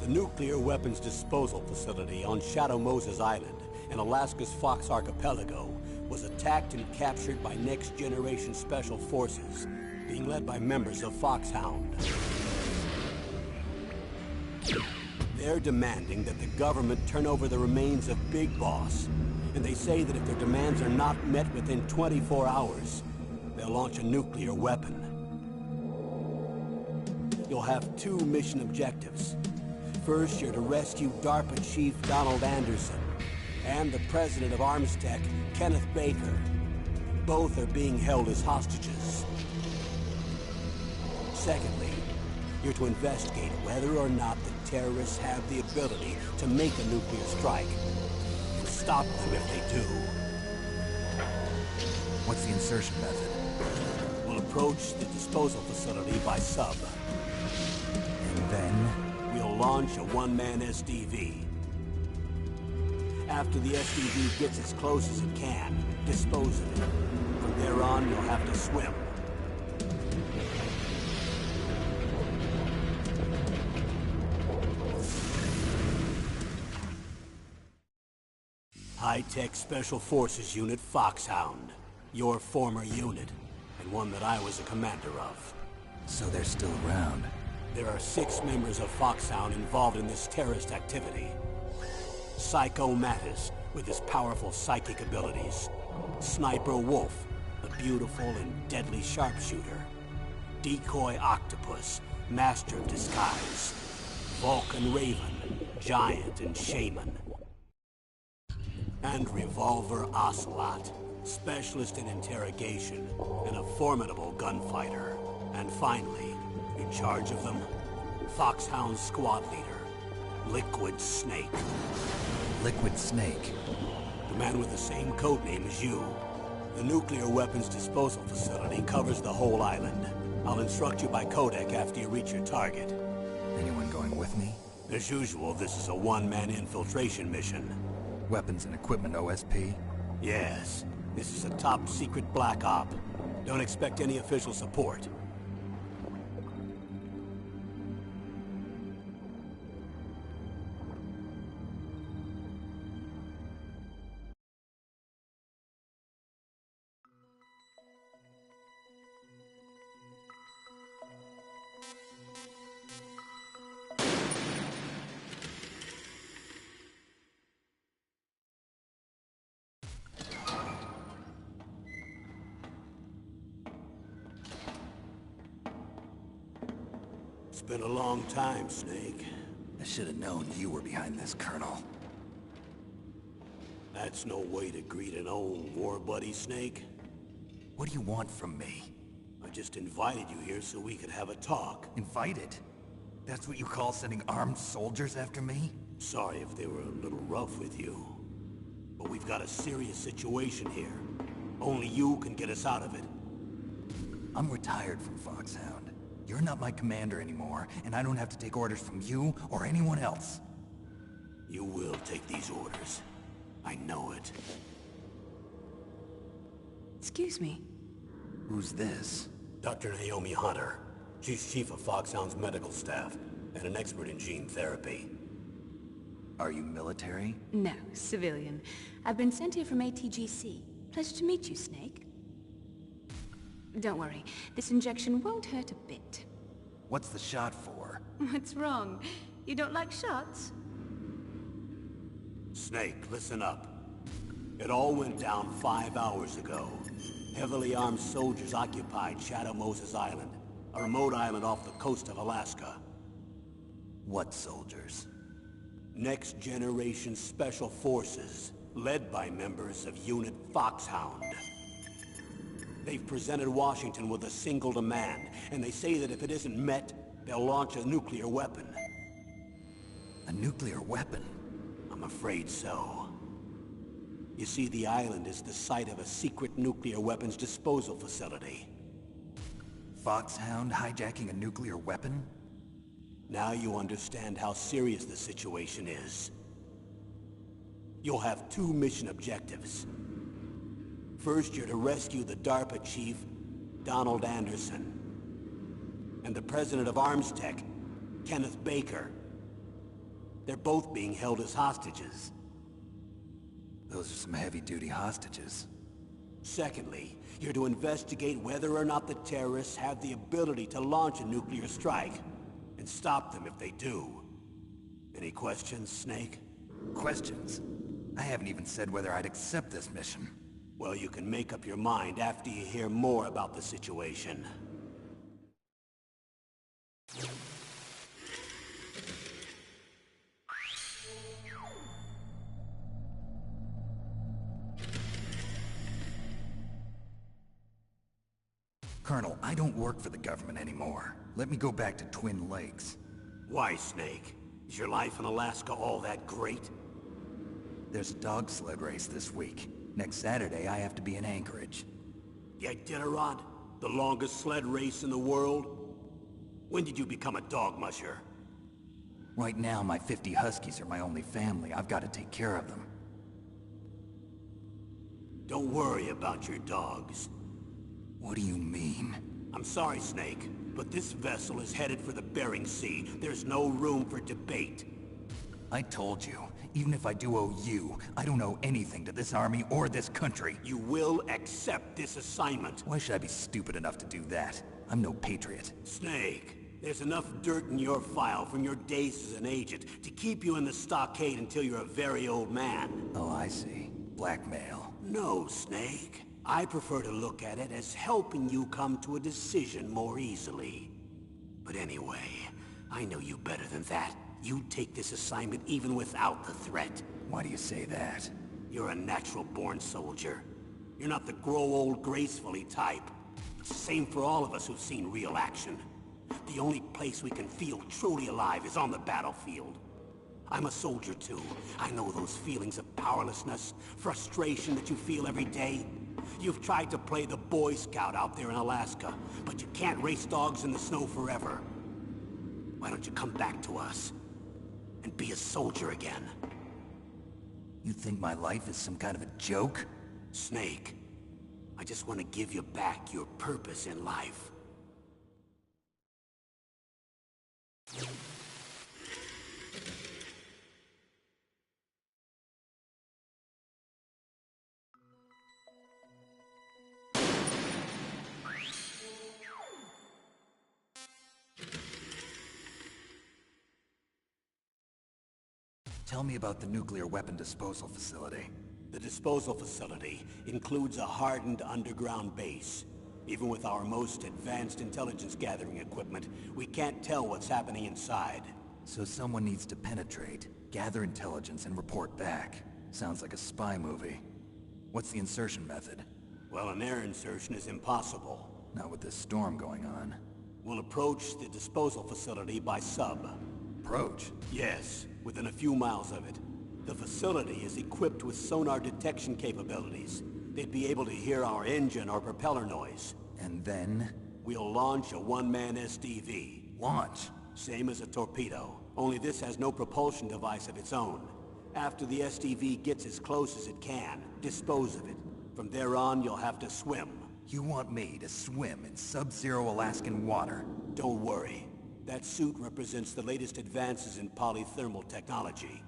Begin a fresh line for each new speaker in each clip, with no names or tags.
The nuclear weapons disposal facility on Shadow Moses Island in Alaska's Fox Archipelago was attacked and captured by next-generation special forces, being led by members of Foxhound. They're demanding that the government turn over the remains of Big Boss, and they say that if their demands are not met within 24 hours, they'll launch a nuclear weapon. You'll have two mission objectives. First, you're to rescue DARPA Chief Donald Anderson and the president of Armstech, Kenneth Baker. Both are being held as hostages. Secondly, you're to investigate whether or not the terrorists have the ability to make a nuclear strike and stop them if they do.
What's the insertion method?
We'll approach the disposal facility by sub.
And then?
We'll launch a one-man SDV. After the SDV gets as close as it can, dispose of it. From there on, you'll have to swim. High-Tech Special Forces Unit Foxhound. Your former unit, and one that I was a commander of.
So they're still around.
There are 6 members of Foxhound involved in this terrorist activity. Psycho Mattis, with his powerful psychic abilities. Sniper Wolf, a beautiful and deadly sharpshooter. Decoy Octopus, master of disguise. Vulcan Raven, giant and shaman. And Revolver Ocelot, specialist in interrogation and a formidable gunfighter. And finally, in charge of them, Foxhound's squad leader, Liquid Snake.
Liquid Snake?
The man with the same codename as you. The nuclear weapons disposal facility covers the whole island. I'll instruct you by codec after you reach your target.
Anyone going with me?
As usual, this is a one-man infiltration mission.
Weapons and equipment OSP?
Yes. This is a top-secret black op. Don't expect any official support. It's been a long time, Snake.
I should have known you were behind this, Colonel.
That's no way to greet an old war buddy, Snake.
What do you want from me?
I just invited you here so we could have a talk.
Invited? That's what you call sending armed soldiers after me?
Sorry if they were a little rough with you. But we've got a serious situation here. Only you can get us out of it.
I'm retired from Foxhound. You're not my commander anymore, and I don't have to take orders from you or anyone else.
You will take these orders. I know it.
Excuse me.
Who's this?
Dr. Naomi Hunter. She's chief of Foxhound's medical staff, and an expert in gene therapy.
Are you military?
No, civilian. I've been sent here from ATGC. Pleasure to meet you, Snake. Don't worry, this injection won't hurt a bit.
What's the shot for?
What's wrong? You don't like shots?
Snake, listen up. It all went down 5 hours ago. Heavily armed soldiers occupied Shadow Moses Island, a remote island off the coast of Alaska.
What soldiers?
Next generation special forces, led by members of Unit Foxhound. They've presented Washington with a single demand, and they say that if it isn't met, they'll launch a nuclear weapon.
A nuclear weapon?
I'm afraid so. You see, the island is the site of a secret nuclear weapons disposal facility.
Foxhound hijacking a nuclear weapon?
Now you understand how serious the situation is. You'll have 2 mission objectives. First, you're to rescue the DARPA Chief, Donald Anderson, and the president of Armstech, Kenneth Baker. They're both being held as hostages.
Those are some heavy-duty hostages.
Secondly, you're to investigate whether or not the terrorists have the ability to launch a nuclear strike, and stop them if they do. Any questions, Snake?
Questions? I haven't even said whether I'd accept this mission.
Well, you can make up your mind after you hear more about the situation.
Colonel, I don't work for the government anymore. Let me go back to Twin Lakes.
Why, Snake? Is your life in Alaska all that great?
There's a dog sled race this week. Next Saturday, I have to be in Anchorage.
The Iditarod? The longest sled race in the world? When did you become a dog musher?
Right now, my 50 Huskies are my only family. I've got to take care of them.
Don't worry about your dogs.
What do you mean?
I'm sorry, Snake, but this vessel is headed for the Bering Sea. There's no room for debate.
I told you, even if I do owe you, I don't owe anything to this army or this country.
You will accept this assignment.
Why should I be stupid enough to do that? I'm no patriot.
Snake, there's enough dirt in your file from your days as an agent to keep you in the stockade until you're a very old man.
Oh, I see. Blackmail.
No, Snake. I prefer to look at it as helping you come to a decision more easily. But anyway, I know you better than that. You'd take this assignment even without the threat.
Why do you say that?
You're a natural-born soldier. You're not the grow old gracefully type. It's the same for all of us who've seen real action. The only place we can feel truly alive is on the battlefield. I'm a soldier too. I know those feelings of powerlessness, frustration that you feel every day. You've tried to play the Boy Scout out there in Alaska, but you can't race dogs in the snow forever. Why don't you come back to us and be a soldier again?
You think my life is some kind of a joke?
Snake, I just want to give you back your purpose in life.
Tell me about the nuclear weapon disposal facility.
The disposal facility includes a hardened underground base. Even with our most advanced intelligence gathering equipment, we can't tell what's happening inside.
So someone needs to penetrate, gather intelligence, and report back. Sounds like a spy movie. What's the insertion method?
Well, an air insertion is impossible.
Not with this storm going on.
We'll approach the disposal facility by sub.
Approach?
Yes, within a few miles of it. The facility is equipped with sonar detection capabilities. They'd be able to hear our engine or propeller noise.
And then?
We'll launch a one-man SDV.
Launch?
Same as a torpedo, only this has no propulsion device of its own. After the SDV gets as close as it can, dispose of it. From there on, you'll have to swim.
You want me to swim in sub-zero Alaskan water?
Don't worry. That suit represents the latest advances in polythermal technology.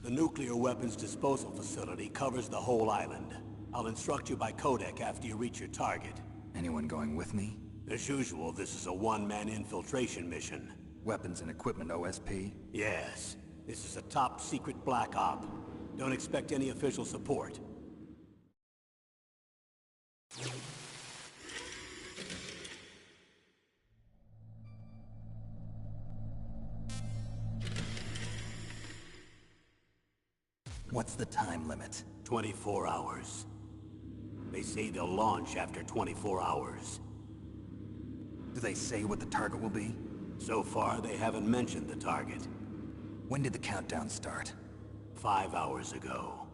The nuclear weapons disposal facility covers the whole island. I'll instruct you by codec after you reach your target.
Anyone going with me?
As usual, this is a one-man infiltration mission.
Weapons and equipment OSP?
Yes. This is a top-secret black op. Don't expect any official support.
What's the time limit?
24 hours. They say they'll launch after 24 hours.
Do they say what the target will be?
So far, they haven't mentioned the target.
When did the countdown start?
5 hours ago.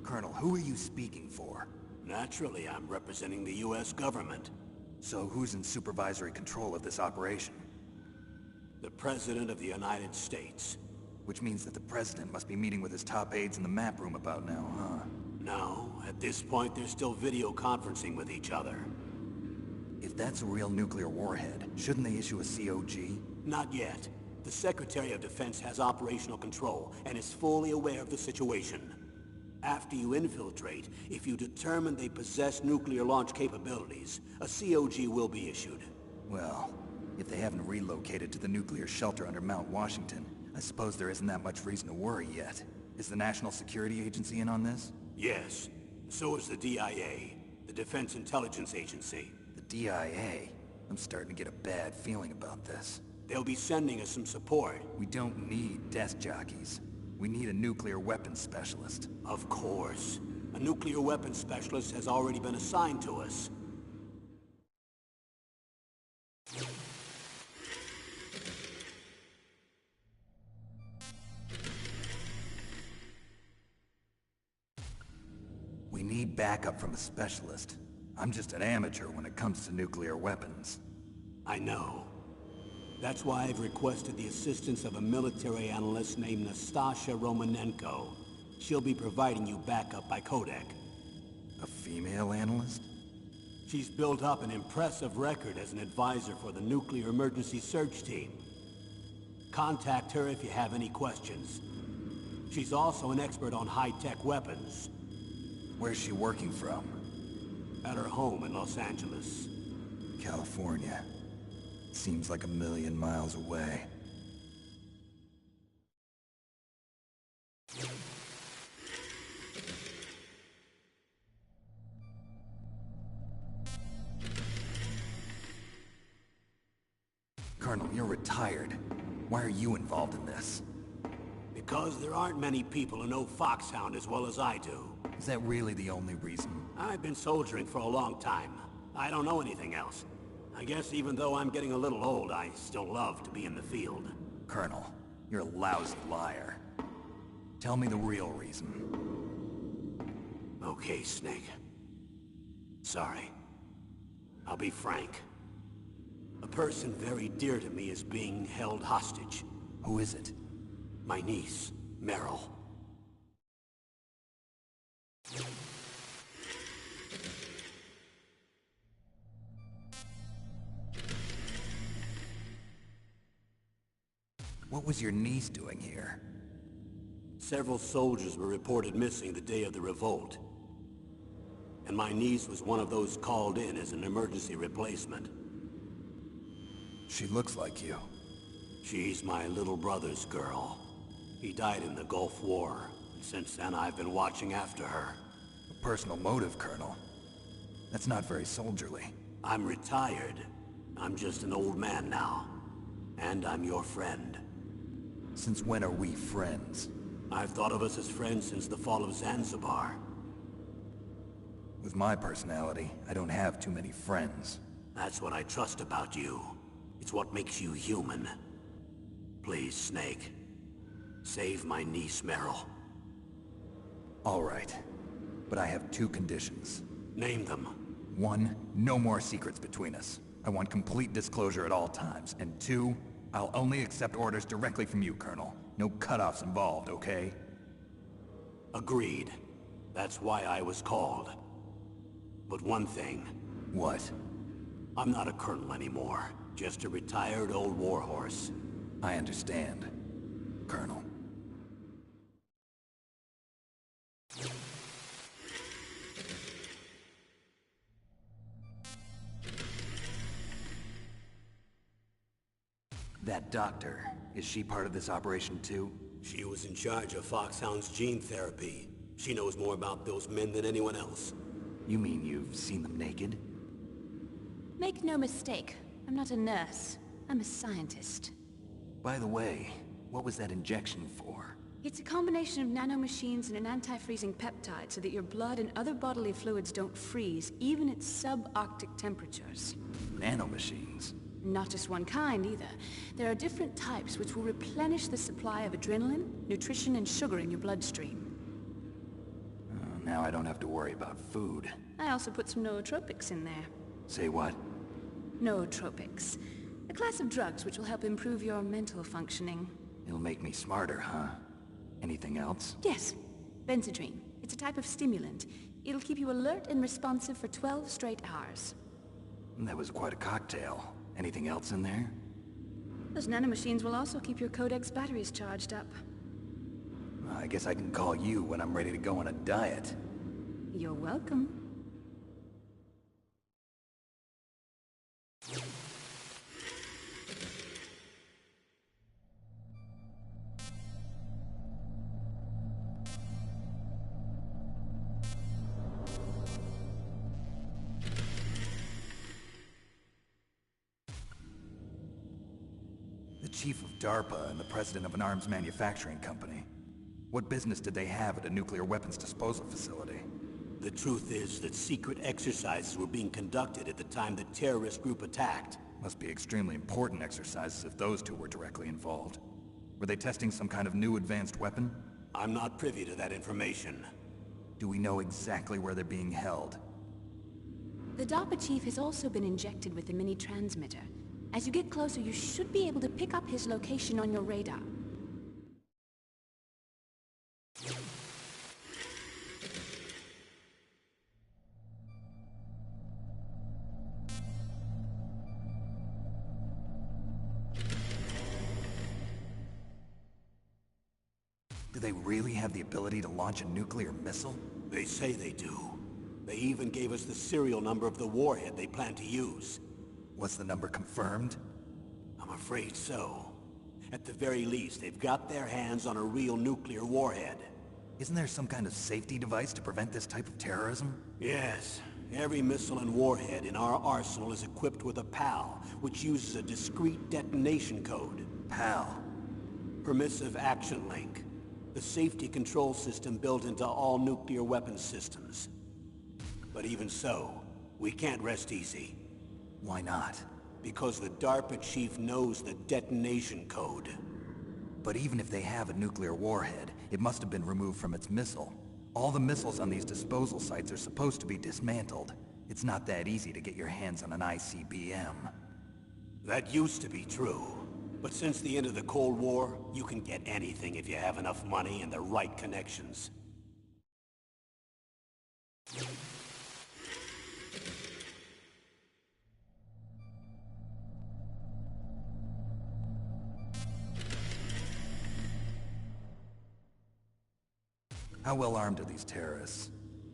Colonel, who are you speaking for?
Naturally, I'm representing the U.S. government.
So who's in supervisory control of this operation?
The President of the United States.
Which means that the President must be meeting with his top aides in the map room about now, huh?
No, at this point they're still video conferencing with each other.
If that's a real nuclear warhead, shouldn't they issue a COG?
Not yet. The Secretary of Defense has operational control and is fully aware of the situation. After you infiltrate, if you determine they possess nuclear launch capabilities, a COG will be issued.
Well, if they haven't relocated to the nuclear shelter under Mount Washington, I suppose there isn't that much reason to worry yet. Is the National Security Agency in on this?
Yes. So is the DIA, the Defense Intelligence Agency.
The DIA? I'm starting to get a bad feeling about this.
They'll be sending us some support.
We don't need desk jockeys. We need a nuclear weapons specialist.
Of course. A nuclear weapons specialist has already been assigned to us.
We need backup from a specialist. I'm just an amateur when it comes to nuclear weapons.
I know. That's why I've requested the assistance of a military analyst named Nastasha Romanenko. She'll be providing you backup by Codec.
A female analyst?
She's built up an impressive record as an advisor for the Nuclear Emergency Search Team. Contact her if you have any questions. She's also an expert on high-tech weapons.
Where's she working from?
At her home in Los Angeles.
California. Seems like 1,000,000 miles away. Colonel, you're retired. Why are you involved in this?
Because there aren't many people who know Foxhound as well as I do.
Is that really the only reason?
I've been soldiering for a long time. I don't know anything else. I guess even though I'm getting a little old, I still love to be in the field.
Colonel, you're a lousy liar. Tell me the real reason.
Okay, Snake. Sorry. I'll be frank. A person very dear to me is being held hostage.
Who is it?
My niece, Meryl.
What was your niece doing here?
Several soldiers were reported missing the day of the revolt. And my niece was one of those called in as an emergency replacement.
She looks like you.
She's my little brother's girl. He died in the Gulf War. Since then, I've been watching after her.
A personal motive, Colonel. That's not very soldierly.
I'm retired. I'm just an old man now. And I'm your friend.
Since when are we friends?
I've thought of us as friends since the fall of Zanzibar.
With my personality, I don't have too many friends.
That's what I trust about you. It's what makes you human. Please, Snake. Save my niece, Meryl.
All right. But I have 2 conditions.
Name them.
1, no more secrets between us. I want complete disclosure at all times. And 2, I'll only accept orders directly from you, Colonel. No cutoffs involved, okay?
Agreed. That's why I was called. But one thing.
What?
I'm not a colonel anymore. Just a retired old warhorse.
I understand, Colonel. That doctor, is she part of this operation too?
She was in charge of Foxhound's gene therapy. She knows more about those men than anyone else.
You mean you've seen them naked?
Make no mistake, I'm not a nurse. I'm a scientist.
By the way, what was that injection for?
It's a combination of nanomachines and an anti-freezing peptide so that your blood and other bodily fluids don't freeze, even at subarctic temperatures.
Nanomachines?
Not just one kind, either. There are different types which will replenish the supply of adrenaline, nutrition, and sugar in your bloodstream.
Now I don't have to worry about food.
I also put some nootropics in there.
Say what?
nootropics. A class of drugs which will help improve your mental functioning.
It'll make me smarter, huh? Anything else?
Yes. Benzedrine. It's a type of stimulant. It'll keep you alert and responsive for 12 straight hours.
That was quite a cocktail. Anything else in there?
Those nanomachines will also keep your Codec's batteries charged up.
I guess I can call you when I'm ready to go on a diet.
You're welcome.
The chief of DARPA and the president of an arms manufacturing company. What business did they have at a nuclear weapons disposal facility?
The truth is that secret exercises were being conducted at the time the terrorist group attacked.
Must be extremely important exercises if those two were directly involved. Were they testing some kind of new advanced weapon?
I'm not privy to that information.
Do we know exactly where they're being held?
The DARPA Chief has also been injected with a mini-transmitter. As you get closer, you should be able to pick up his location on your radar.
Do they really have the ability to launch a nuclear missile?
They say they do. They even gave us the serial number of the warhead they plan to use.
Was the number confirmed?
I'm afraid so. At the very least, they've got their hands on a real nuclear warhead.
Isn't there some kind of safety device to prevent this type of terrorism?
Yes. Every missile and warhead in our arsenal is equipped with a PAL, which uses a discrete detonation code.
PAL?
Permissive Action Link. The safety control system built into all nuclear weapons systems. But even so, we can't rest easy.
Why not?
Because the DARPA Chief knows the detonation code.
But even if they have a nuclear warhead, it must have been removed from its missile. All the missiles on these disposal sites are supposed to be dismantled. It's not that easy to get your hands on an ICBM.
That used to be true. But since the end of the Cold War, you can get anything if you have enough money and the right connections.
How well armed are these terrorists?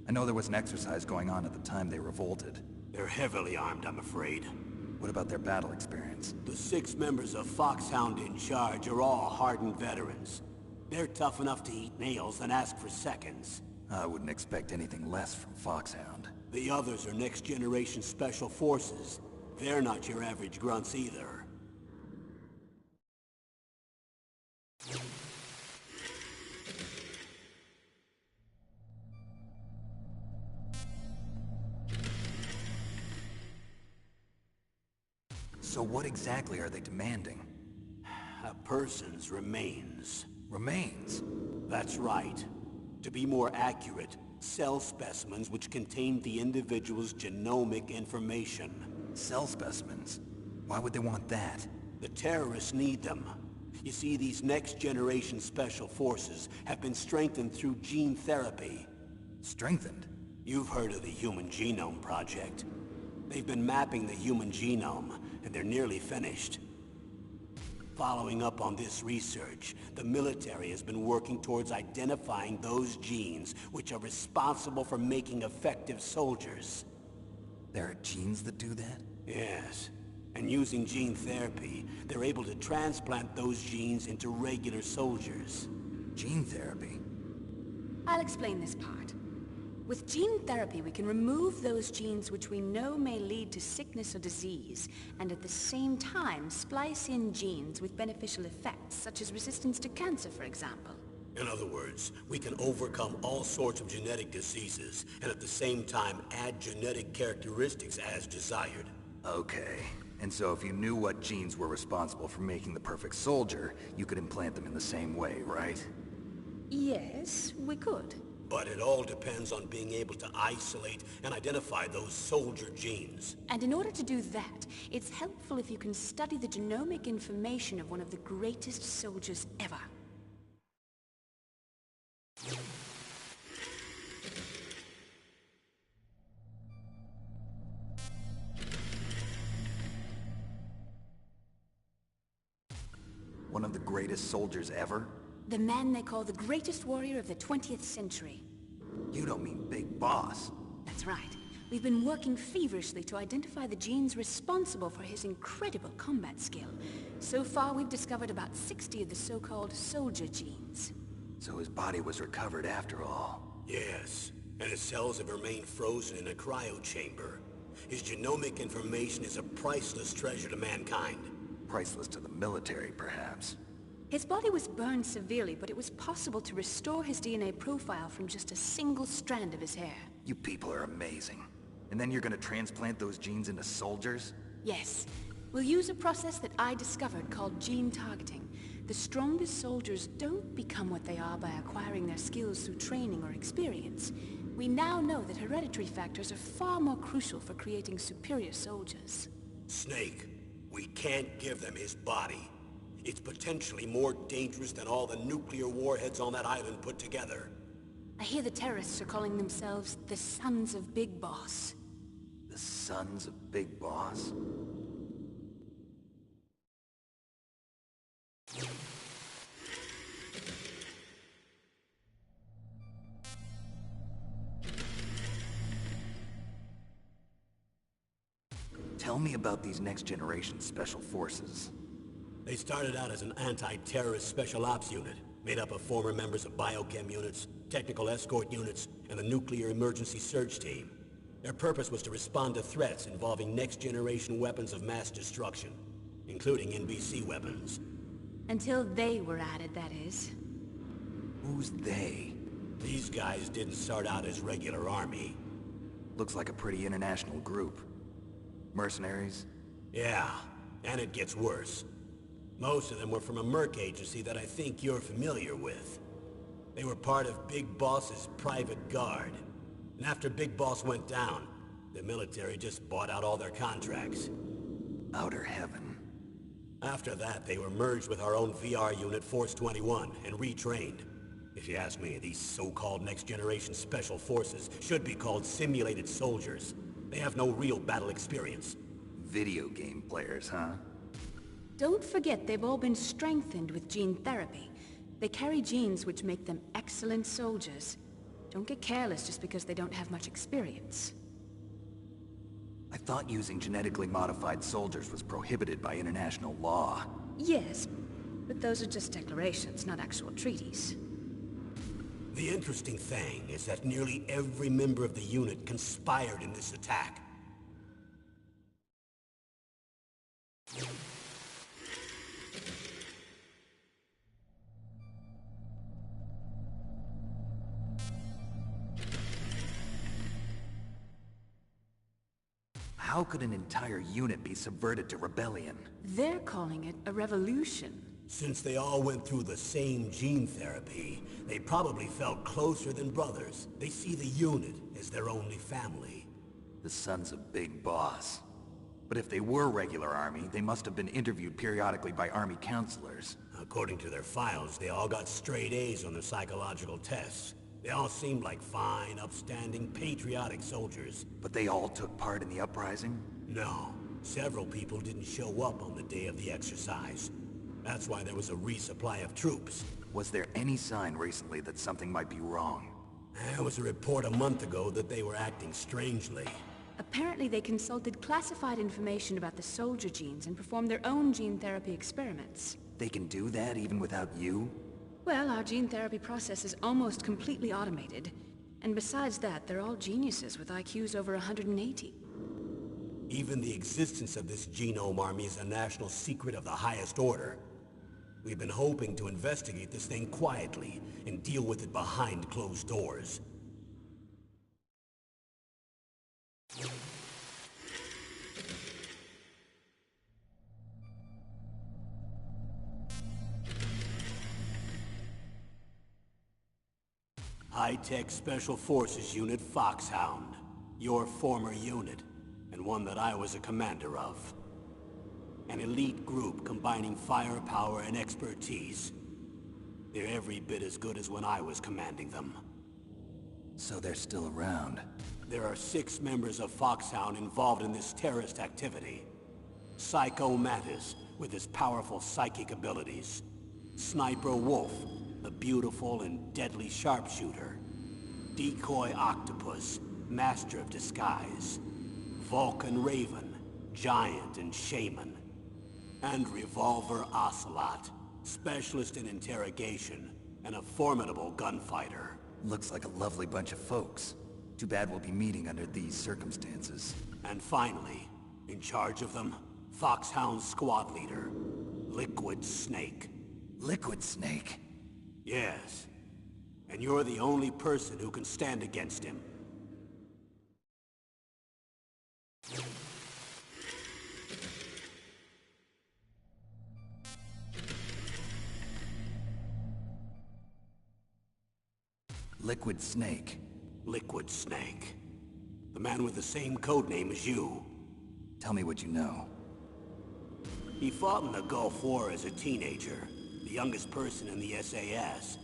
I know there was an exercise going on at the time they revolted.
They're heavily armed, I'm afraid.
What about their battle experience?
The 6 members of Foxhound in charge are all hardened veterans. They're tough enough to eat nails and ask for seconds.
I wouldn't expect anything less from Foxhound.
The others are next-generation special forces. They're not your average grunts either.
So what exactly are they demanding?
A person's remains.
Remains?
That's right. To be more accurate, cell specimens which contain the individual's genomic information.
Cell specimens? Why would they want that?
The terrorists need them. You see, these next-generation special forces have been strengthened through gene therapy.
Strengthened?
You've heard of the Human Genome Project. They've been mapping the human genome, and they're nearly finished. Following up on this research, the military has been working towards identifying those genes which are responsible for making effective soldiers.
There are genes that do that?
Yes. And using gene therapy, they're able to transplant those genes into regular soldiers.
Gene therapy?
I'll explain this part. With gene therapy, we can remove those genes which we know may lead to sickness or disease, and at the same time splice in genes with beneficial effects, such as resistance to cancer, for example.
In other words, we can overcome all sorts of genetic diseases, and at the same time add genetic characteristics as desired.
Okay. And so if you knew what genes were responsible for making the perfect soldier, you could implant them in the same way, right?
Yes, we could.
But it all depends on being able to isolate and identify those soldier genes.
And in order to do that, it's helpful if you can study the genomic information of one of the greatest soldiers ever.
One of the greatest soldiers ever?
The man they call the greatest warrior of the 20th century.
You don't mean Big Boss.
That's right. We've been working feverishly to identify the genes responsible for his incredible combat skill. So far, we've discovered about 60 of the so-called soldier genes.
So his body was recovered after all.
Yes, and his cells have remained frozen in a cryo chamber. His genomic information is a priceless treasure to mankind.
Priceless to the military, perhaps.
His body was burned severely, but it was possible to restore his DNA profile from just a single strand of his hair.
You people are amazing. And then you're gonna transplant those genes into soldiers?
Yes. We'll use a process that I discovered called gene targeting. The strongest soldiers don't become what they are by acquiring their skills through training or experience. We now know that hereditary factors are far more crucial for creating superior soldiers.
Snake, we can't give them his body. It's potentially more dangerous than all the nuclear warheads on that island put together.
I hear the terrorists are calling themselves the Sons of Big Boss.
The Sons of Big Boss? Tell me about these next-generation special forces.
They started out as an anti-terrorist special ops unit, made up of former members of biochem units, technical escort units, and the nuclear emergency search team. Their purpose was to respond to threats involving next-generation weapons of mass destruction, including NBC weapons.
Until they were added, that is.
Who's they?
These guys didn't start out as regular army.
Looks like a pretty international group. Mercenaries?
Yeah, and it gets worse. Most of them were from a merc agency that I think you're familiar with. They were part of Big Boss's private guard. And after Big Boss went down, the military just bought out all their contracts.
Outer heaven.
After that, they were merged with our own VR unit, Force-21, and retrained. If you ask me, these so-called next-generation special forces should be called simulated soldiers. They have no real battle experience.
Video game players, huh?
Don't forget they've all been strengthened with gene therapy. They carry genes which make them excellent soldiers. Don't get careless just because they don't have much experience.
I thought using genetically modified soldiers was prohibited by international law.
Yes, but those are just declarations, not actual treaties.
The interesting thing is that nearly every member of the unit conspired in this attack.
How could an entire unit be subverted to rebellion?
They're calling it a revolution.
Since they all went through the same gene therapy, they probably felt closer than brothers. They see the unit as their only family.
The Sons of Big Boss. But if they were regular army, they must have been interviewed periodically by army counselors.
According to their files, they all got straight A's on their psychological tests. They all seemed like fine, upstanding, patriotic soldiers.
But they all took part in the uprising?
No. Several people didn't show up on the day of the exercise. That's why there was a resupply of troops.
Was there any sign recently that something might be wrong?
There was a report a month ago that they were acting strangely.
Apparently they consulted classified information about the soldier genes and performed their own gene therapy experiments.
They can do that even without you?
Well, our gene therapy process is almost completely automated. And besides that, they're all geniuses with IQs over 180.
Even the existence of this genome army is a national secret of the highest order. We've been hoping to investigate this thing quietly and deal with it behind closed doors. High-tech Special Forces Unit Foxhound. Your former unit, and one that I was a commander of. An elite group combining firepower and expertise. They're every bit as good as when I was commanding them.
So they're still around.
There are 6 members of Foxhound involved in this terrorist activity. Psycho Mattis, with his powerful psychic abilities. Sniper Wolf, the beautiful and deadly sharpshooter. Decoy Octopus, master of disguise. Vulcan Raven, giant and shaman. And Revolver Ocelot, specialist in interrogation and a formidable gunfighter.
Looks like a lovely bunch of folks. Too bad we'll be meeting under these circumstances.
And finally, in charge of them, Foxhound's squad leader, Liquid Snake.
Liquid Snake?
Yes. And you're the only person who can stand against him.
Liquid Snake.
Liquid Snake. The man with the same codename as you.
Tell me what you know.
He fought in the Gulf War as a teenager, the youngest person in the SAS.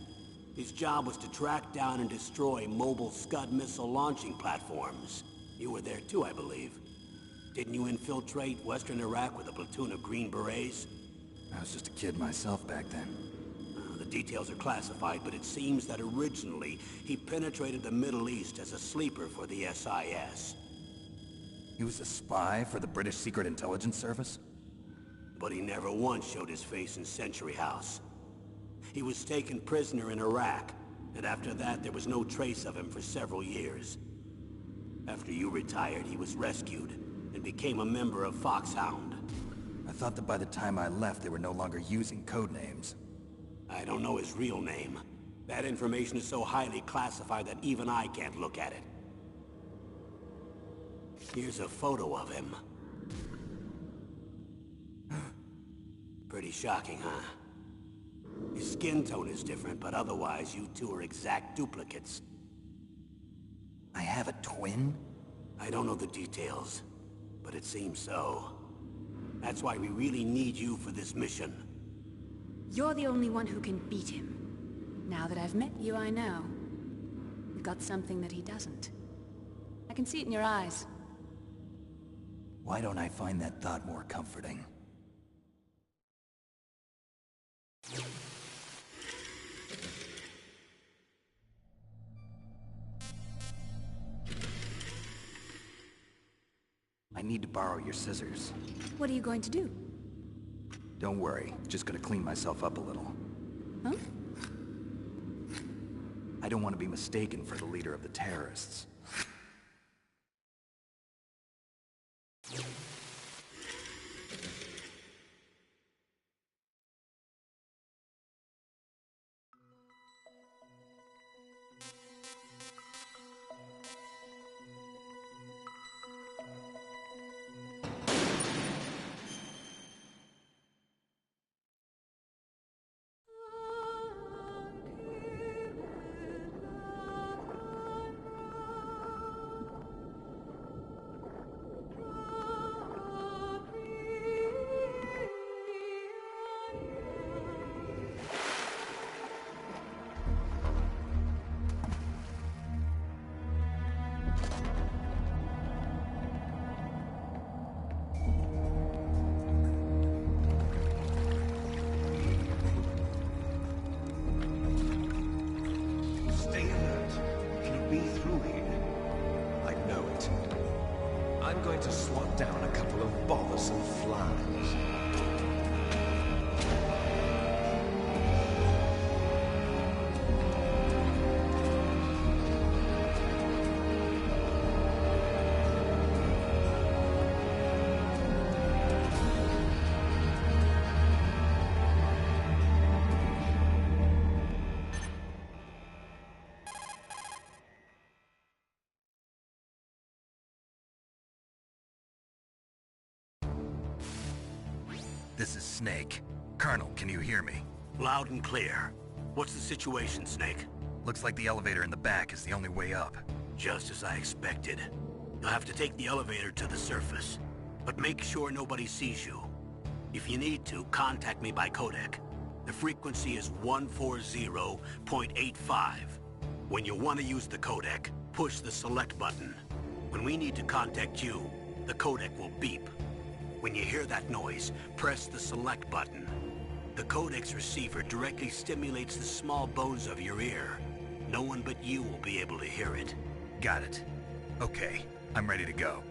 His job was to track down and destroy mobile Scud missile launching platforms. You were there too, I believe. Didn't you infiltrate Western Iraq with a platoon of Green Berets?
I was just a kid myself back then.
The details are classified, but it seems that originally he penetrated the Middle East as a sleeper for the SIS.
He was a spy for the British Secret Intelligence Service?
But he never once showed his face in Century House. He was taken prisoner in Iraq, and after that there was no trace of him for several years. After you retired, he was rescued, and became a member of Foxhound.
I thought that by the time I left they were no longer using codenames.
I don't know his real name. That information is so highly classified that even I can't look at it. Here's a photo of him. Pretty shocking, huh? His skin tone is different, but otherwise you two are exact duplicates.
I have a twin?
I don't know the details, but it seems so. That's why we really need you for this mission.
You're the only one who can beat him. Now that I've met you, I know. You've got something that he doesn't. I can see it in your eyes.
Why don't I find that thought more comforting? I need to borrow your scissors.
What are you going to do?
Don't worry, just gonna clean myself up a little.
Huh?
I don't want to be mistaken for the leader of the terrorists.
I'm going to swat down a couple of bothersome flies.
This is Snake. Colonel, can you hear me?
Loud and clear. What's the situation, Snake?
Looks like the elevator in the back is the only way up.
Just as I expected. You'll have to take the elevator to the surface, but make sure nobody sees you. If you need to, contact me by codec. The frequency is 140.85. When you want to use the codec, push the select button. When we need to contact you, the codec will beep. When you hear that noise, press the select button. The codec's receiver directly stimulates the small bones of your ear. No one but you will be able to hear it.
Got it. Okay, I'm ready to go.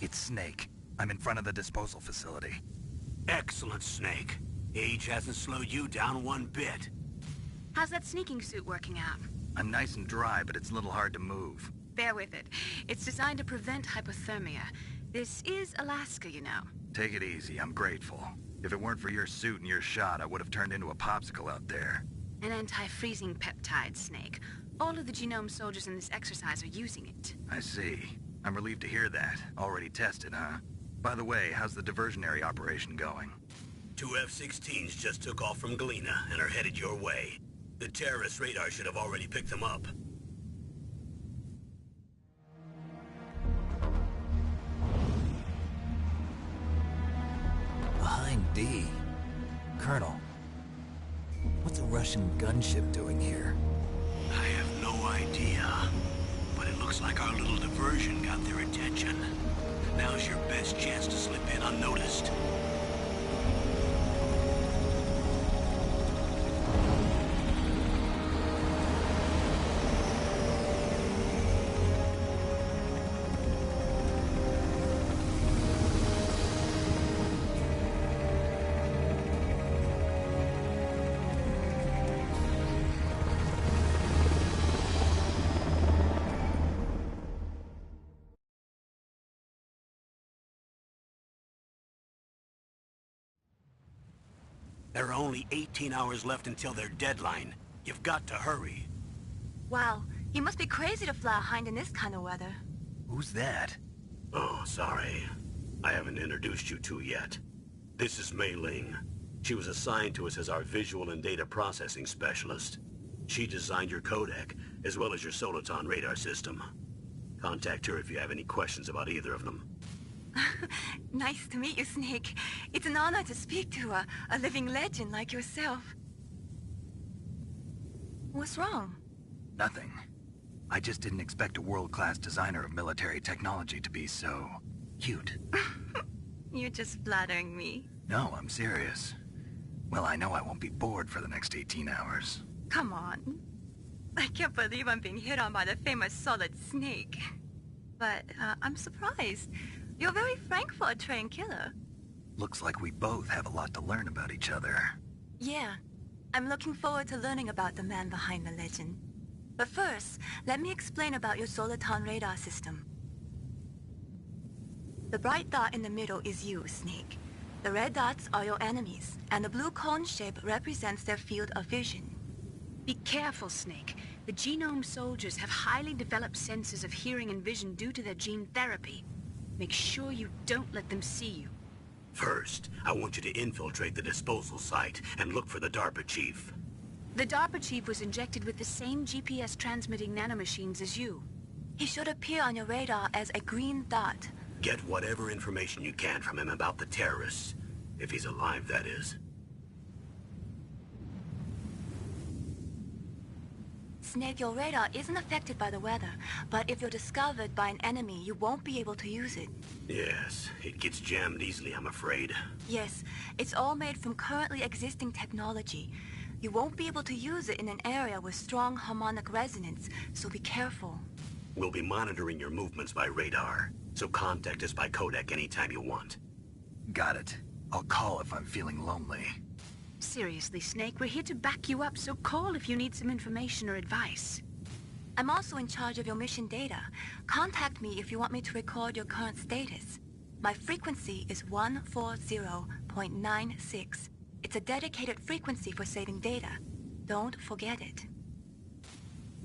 It's Snake. I'm in front of the disposal facility.
Excellent, Snake. Age hasn't slowed you down one bit.
How's that sneaking suit working out?
I'm nice and dry, but it's a little hard to move.
Bear with it. It's designed to prevent hypothermia. This is Alaska, you know.
Take it easy, I'm grateful. If it weren't for your suit and your shot, I would have turned into a popsicle out there.
An anti-freezing peptide, Snake. All of the genome soldiers in this exercise are using it.
I see. I'm relieved to hear that. Already tested, huh? By the way, how's the diversionary operation going?
2 F-16s just took off from Galena and are headed your way. The terrorist radar should have already picked them up.
Hind D. Colonel, what's a Russian gunship doing here?
I have no idea, but it looks like our little diversion got their attention. Now's your best chance to slip in unnoticed. There are only 18 hours left until their deadline. You've got to hurry.
Wow, you must be crazy to fly a Hind in this kind of weather.
Who's that?
Oh, sorry. I haven't introduced you to yet. This is Mei Ling. She was assigned to us as our visual and data processing specialist. She designed your codec, as well as your Soliton radar system. Contact her if you have any questions about either of them.
Nice to meet you, Snake. It's an honor to speak to a living legend like yourself. What's wrong?
Nothing. I just didn't expect a world-class designer of military technology to be so cute.
You're just flattering me.
No, I'm serious. Well, I know I won't be bored for the next 18 hours.
Come on. I can't believe I'm being hit on by the famous Solid Snake. But I'm surprised. You're very frank for a trained killer.
Looks like we both have a lot to learn about each other.
Yeah. I'm looking forward to learning about the man behind the legend. But first, let me explain about your Soliton radar system. The bright dot in the middle is you, Snake. The red dots are your enemies, and the blue cone shape represents their field of vision.
Be careful, Snake. The genome soldiers have highly developed senses of hearing and vision due to their gene therapy. Make sure you don't let them see you.
First, I want you to infiltrate the disposal site and look for the DARPA Chief.
The DARPA Chief was injected with the same GPS transmitting nanomachines as you.
He should appear on your radar as a green dot.
Get whatever information you can from him about the terrorists. If he's alive, that is.
Snake, your radar isn't affected by the weather, but if you're discovered by an enemy, you won't be able to use it.
Yes, it gets jammed easily, I'm afraid.
Yes, it's all made from currently existing technology. You won't be able to use it in an area with strong harmonic resonance, so be careful.
We'll be monitoring your movements by radar, so contact us by codec anytime you want.
Got it. I'll call if I'm feeling lonely.
Seriously, Snake, we're here to back you up, so call if you need some information or advice.
I'm also in charge of your mission data. Contact me if you want me to record your current status. My frequency is 140.96. It's a dedicated frequency for saving data. Don't forget it.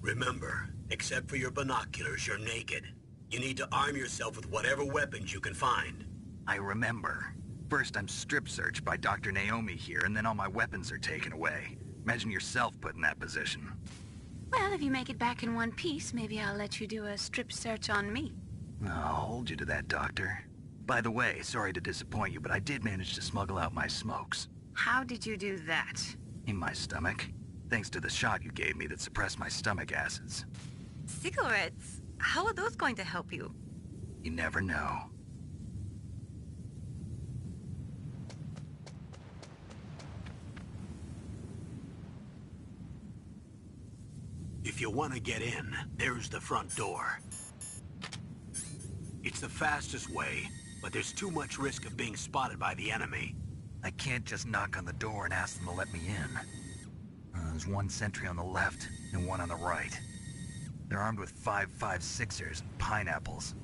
Remember, except for your binoculars, you're naked. You need to arm yourself with whatever weapons you can find.
I remember. First, I'm strip searched by Dr. Naomi here, and then all my weapons are taken away. Imagine yourself put in that position.
Well, if you make it back in one piece, maybe I'll let you do a strip search on me.
I'll hold you to that, Doctor. By the way, sorry to disappoint you, but I did manage to smuggle out my smokes.
How did you do that?
In my stomach. Thanks to the shot you gave me that suppressed my stomach acids.
Cigarettes? How are those going to help you?
You never know.
If you want to get in, there's the front door. It's the fastest way, but there's too much risk of being spotted by the enemy.
I can't just knock on the door and ask them to let me in. There's one sentry on the left and one on the right. They're armed with 5.56ers and pineapples.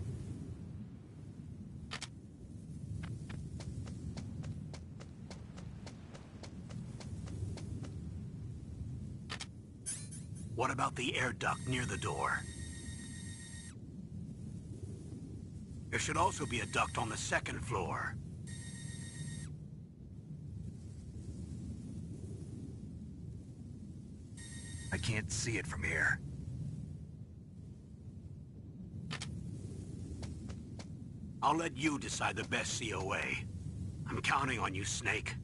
What about the air duct near the door? There should also be a duct on the second floor.
I can't see it from here.
I'll let you decide the best COA. I'm counting on you, Snake.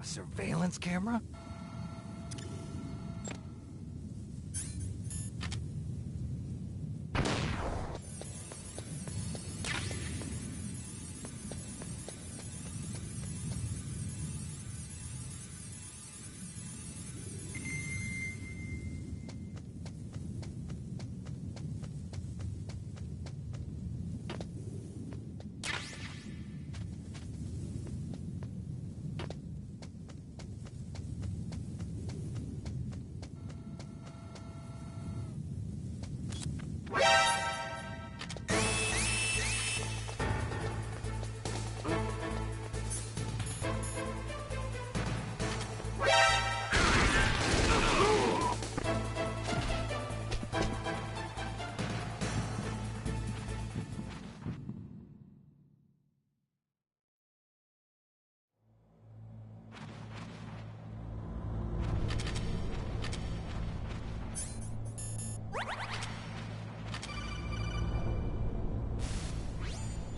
Surveillance camera?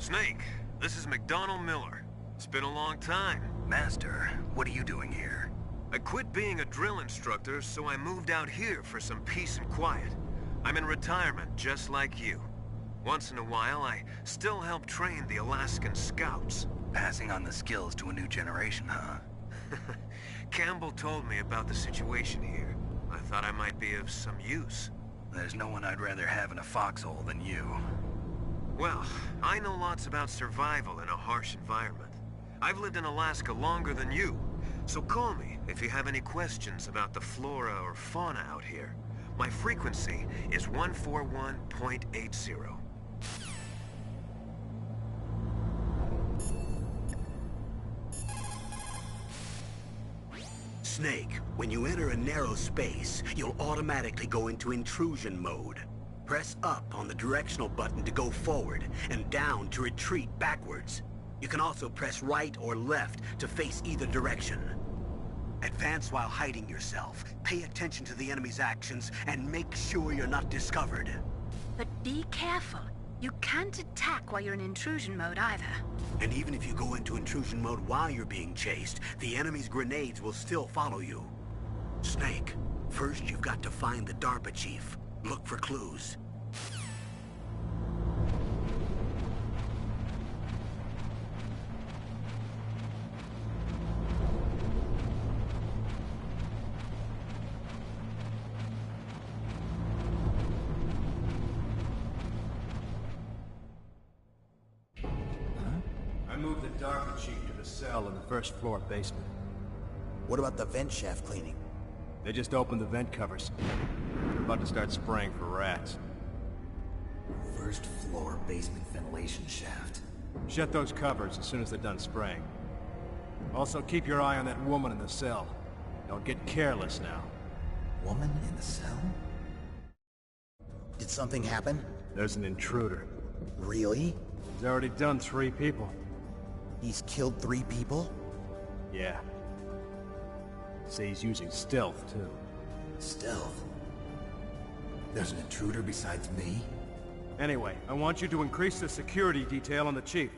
Snake, this is McDonald Miller. It's been a long time.
Master, what are you doing here?
I quit being a drill instructor, so I moved out here for some peace and quiet. I'm in retirement, just like you. Once in a while, I still help train the Alaskan Scouts.
Passing on the skills to a new generation, huh?
Campbell told me about the situation here. I thought I might be of some use.
There's no one I'd rather have in a foxhole than you.
Well, I know lots about survival in a harsh environment. I've lived in Alaska longer than you, so call me if you have any questions about the flora or fauna out here. My frequency is 141.80.
Snake, when you enter a narrow space, you'll automatically go into intrusion mode. Press up on the directional button to go forward, and down to retreat backwards. You can also press right or left to face either direction. Advance while hiding yourself. Pay attention to the enemy's actions, and make sure you're not discovered.
But be careful. You can't attack while you're in intrusion mode either.
And even if you go into intrusion mode while you're being chased, the enemy's grenades will still follow you. Snake, first you've got to find the DARPA Chief. Look for clues.
I moved the DARPA Chief to the cell in the first floor basement.
What about the vent shaft cleaning?
They just opened the vent covers. They're about to start spraying for rats.
First floor basement ventilation shaft.
Shut those covers as soon as they're done spraying. Also, keep your eye on that woman in the cell. Don't get careless now.
Woman in the cell?
Did something happen?
There's an intruder.
Really?
He's already done 3 people.
He's killed 3 people?
Yeah. Say he's using stealth, too.
Stealth? There's an intruder besides me?
Anyway, I want you to increase the security detail on the Chief.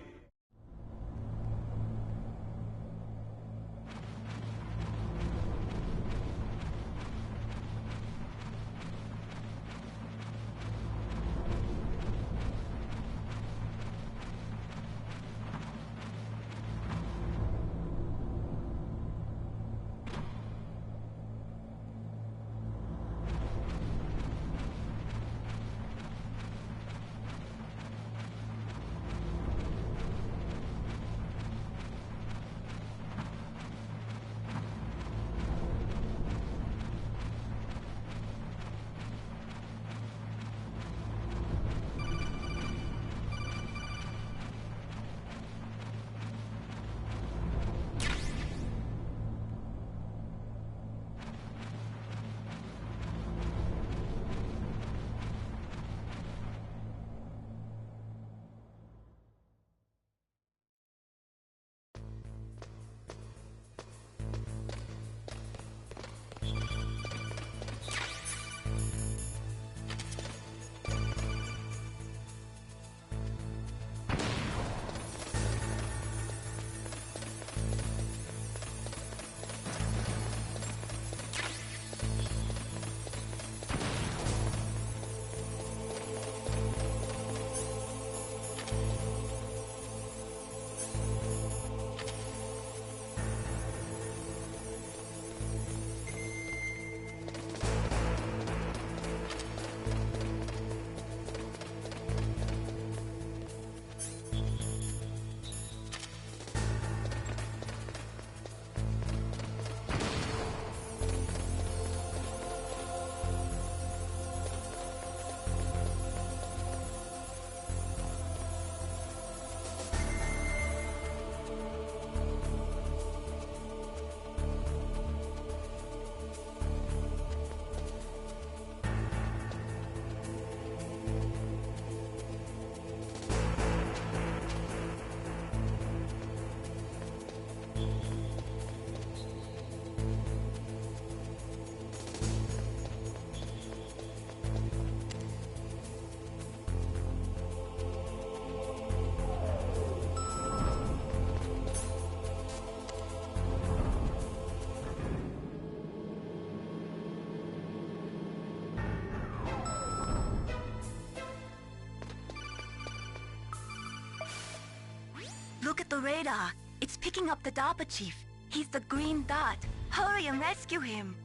Look at the radar. It's picking up the DARPA Chief. He's the green dot. Hurry and rescue him.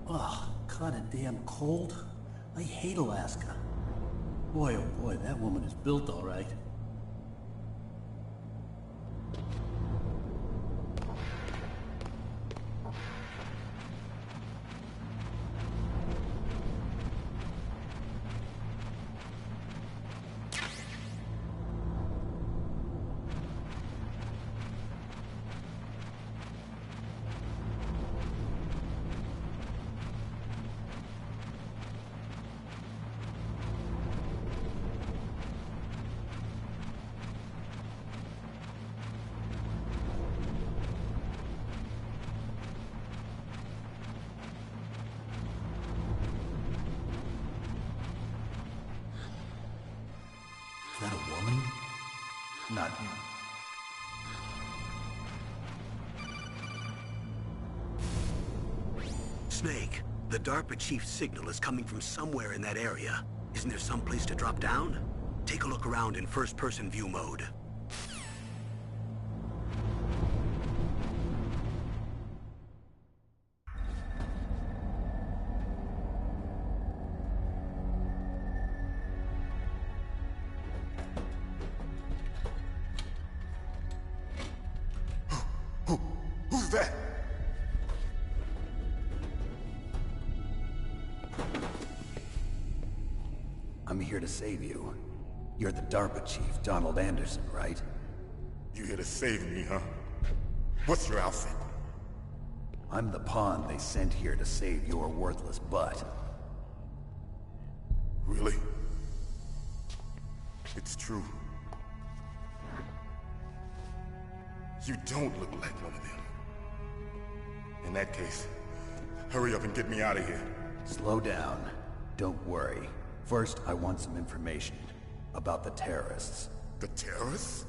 Ugh, kinda damn cold. I hate Alaska. Boy, oh boy, that woman is built all right. Is that a woman?
Not...
Snake, the DARPA Chief's signal is coming from somewhere in that area. Isn't there some place to drop down? Take a look around in first-person view mode.
Who's that?
I'm here to save you. You're the DARPA Chief, Donald Anderson, right?
You here to save me, huh? What's your outfit?
I'm the pawn they sent here to save your worthless butt.
Really? It's true. You don't look like one of them. In that case, hurry up and get me out of here.
Slow down. Don't worry. First, I want some information about the terrorists.
The terrorists?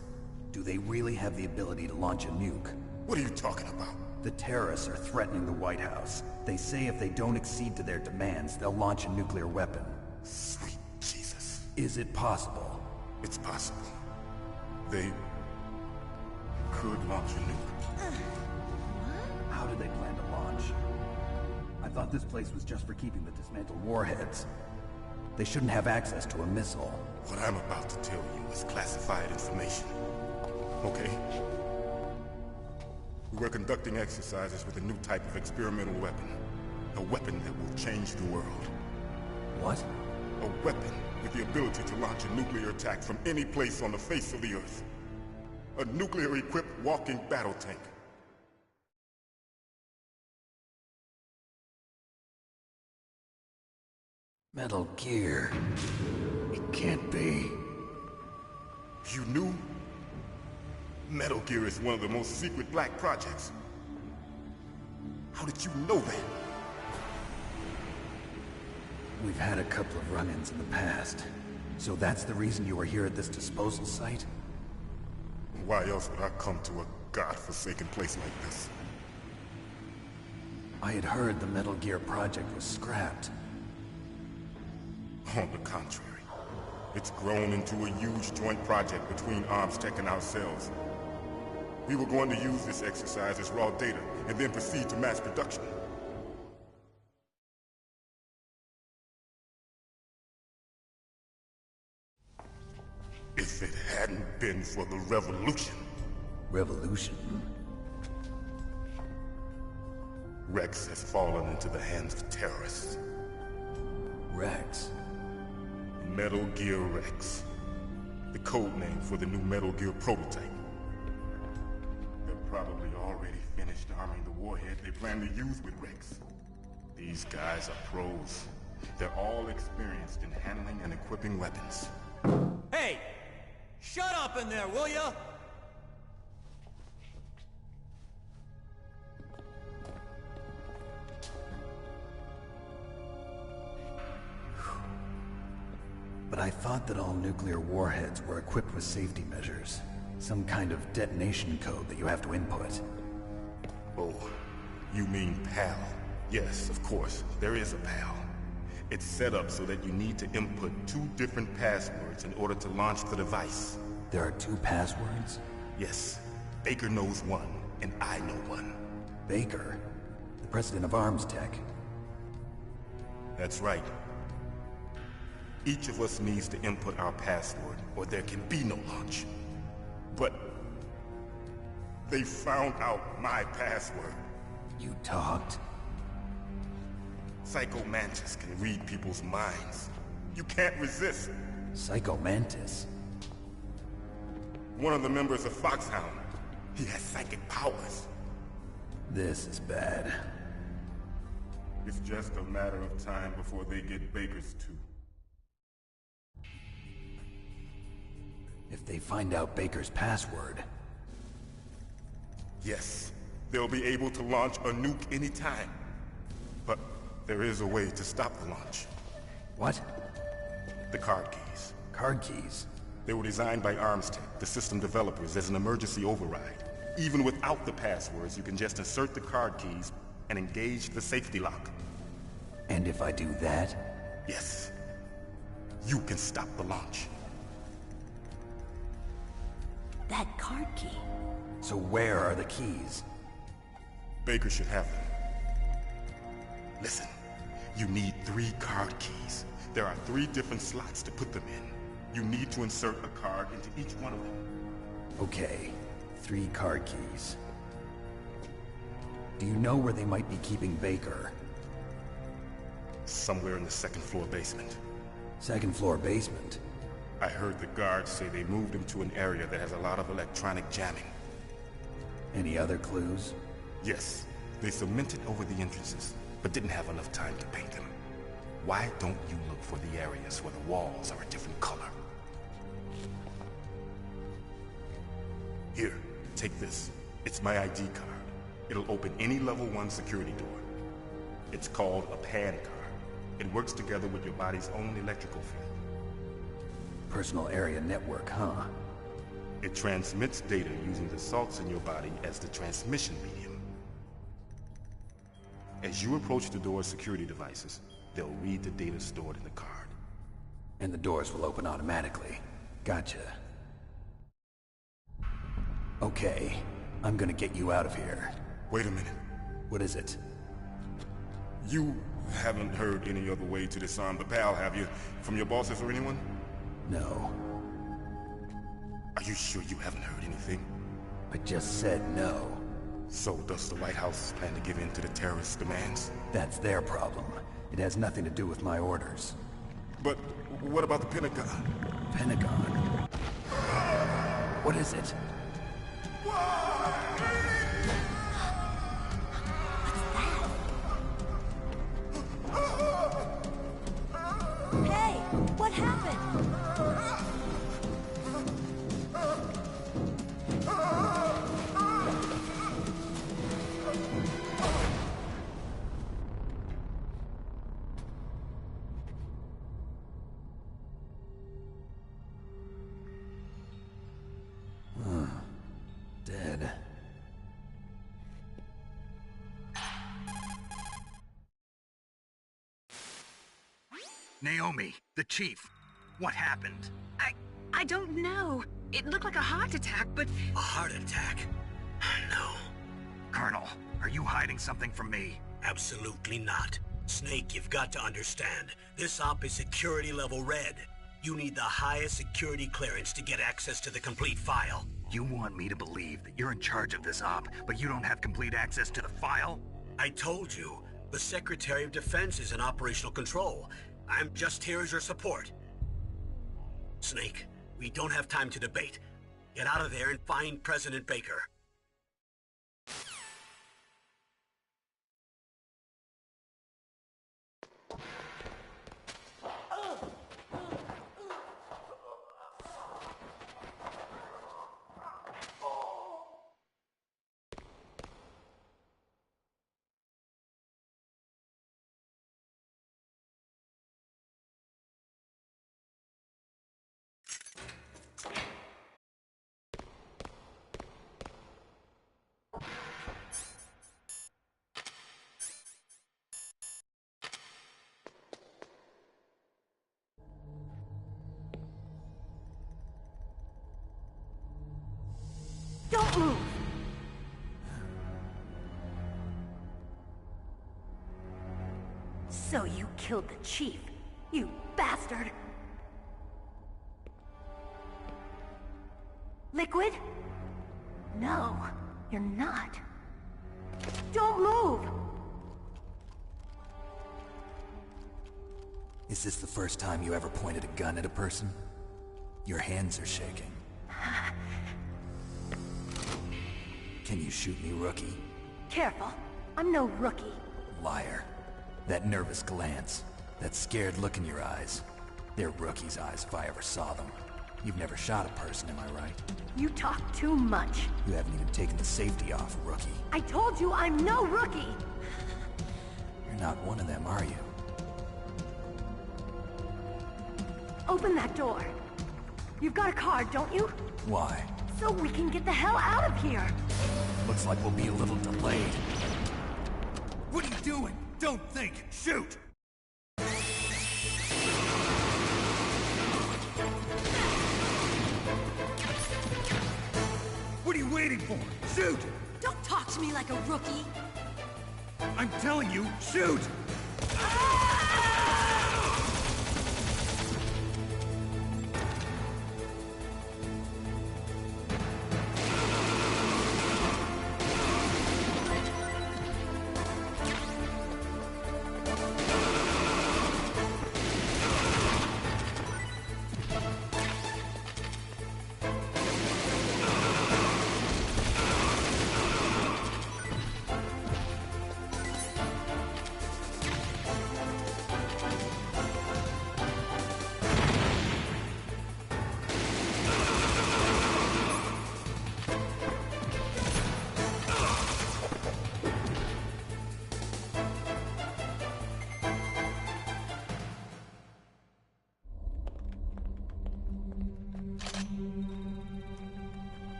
Do they really have the ability to launch a nuke?
What are you talking about?
The terrorists are threatening the White House. They say if they don't accede to their demands, they'll launch a nuclear weapon.
Sweet Jesus.
Is it possible?
It's possible. They could launch a nuke.
How do they plan to launch? I thought this place was just for keeping the dismantled warheads. They shouldn't have access to a missile.
What I'm about to tell you is classified information. Okay? We were conducting exercises with a new type of experimental weapon. A weapon that will change the world.
What?
A weapon with the ability to launch a nuclear attack from any place on the face of the Earth. A nuclear-equipped walking battle tank.
Metal Gear. It can't be.
You knew? Metal Gear is one of the most secret black projects. How did you know that?
We've had a couple of run-ins in the past. So that's the reason you were here at this disposal site?
Why else would I come to a godforsaken place like this?
I had heard the Metal Gear project was scrapped.
On the contrary, it's grown into a huge joint project between Arms Tech and ourselves. We were going to use this exercise as raw data, and then proceed to mass production. If it hadn't been for the revolution...
Revolution?
Rex has fallen into the hands of terrorists.
Rex?
Metal Gear Rex. The code name for the new Metal Gear prototype. Their probably already finished arming the warhead they plan to use with Rex. These guys are pros. They're all experienced in handling and equipping weapons.
Hey! Shut up in there, will ya?
But I thought that all nuclear warheads were equipped with safety measures. Some kind of detonation code that you have to input.
Oh, you mean PAL? Yes, of course, there is a PAL. It's set up so that you need to input 2 different passwords in order to launch the device.
There are 2 passwords?
Yes. Baker knows one, and I know one.
Baker? The president of Arms Tech?
That's right. Each of us needs to input our password, or there can be no launch. But they found out my password.
You talked?
Psycho Mantis can read people's minds. You can't resist.
Psycho Mantis?
One of the members of Foxhound. He has psychic powers.
This is bad.
It's just a matter of time before they get Baker's too.
If they find out Baker's password...
Yes, they'll be able to launch a nuke anytime. But there is a way to stop the launch.
What?
The card keys.
Card keys?
They were designed by Arms Tech, the system developers, as an emergency override. Even without the passwords, you can just insert the card keys and engage the safety lock.
And if I do that?
Yes. You can stop the launch.
That card key.
So where are the keys?
Baker should have them. Listen, you need 3 card keys. There are 3 different slots to put them in. You need to insert a card into each one of them.
Okay, 3 card keys. Do you know where they might be keeping Baker?
Somewhere in the 2nd floor basement.
2nd floor basement?
I heard the guards say they moved him to an area that has a lot of electronic jamming.
Any other clues?
Yes, they cemented over the entrances, but didn't have enough time to paint them. Why don't you look for the areas where the walls are a different color? Here, take this. It's my ID card. It'll open any level 1 security door. It's called a PAN card. It works together with your body's own electrical field.
Personal area network, huh?
It transmits data using the salts in your body as the transmission medium. As you approach the door's security devices, they'll read the data stored in the card.
And the doors will open automatically. Gotcha. Okay, I'm gonna get you out of here.
Wait a minute.
What is it?
You haven't heard any other way to disarm the PAL, have you? From your bosses or anyone?
No.
Are you sure you haven't heard anything?
I just said no.
So does the White House plan to give in to the terrorist demands?
That's their problem. It has nothing to do with my orders.
But what about the Pentagon?
Pentagon? What is it?
Hey, what happened?
Dead.
Naomi, the Chief. What happened?
I don't know. It looked like a heart attack, but...
A heart attack? No.
Colonel, are you hiding something from me?
Absolutely not. Snake, you've got to understand. This op is security level red. You need the highest security clearance to get access to the complete file.
You want me to believe that you're in charge of this op, but you don't have complete access to the file?
I told you, the Secretary of Defense is in operational control. I'm just here as your support. Snake, we don't have time to debate. Get out of there and find President Baker.
Don't move! So you killed the Chief, you bastard! Liquid? No, you're not. Don't move!
Is this the first time you ever pointed a gun at a person? Your hands are shaking. Can you shoot me, rookie?
Careful, I'm no rookie.
Liar. That nervous glance, that scared look in your eyes. They're rookie's eyes if I ever saw them. You've never shot a person, am I right?
You talk too much.
You haven't even taken the safety off, rookie.
I told you I'm no rookie!
You're not one of them, are you?
Open that door. You've got a card, don't you?
Why?
So we can get the hell out of here!
Looks like we'll be a little delayed. What are you doing? Don't think! Shoot! What are you waiting for? Shoot!
Don't talk to me like a rookie!
I'm telling you, shoot!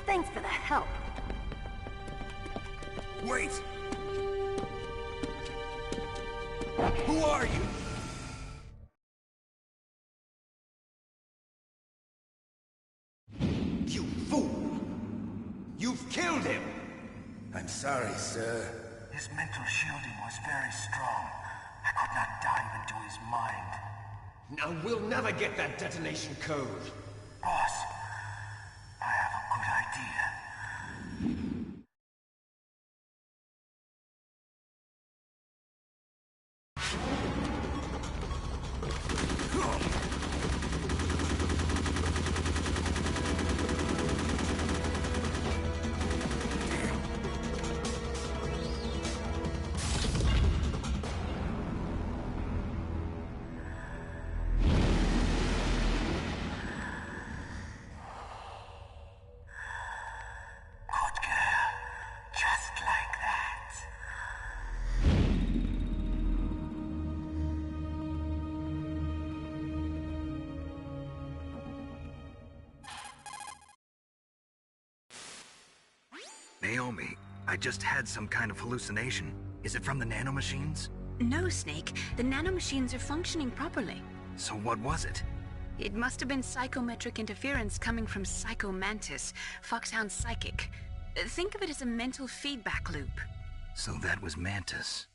Thanks for the help.
Wait! Who are you?
You fool! You've killed him! I'm sorry, sir.
His mental shielding was very strong. I could not dive into his mind.
Now we'll never get that detonation code.
Boss, I have a good idea. Naomi, I just had some kind of hallucination. Is it from the nanomachines?
No, Snake. The nanomachines are functioning properly.
So what was it?
It must have been psychometric interference coming from Psycho Mantis, Foxhound's psychic. Think of it as a mental feedback loop.
So that was Mantis.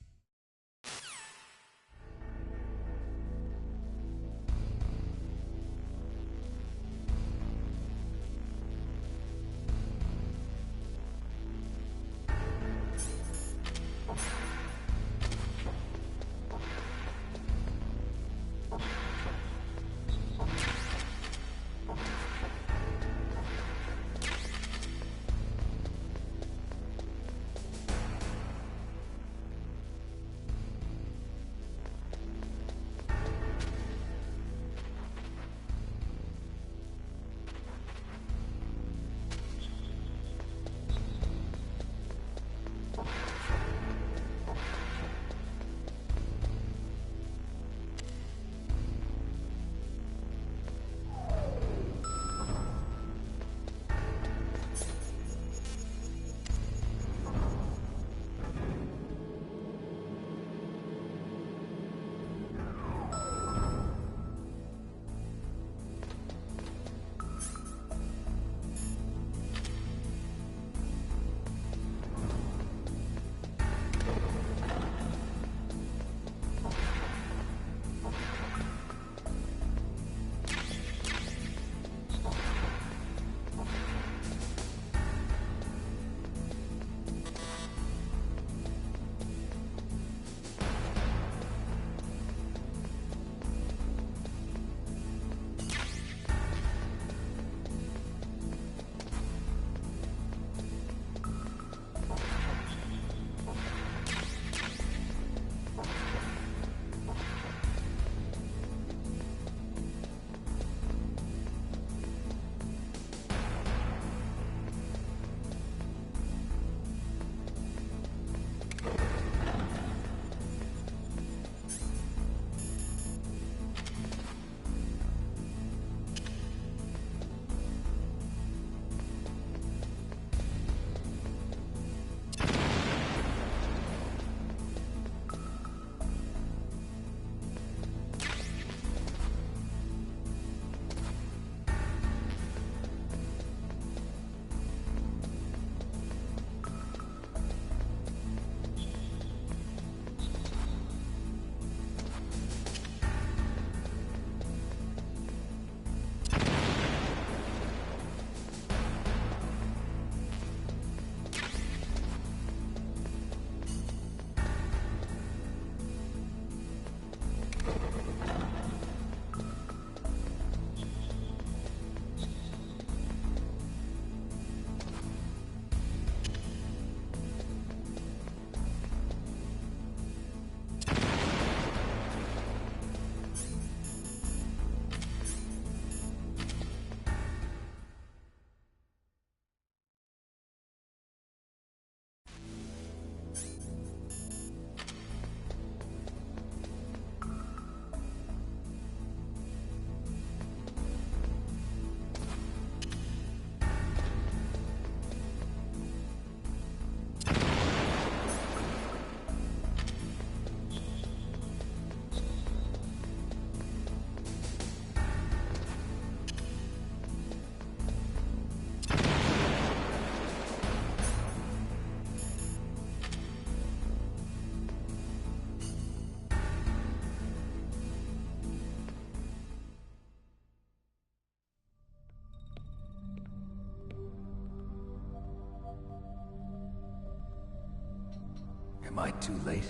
Am I too late?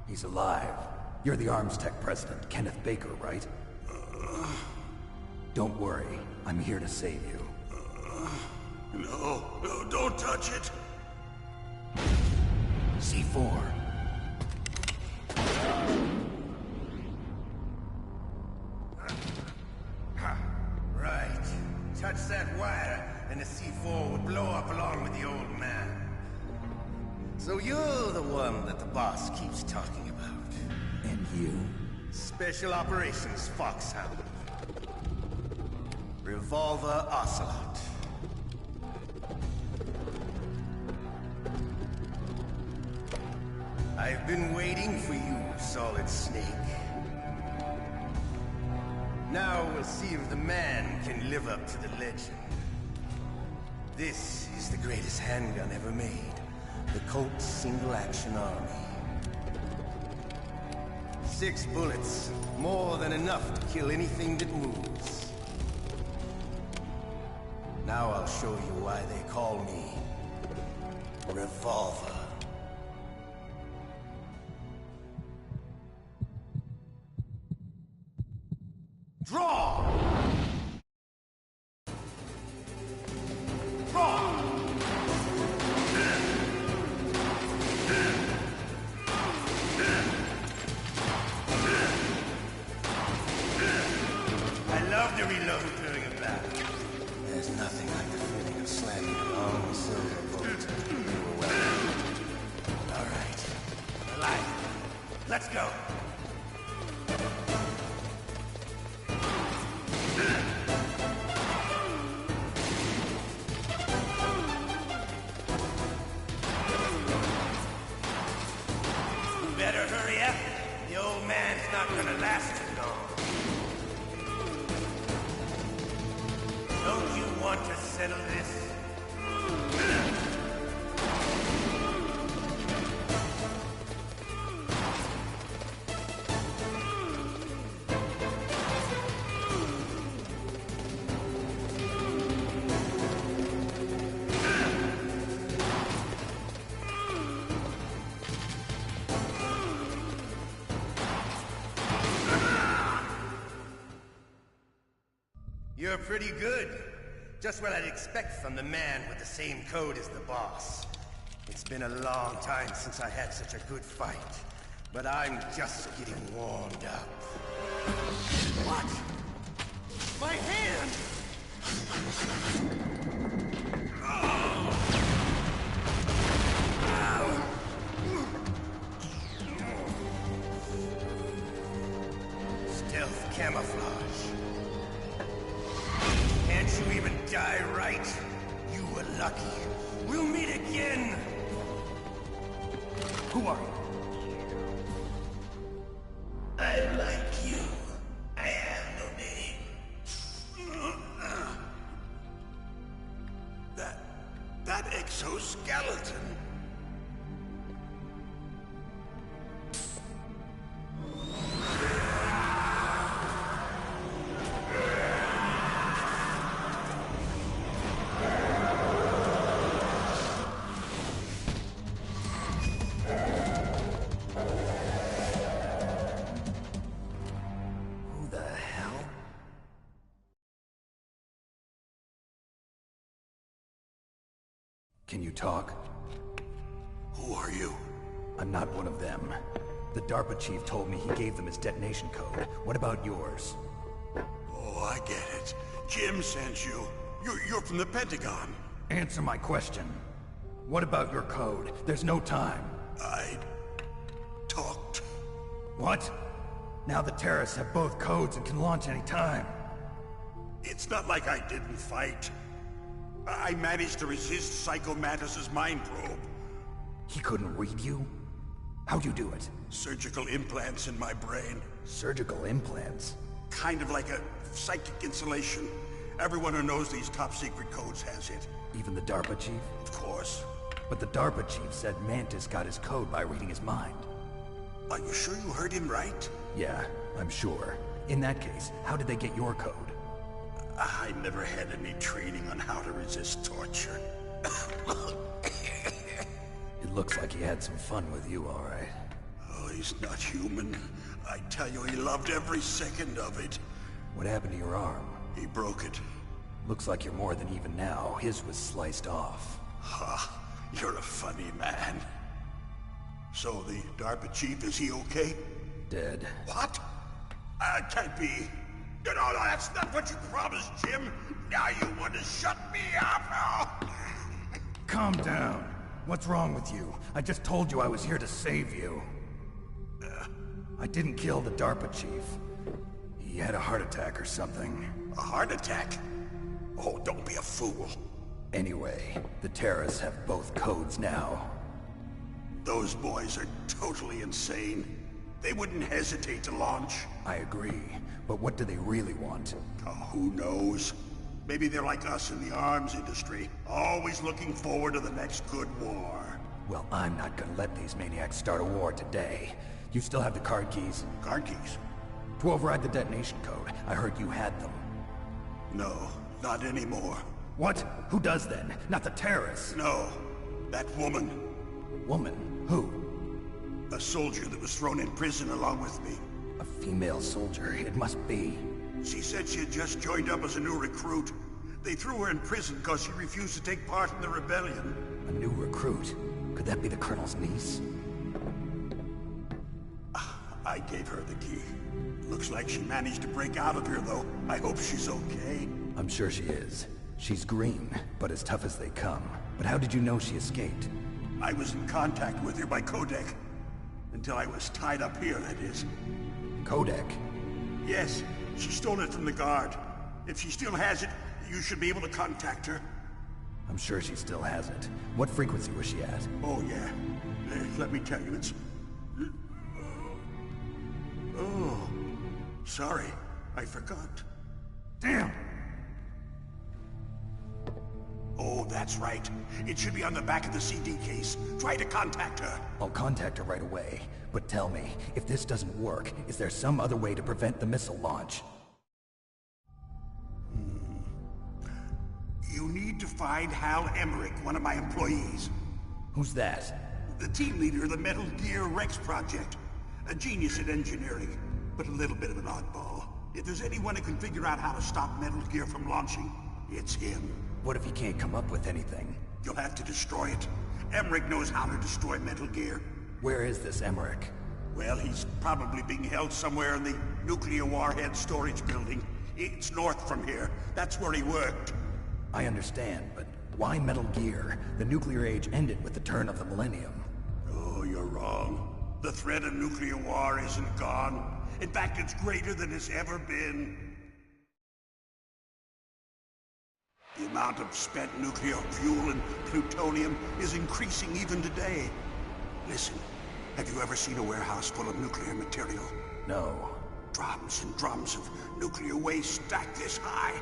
He's alive. You're the Arms Tech president, Kenneth Baker, right? Don't worry. I'm here to save you.
No, don't touch it!
C4.
Right. Touch that wire, and the C4 would blow up along with the old man. So you're the one that the boss keeps talking about.
And you?
Special Operations Foxhound. Revolver Ocelot. I've been waiting for you, Solid Snake. Now we'll see if the man can live up to the legend. This is the greatest handgun ever made. The Colt Single Action Army. 6 bullets, more than enough to kill anything that moves. Now I'll show you why they call me Revolver. Draw! Draw! I love to reload during a battle. There's nothing like the feeling of slamming a long silver bullet into a weapon. All right. Alive. Let's go. Better hurry up. The old man's not gonna last too long. Don't you want to settle this? You're pretty good. Just what I'd expect from the man with the same code as the boss. It's been a long time since I had such a good fight, but I'm just getting warmed up. What? My hand! Stealth camouflage. Can't you even die right? You were lucky. We'll meet again! Who are you? I'm like you. I have no name. That exoskeleton.
Can you talk?
Who are you?
I'm not one of them. The DARPA Chief told me he gave them his detonation code. What about yours?
Oh, I get it. Jim sent you. You're from the Pentagon.
Answer my question. What about your code? There's no time.
I talked.
What? Now the terrorists have both codes and can launch any time.
It's not like I didn't fight. I managed to resist Psycho Mantis's mind probe.
He couldn't read you? How'd you do it?
Surgical implants in my brain.
Surgical implants?
Kind of like a psychic insulation. Everyone who knows these top-secret codes has it.
Even the DARPA Chief?
Of course.
But the DARPA Chief said Mantis got his code by reading his mind.
Are you sure you heard him right?
Yeah, I'm sure. In that case, how did they get your code?
I never had any training on how to resist torture.
It looks like he had some fun with you, all right.
Oh, he's not human. I tell you, he loved every second of it.
What happened to your arm?
He broke it.
Looks like you're more than even now. His was sliced off.
Ha, you're a funny man. So the DARPA Chief, is he okay?
Dead.
What? Can't be. No, that's not what you promised, Jim. Now you want to shut me up?
Calm down. What's wrong with you? I just told you I was here to save you. I didn't kill the DARPA Chief. He had a heart attack or something.
A heart attack? Oh, don't be a fool.
Anyway, the terrorists have both codes now.
Those boys are totally insane. They wouldn't hesitate to launch.
I agree, but what do they really want?
Oh, who knows? Maybe they're like us in the arms industry, always looking forward to the next good war.
Well, I'm not gonna let these maniacs start a war today. You still have the card keys?
Card keys?
To override the detonation code. I heard you had them.
No, not anymore.
What? Who does then? Not the terrorists?
No, that woman.
Woman? Who?
A soldier that was thrown in prison along with me.
A female soldier, it must be.
She said she had just joined up as a new recruit. They threw her in prison because she refused to take part in the rebellion.
A new recruit? Could that be the Colonel's niece?
I gave her the key. Looks like she managed to break out of here, though. I hope she's okay.
I'm sure she is. She's green, but as tough as they come. But how did you know she escaped?
I was in contact with her by codec. Until I was tied up here, that is.
Codec?
Yes, she stole it from the guard. If she still has it, you should be able to contact her.
I'm sure she still has it. What frequency was she at?
Oh, yeah. Let me tell you, it's... Oh, sorry. I forgot.
Damn!
Oh, that's right. It should be on the back of the CD case. Try to contact her.
I'll contact her right away. But tell me, if this doesn't work, is there some other way to prevent the missile launch?
You need to find Hal Emmerich, one of my employees.
Who's that?
The team leader of the Metal Gear Rex project. A genius at engineering, but a little bit of an oddball. If there's anyone who can figure out how to stop Metal Gear from launching, it's him.
What if he can't come up with anything?
You'll have to destroy it. Emmerich knows how to destroy Metal Gear.
Where is this Emmerich?
Well, he's probably being held somewhere in the nuclear warhead storage building. It's north from here. That's where he worked.
I understand, but why Metal Gear? The nuclear age ended with the turn of the millennium.
Oh, you're wrong. The threat of nuclear war isn't gone. In fact, it's greater than it's ever been. The amount of spent nuclear fuel and plutonium is increasing even today. Listen, have you ever seen a warehouse full of nuclear material?
No.
Drums and drums of nuclear waste stacked this high,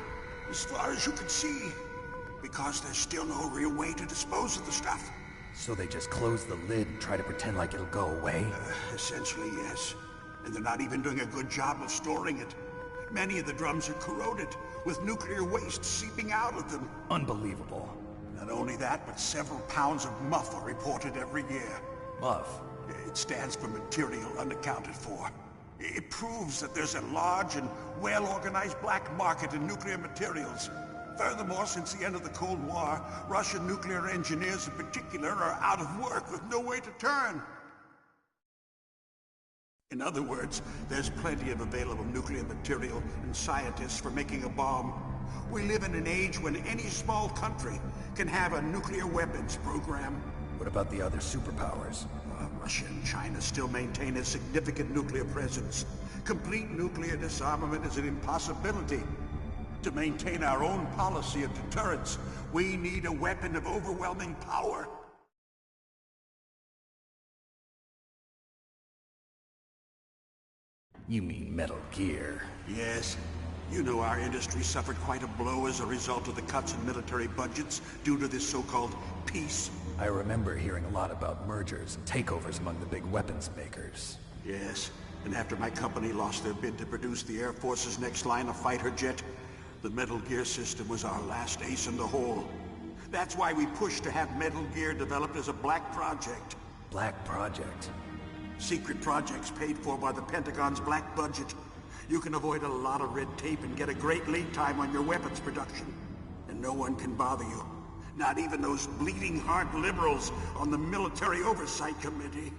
as far as you can see. Because there's still no real way to dispose of the stuff.
So they just close the lid and try to pretend like it'll go away?
Essentially, yes. And they're not even doing a good job of storing it. Many of the drums are corroded, with nuclear waste seeping out of them.
Unbelievable.
Not only that, but several pounds of MUF are reported every year.
MUF?
It stands for material unaccounted for. It proves that there's a large and well-organized black market in nuclear materials. Furthermore, since the end of the Cold War, Russian nuclear engineers in particular are out of work with no way to turn. In other words, there's plenty of available nuclear material and scientists for making a bomb. We live in an age when any small country can have a nuclear weapons program.
What about the other superpowers?
Russia and China still maintain a significant nuclear presence. Complete nuclear disarmament is an impossibility. To maintain our own policy of deterrence, we need a weapon of overwhelming power.
You mean Metal Gear?
Yes. You know our industry suffered quite a blow as a result of the cuts in military budgets due to this so-called peace.
I remember hearing a lot about mergers and takeovers among the big weapons makers.
Yes. And after my company lost their bid to produce the Air Force's next line of fighter jet, the Metal Gear system was our last ace in the hole. That's why we pushed to have Metal Gear developed as a black project.
Black project?
Secret projects paid for by the Pentagon's black budget. You can avoid a lot of red tape and get a great lead time on your weapons production. And no one can bother you. Not even those bleeding heart liberals on the Military Oversight Committee.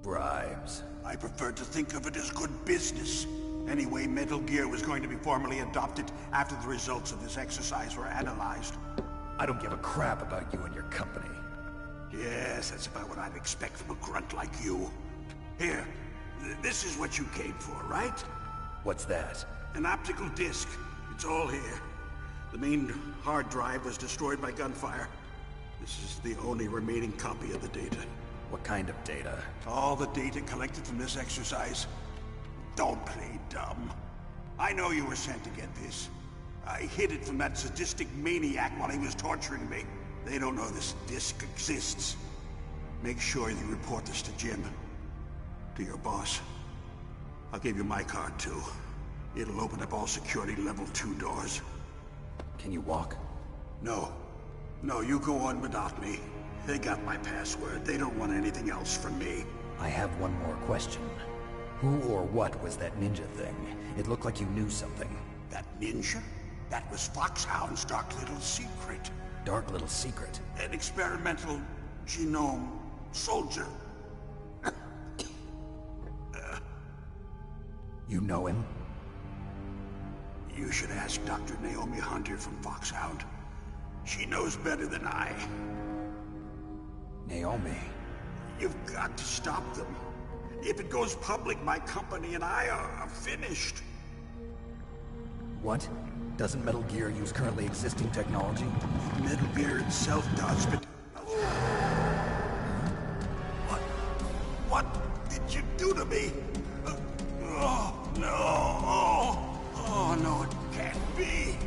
Bribes.
I prefer to think of it as good business. Anyway, Metal Gear was going to be formally adopted after the results of this exercise were analyzed.
I don't give a crap about you and your company.
Yes, that's about what I'd expect from a grunt like you. Here, this is what you came for, right?
What's that?
An optical disc. It's all here. The main hard drive was destroyed by gunfire. This is the only remaining copy of the data.
What kind of data?
All the data collected from this exercise. Don't play dumb. I know you were sent to get this. I hid it from that sadistic maniac while he was torturing me. They don't know this disc exists. Make sure you report this to Jim. To your boss. I'll give you my card too. It'll open up all security level 2 doors.
Can you walk?
No. No, you go on without me. They got my password. They don't want anything else from me.
I have one more question. Who or what was that ninja thing? It looked like you knew something.
That ninja? That was Foxhound's dark little secret.
Dark little secret?
An experimental genome soldier.
You know him?
You should ask Dr. Naomi Hunter from Foxhound. She knows better than I.
Naomi?
You've got to stop them. If it goes public, my company and I are finished.
What? Doesn't Metal Gear use currently existing technology?
Metal Gear itself does, but... What did you do to me? Oh, no. Oh, no, it can't be.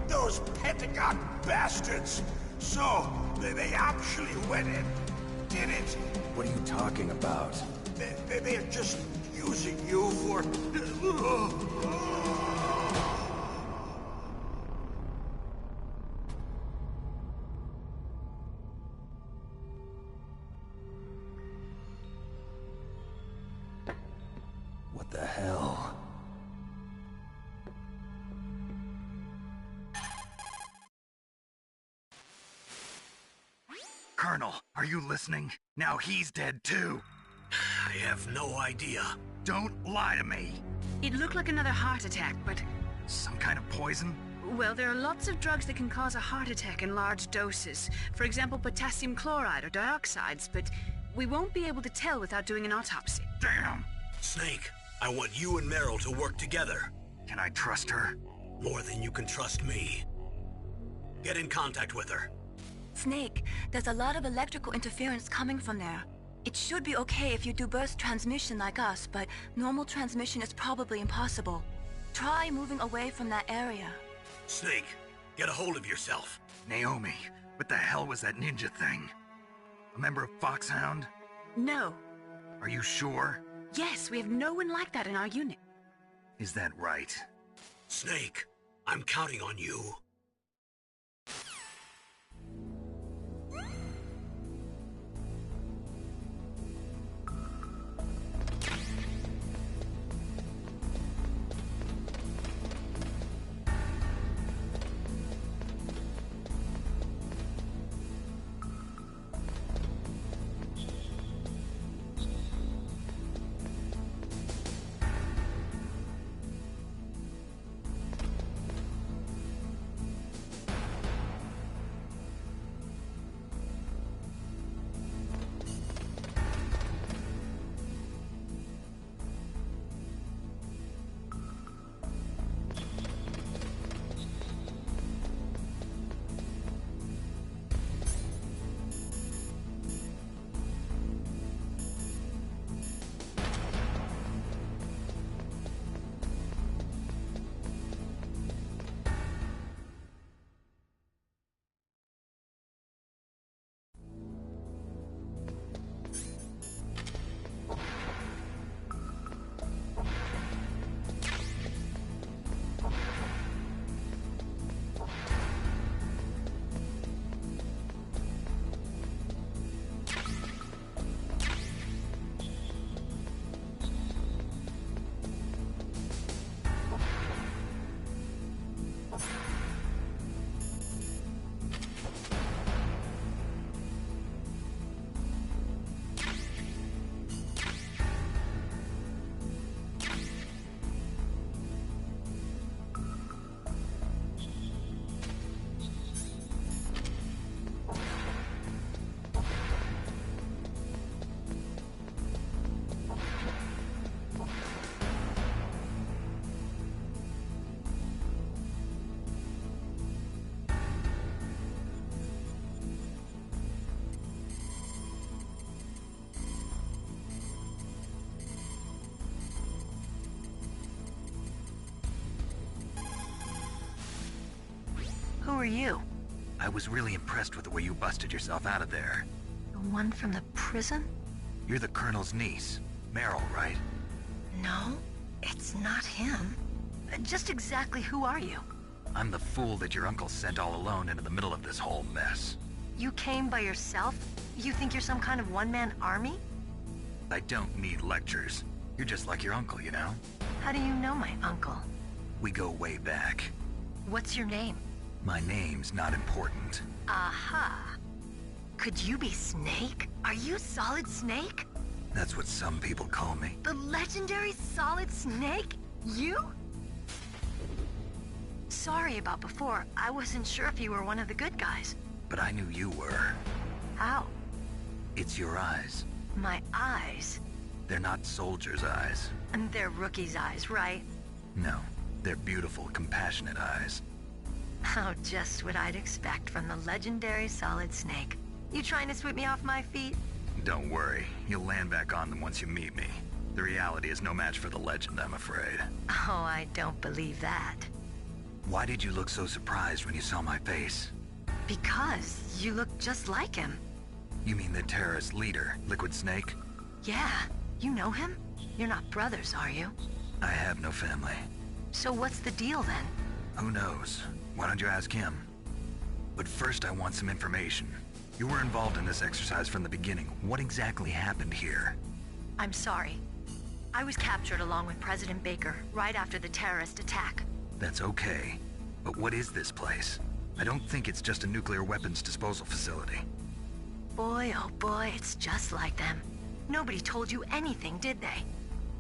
Those Pentagon bastards. So, they actually went in, did it.
What are you talking about?
They're just using you for...
What the hell?
Colonel, are you listening? Now he's dead too.
I have no idea.
Don't lie to me.
It looked like another heart attack, but...
Some kind of poison?
Well, there are lots of drugs that can cause a heart attack in large doses. For example, potassium chloride or dioxides, but we won't be able to tell without doing an autopsy.
Damn!
Snake, I want you and Meryl to work together.
Can I trust her?
More than you can trust me. Get in contact with her.
Snake, there's a lot of electrical interference coming from there. It should be okay if you do burst transmission like us, but normal transmission is probably impossible. Try moving away from that area.
Snake, get a hold of yourself.
Naomi, what the hell was that ninja thing? A member of Foxhound?
No.
Are you sure?
Yes, we have no one like that in our unit.
Is that right?
Snake, I'm counting on you.
are you?
I was really impressed with the way you busted yourself out of there.
The one from the prison?
You're the Colonel's niece, Meryl, right?
No, it's not him. Just exactly who are you?
I'm the fool that your uncle sent all alone into the middle of this whole mess.
You came by yourself? You think you're some kind of one-man army?
I don't need lectures. You're just like your uncle, you know?
How do you know my uncle?
We go way back.
What's your name?
My name's not important.
Aha. Could you be Snake? Are you Solid Snake?
That's what some people call me.
The legendary Solid Snake? You? Sorry about before. I wasn't sure if you were one of the good guys.
But I knew you were.
How?
It's your eyes.
My eyes?
They're not soldiers' eyes.
And they're rookies' eyes, right?
No, they're beautiful, compassionate eyes.
Oh, just what I'd expect from the legendary Solid Snake. You trying to sweep me off my feet?
Don't worry, you'll land back on them once you meet me. The reality is no match for the legend, I'm afraid.
Oh, I don't believe that.
Why did you look so surprised when you saw my face?
Because you look just like him.
You mean the terrorist leader, Liquid Snake?
Yeah, you know him? You're not brothers, are you?
I have no family.
So what's the deal then?
Who knows? Why don't you ask him? But first I want some information. You were involved in this exercise from the beginning. What exactly happened here?
I'm sorry. I was captured along with President Baker right after the terrorist attack.
That's okay. But what is this place? I don't think it's just a nuclear weapons disposal facility.
Boy, oh boy, it's just like them. Nobody told you anything, did they?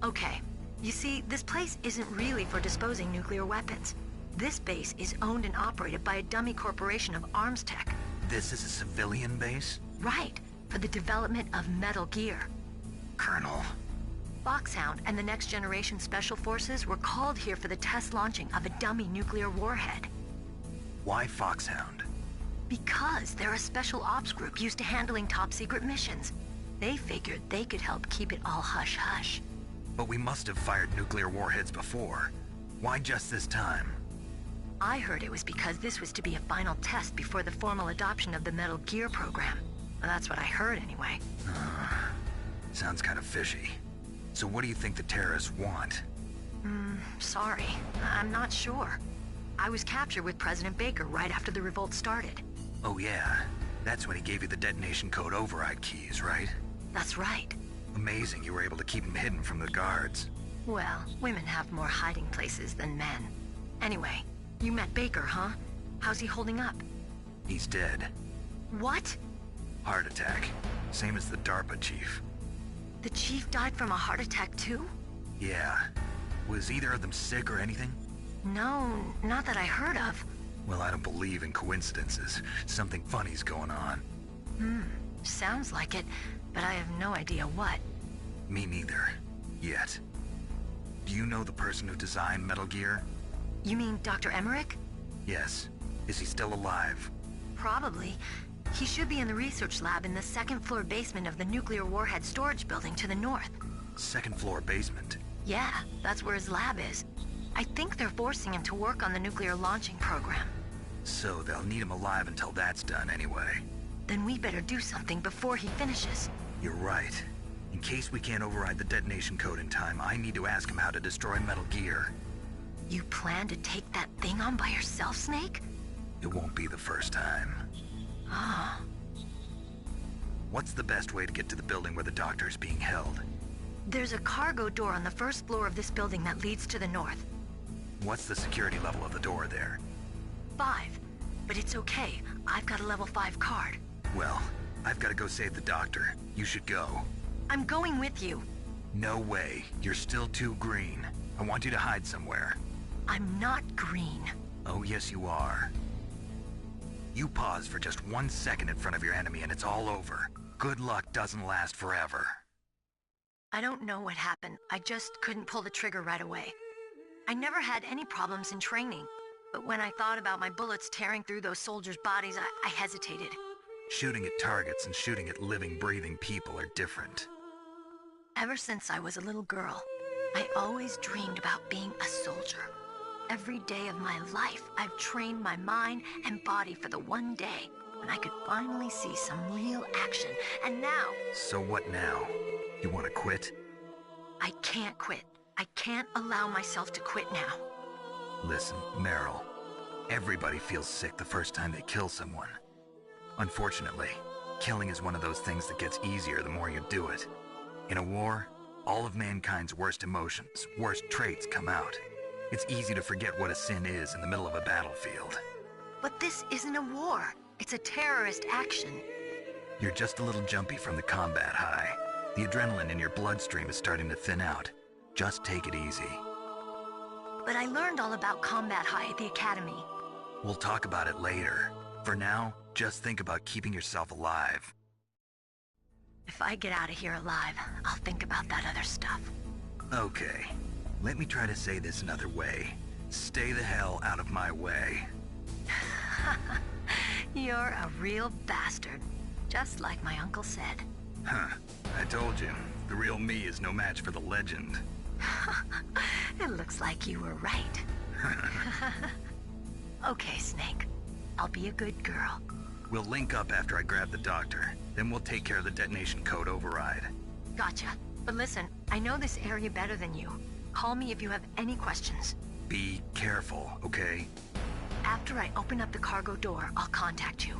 Okay, you see, this place isn't really for disposing nuclear weapons. This base is owned and operated by a dummy corporation of arms tech.
This is a civilian base?
Right, for the development of Metal Gear.
Colonel.
Foxhound and the Next Generation Special Forces were called here for the test launching of a dummy nuclear warhead.
Why Foxhound?
Because they're a special ops group used to handling top-secret missions. They figured they could help keep it all hush-hush.
But we must have fired nuclear warheads before. Why just this time?
I heard it was because this was to be a final test before the formal adoption of the Metal Gear program. That's what I heard anyway.
Sounds kind of fishy. So what do you think the terrorists want?
Sorry. I'm not sure. I was captured with President Baker right after the revolt started.
Oh yeah, that's when he gave you the detonation code override keys, right?
That's right.
Amazing you were able to keep him hidden from the guards.
Well, women have more hiding places than men. Anyway, you met Baker, huh? How's he holding up?
He's dead.
What?
Heart attack. Same as the DARPA Chief.
The Chief died from a heart attack too?
Yeah. Was either of them sick or anything?
No, not that I heard of.
Well, I don't believe in coincidences. Something funny's going on.
Sounds like it, but I have no idea what.
Me neither. Yet. Do you know the person who designed Metal Gear?
You mean Dr. Emmerich?
Yes. Is he still alive?
Probably. He should be in the research lab in the second-floor basement of the nuclear warhead storage building to the north.
Second-floor basement?
Yeah, that's where his lab is. I think they're forcing him to work on the nuclear launching program.
So they'll need him alive until that's done anyway.
Then we better do something before he finishes.
You're right. In case we can't override the detonation code in time, I need to ask him how to destroy Metal Gear.
You plan to take that thing on by yourself, Snake?
It won't be the first time.
Ah.
What's the best way to get to the building where the doctor's being held?
There's a cargo door on the first floor of this building that leads to the north.
What's the security level of the door there?
5. But it's okay. I've got a level 5 card.
Well, I've got to go save the doctor. You should go.
I'm going with you.
No way. You're still too green. I want you to hide somewhere.
I'm not green.
Oh, yes you are. You pause for just 1 second in front of your enemy and it's all over. Good luck doesn't last forever.
I don't know what happened. I just couldn't pull the trigger right away. I never had any problems in training, but when I thought about my bullets tearing through those soldiers' bodies, I hesitated.
Shooting at targets and shooting at living, breathing people are different.
Ever since I was a little girl, I always dreamed about being a soldier.
Every day of my life, I've trained my mind and body for the one day when I could finally see some real action. And now...
So what now? You want to quit?
I can't quit. I can't allow myself to quit now.
Listen, Meryl. Everybody feels sick the first time they kill someone. Unfortunately, killing is one of those things that gets easier the more you do it. In a war, all of mankind's worst emotions, worst traits come out. It's easy to forget what a sin is in the middle of a battlefield.
But this isn't a war. It's a terrorist action.
You're just a little jumpy from the combat high. The adrenaline in your bloodstream is starting to thin out. Just take it easy.
But I learned all about combat high at the academy.
We'll talk about it later. For now, just think about keeping yourself alive.
If I get out of here alive, I'll think about that other stuff.
Okay. Let me try to say this another way. Stay the hell out of my way.
You're a real bastard. Just like my uncle said.
Huh. I told you. The real me is no match for the legend.
It looks like you were right. Okay, Snake. I'll be a good girl.
We'll link up after I grab the doctor. Then we'll take care of the detonation code override.
Gotcha. But listen, I know this area better than you. Call me if you have any questions.
Be careful, okay?
After I open up the cargo door, I'll contact you.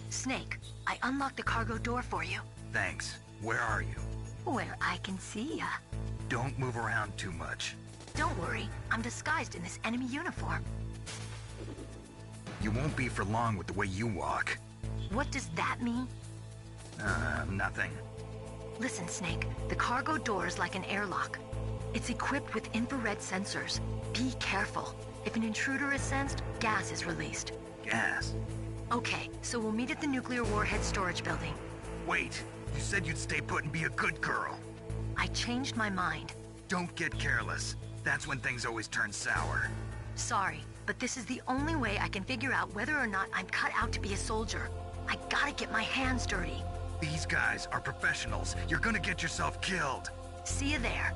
Snake, I unlocked the cargo door for you.
Thanks. Where are you?
Where I can see ya.
Don't move around too much.
Don't worry, I'm disguised in this enemy uniform.
You won't be for long with the way you walk.
What does that mean?
Nothing.
Listen, Snake, the cargo door is like an airlock. It's equipped with infrared sensors. Be careful. If an intruder is sensed, gas is released.
Gas?
Okay, so we'll meet at the nuclear warhead storage building.
Wait, you said you'd stay put and be a good girl.
I changed my mind.
Don't get careless. That's when things always turn sour.
Sorry, but this is the only way I can figure out whether or not I'm cut out to be a soldier. I gotta get my hands dirty.
These guys are professionals. You're gonna get yourself killed.
See you there.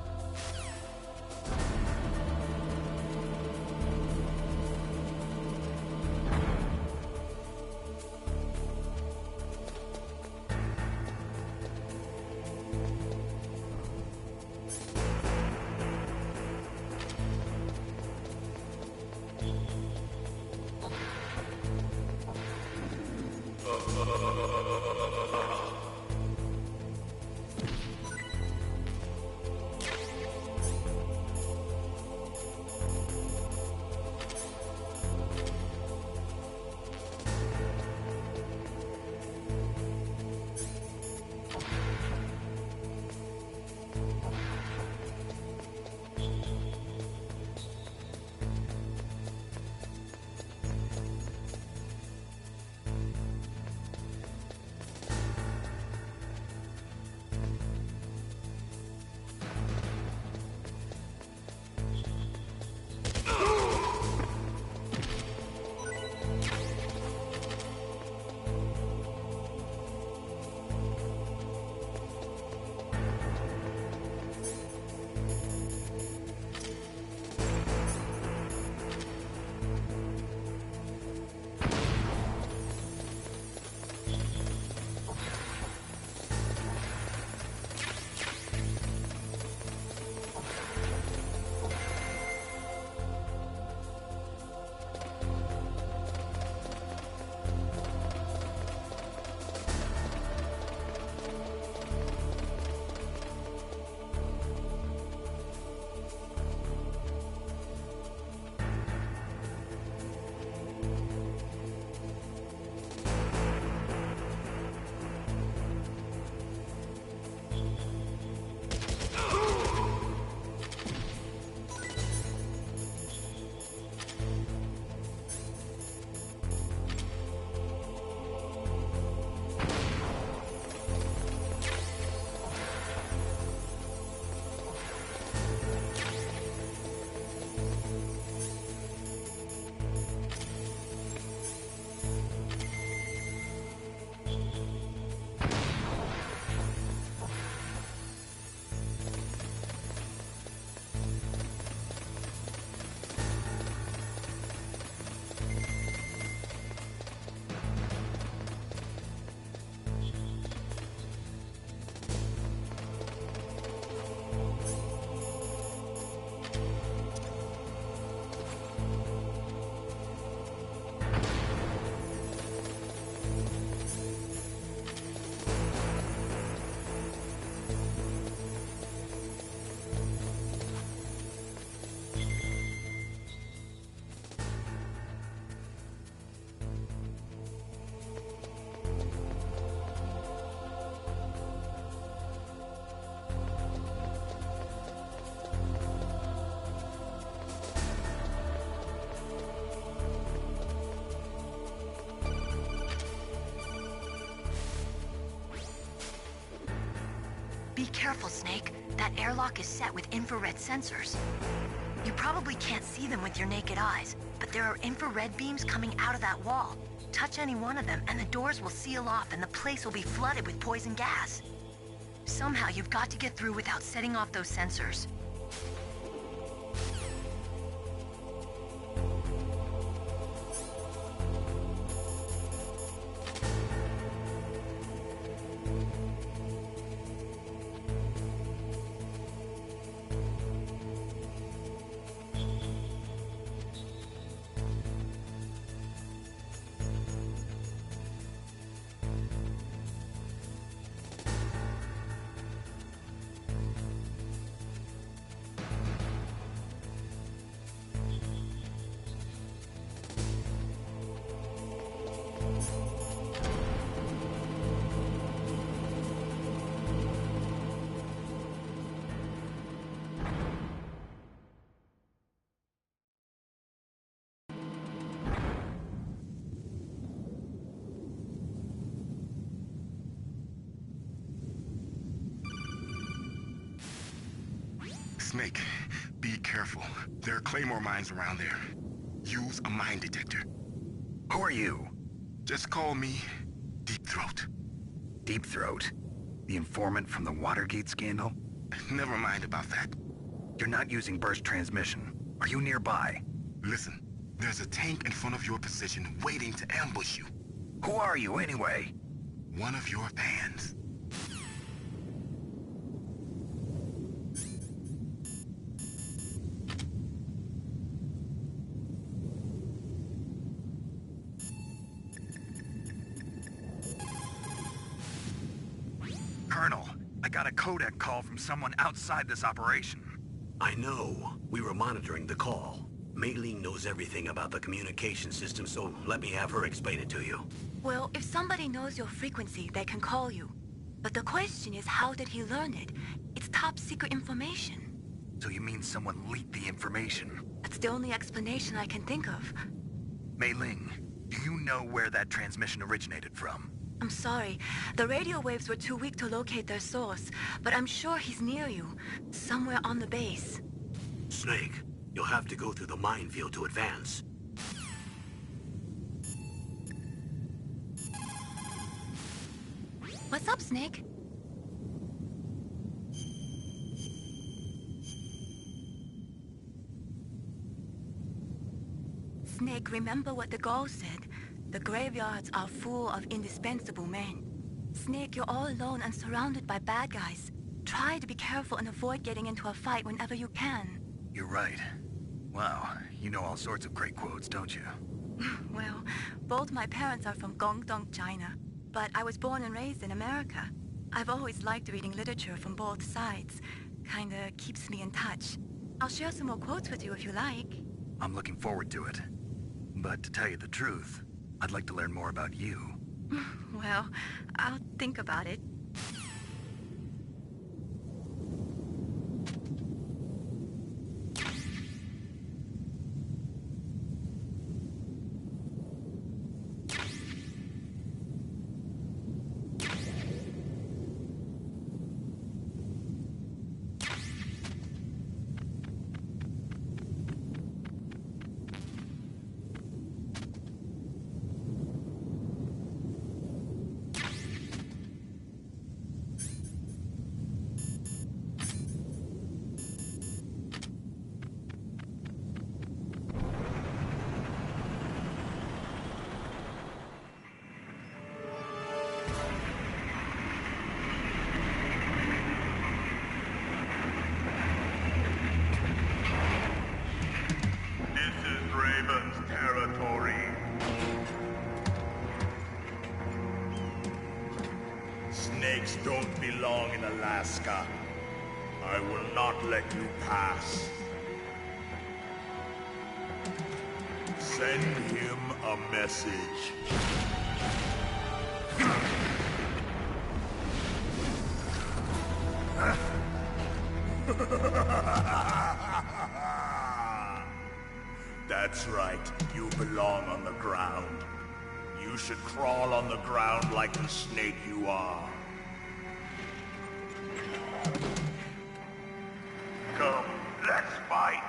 Be careful, Snake. That airlock is set with infrared sensors. You probably can't see them with your naked eyes, but there are infrared beams coming out of that wall. Touch any one of them, and the doors will seal off, and the place will be flooded with poison gas. Somehow, you've got to get through without setting off those sensors.
Snake, be careful. There are claymore mines around there. Use a mine detector.
Who are you?
Just call me Deepthroat.
Deepthroat? The informant from the Watergate scandal?
Never mind about that.
You're not using burst transmission. Are you nearby?
Listen, there's a tank in front of your position waiting to ambush you.
Who are you, anyway?
One of your fans.
Colonel, I got a codec call from someone outside this operation.
I know. We were monitoring the call. Mei-Ling knows everything about the communication system, so let me have her explain it to you.
Well, if somebody knows your frequency, they can call you. But the question is, how did he learn it? It's top secret information.
So you mean someone leaked the information?
That's the only explanation I can think of.
Mei-Ling, do you know where that transmission originated from?
I'm sorry. The radio waves were too weak to locate their source, but I'm sure he's near you, somewhere on the base.
Snake, you'll have to go through the minefield to advance.
What's up, Snake? Snake, remember what the Gaul said. The graveyards are full of indispensable men. Snake, you're all alone and surrounded by bad guys. Try to be careful and avoid getting into a fight whenever you can.
You're right. Wow, you know all sorts of great quotes, don't you?
Well, both my parents are from Guangdong, China. But I was born and raised in America. I've always liked reading literature from both sides. Kinda keeps me in touch. I'll share some more quotes with you if you like.
I'm looking forward to it. But to tell you the truth, I'd like to learn more about you.
Well, I'll think about it.
Snakes don't belong in Alaska. I will not let you pass. Send him a message. That's right. You belong on the ground. You should crawl on the ground like the snake you are. Come, let's fight!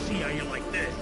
See how you like this.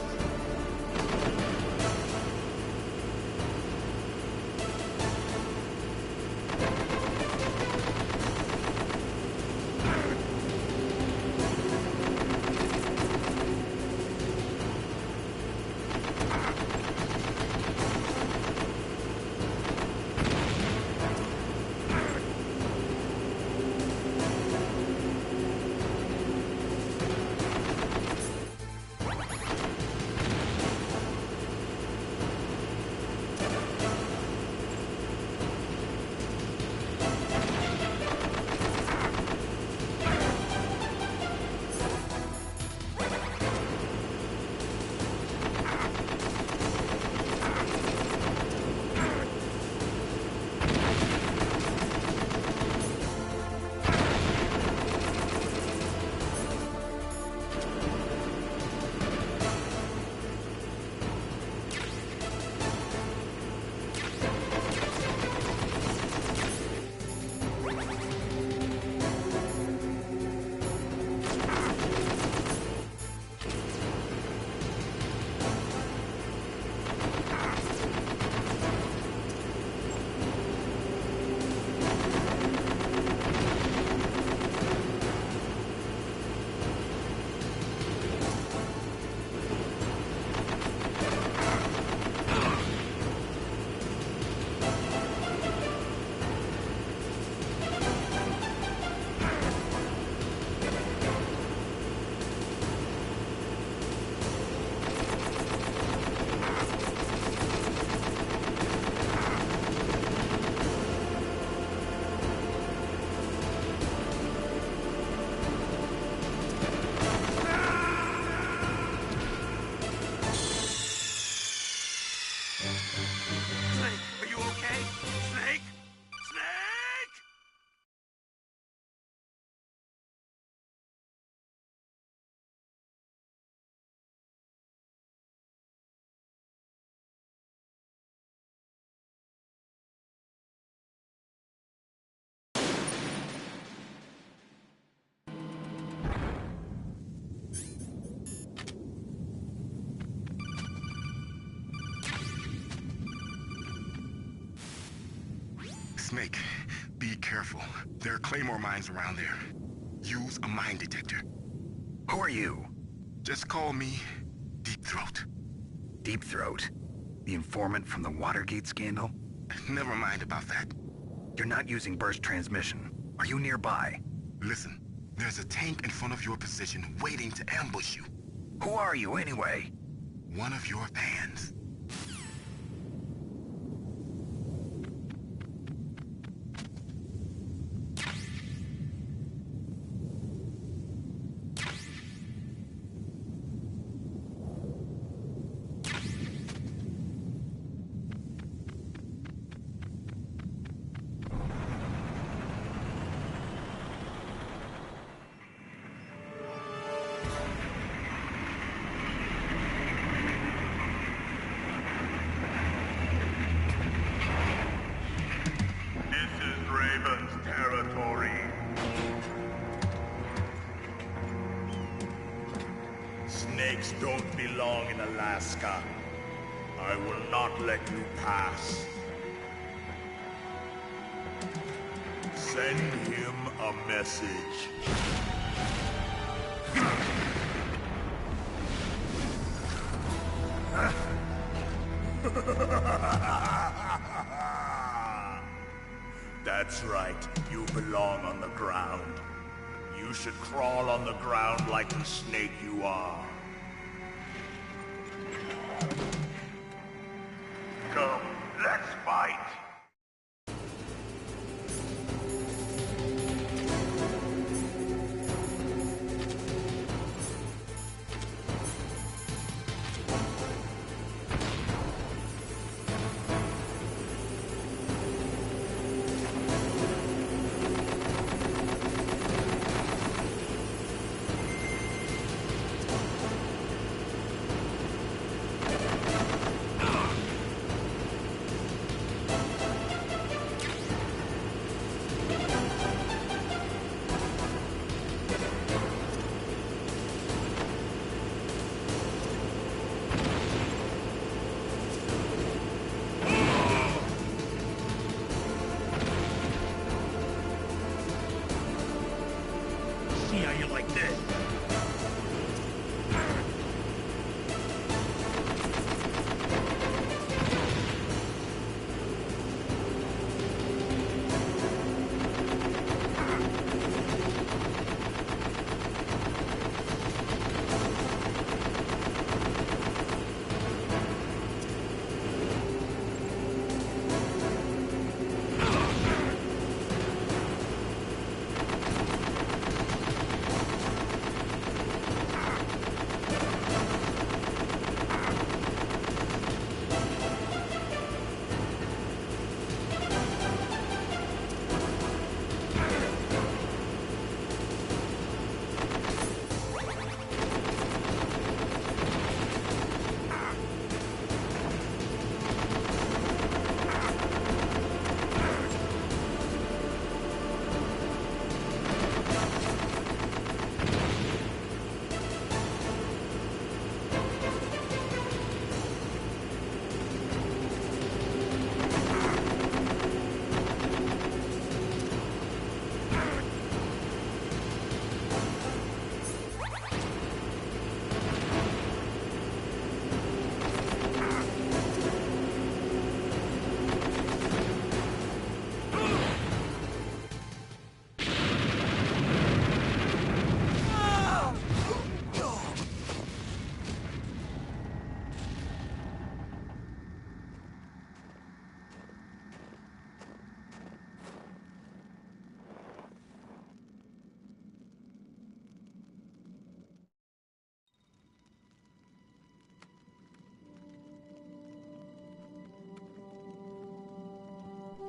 Snake, are you okay? Snake? Snake!
Snake, be careful. There are claymore mines around there. Use a mine detector.
Who are you?
Just call me Deepthroat.
Deepthroat? The informant from the Watergate scandal?
Never mind about that.
You're not using burst transmission. Are you nearby?
Listen, there's a tank in front of your position waiting to ambush you.
Who are you anyway?
One of your fans.
Snakes don't belong in Alaska. I will not let you pass. Send him a message. That That's right. You belong on the ground. You should crawl on the ground like the snake you are. Come, let's fight!
See how you like this?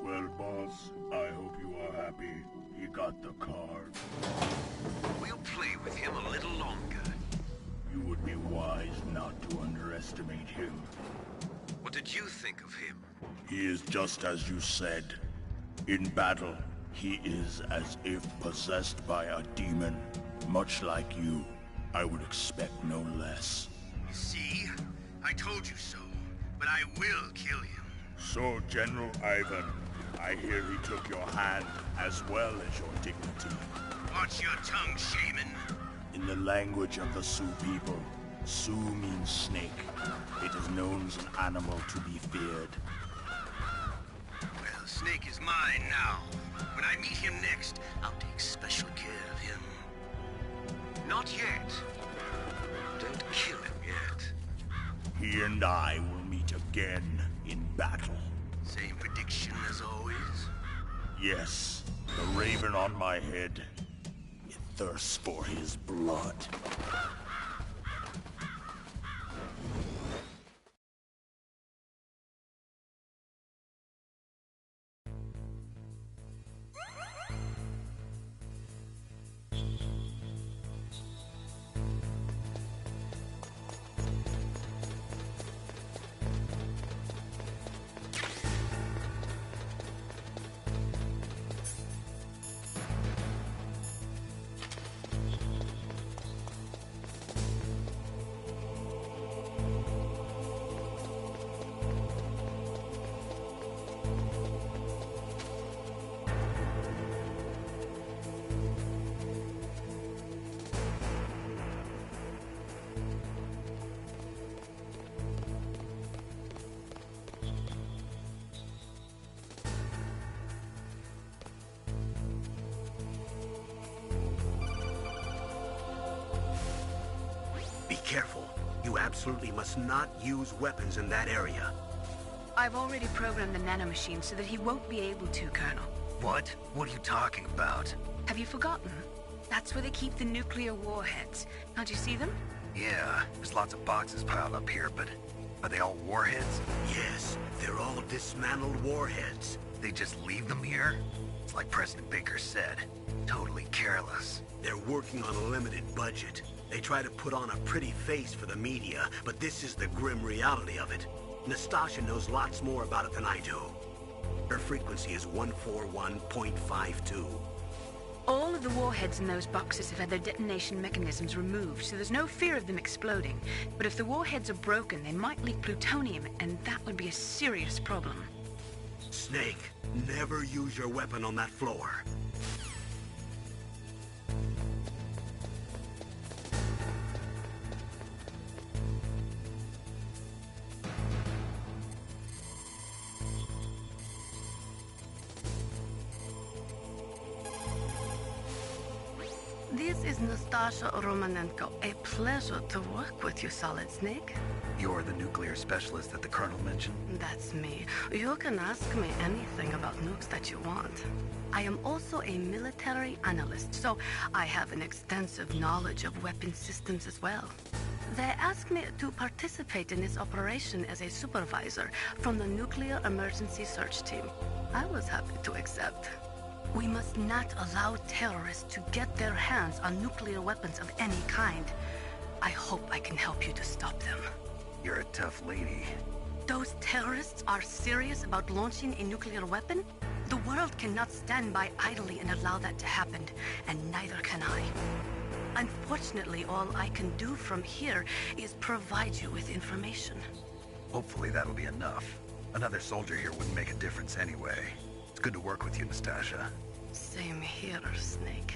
Well, boss, I hope you are happy. He got the card.
We'll play with him a little longer.
You would be wise not to underestimate him.
What did you think of him?
He is just as you said. In battle, he is as if possessed by a demon. Much like you, I would expect no less.
See? I told you so. But I will kill him.
So, General Ivan, I hear he took your hand as well as your dignity.
Watch your tongue, shaman.
In the language of the Sioux people, Sioux means snake. It is known as an animal to be feared.
Well, Snake is mine now. When I meet him next, I'll take special care of him.
Not yet. Don't kill him yet.
He and I will meet again in battle.
Same prediction as always?
Yes, the raven on my head. It thirsts for his blood.
careful. You absolutely must not use weapons in that area.
I've already programmed the nanomachine so that he won't be able to, Colonel.
What? What are you talking about?
Have you forgotten? That's where they keep the nuclear warheads. Can't you see them?
Yeah, there's lots of boxes piled up here, but are they all warheads?
Yes, they're all dismantled warheads.
They just leave them here? It's like President Baker said, totally careless.
They're working on a limited budget. They try to put on a pretty face for the media, but this is the grim reality of it. Nastasha knows lots more about it than I do. Her frequency is 141.52.
All of the warheads in those boxes have had their detonation mechanisms removed, so there's no fear of them exploding. But if the warheads are broken, they might leak plutonium, and that would be a serious problem.
Snake, never use your weapon on that floor.
This is Nastasha Romanenko. A pleasure to work with you, Solid Snake.
You're the nuclear specialist that the Colonel mentioned?
That's me. You can ask me anything about nukes that you want. I am also a military analyst, so I have an extensive knowledge of weapon systems as well. They asked me to participate in this operation as a supervisor from the Nuclear Emergency Search Team. I was happy to accept. We must not allow terrorists to get their hands on nuclear weapons of any kind. I hope I can help you to stop them.
You're a tough lady.
Those terrorists are serious about launching a nuclear weapon? The world cannot stand by idly and allow that to happen, and neither can I. Unfortunately, all I can do from here is provide you with information.
Hopefully that'll be enough. Another soldier here wouldn't make a difference anyway. It's good to work with you, Nastasha.
Same here, Snake.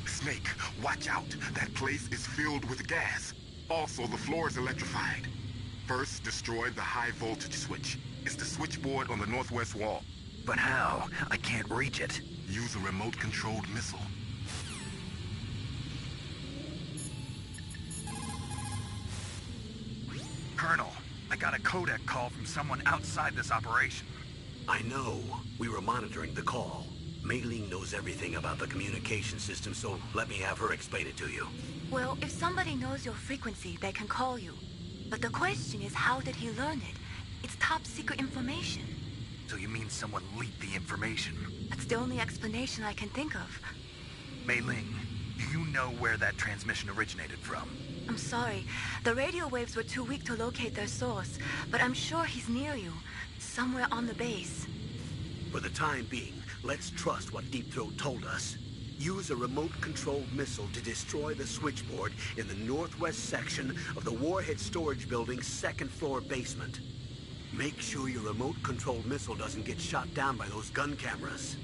Snake, watch out. That place is filled with gas. Also, the floor is electrified. First, destroy the high voltage switch. It's the switchboard on the northwest wall.
But how? I can't reach it.
Use a remote-controlled missile.
Colonel, I got a codec call from someone outside this operation.
I know. We were monitoring the call. Mei-Ling knows everything about the communication system, so let me have her explain it to you.
Well, if somebody knows your frequency, they can call you. But the question is, how did he learn it? It's top secret information.
So you mean someone leaked the information?
That's the only explanation I can think of.
Mei Ling, do you know where that transmission originated from?
I'm sorry. The radio waves were too weak to locate their source, but I'm sure he's near you. Somewhere on the base.
For the time being, let's trust what Deepthroat told us. Use a remote-controlled missile to destroy the switchboard in the northwest section of the Warhead Storage Building's second-floor basement. Make sure your remote-controlled missile doesn't get shot down by those gun cameras.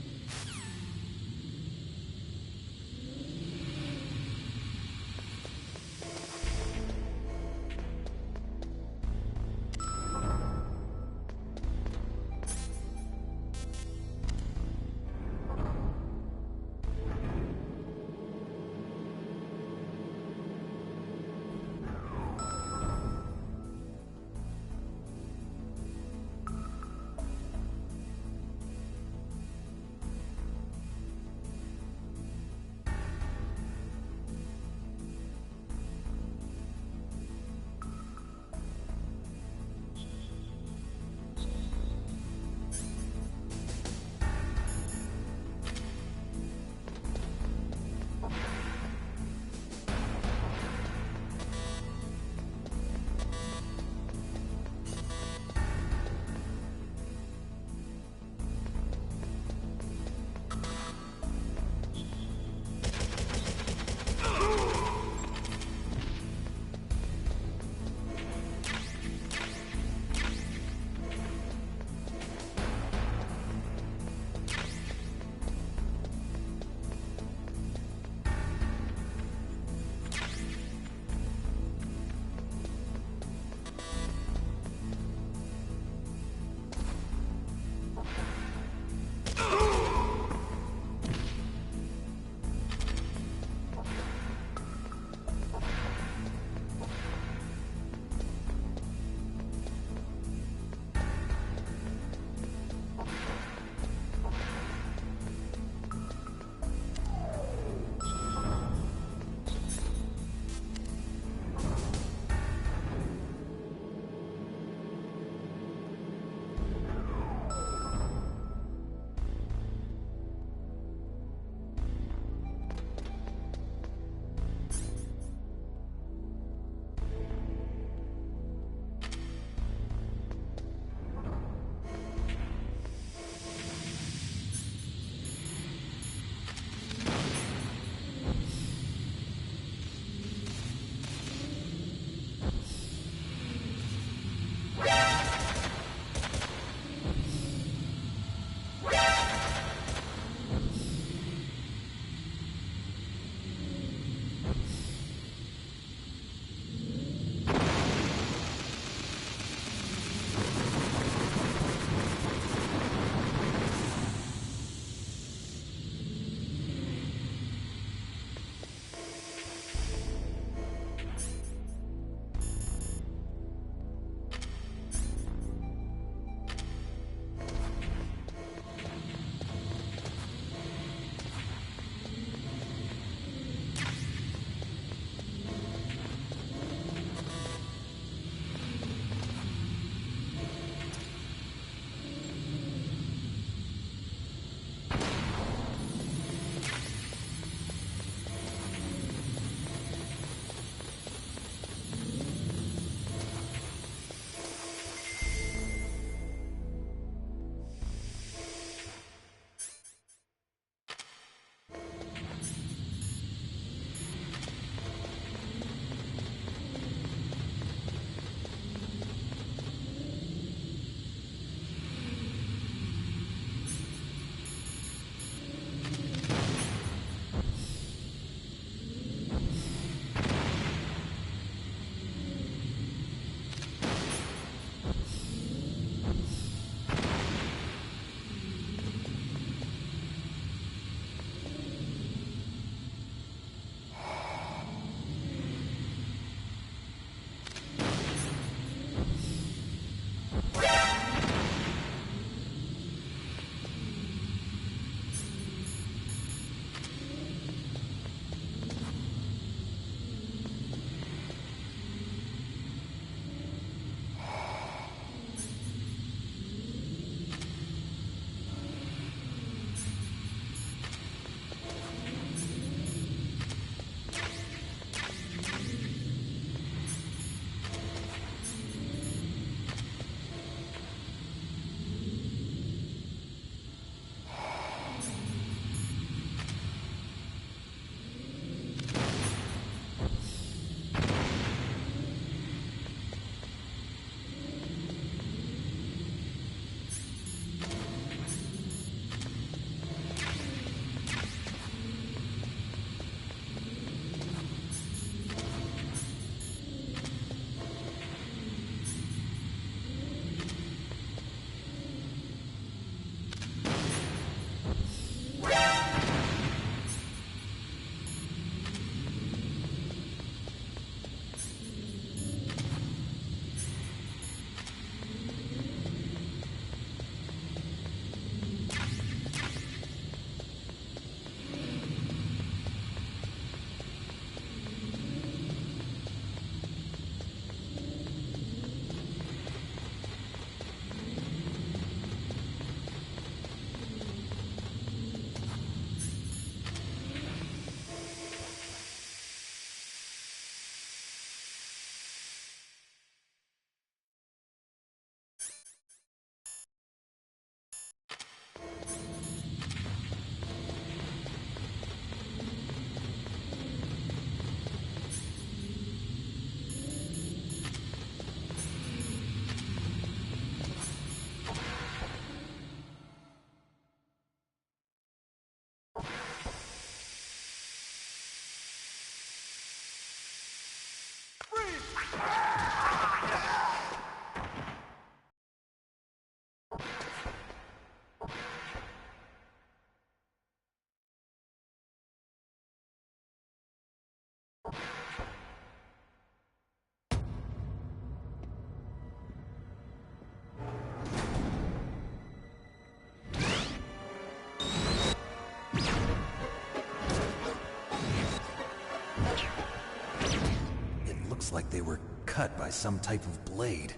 Like they were cut by some type of blade.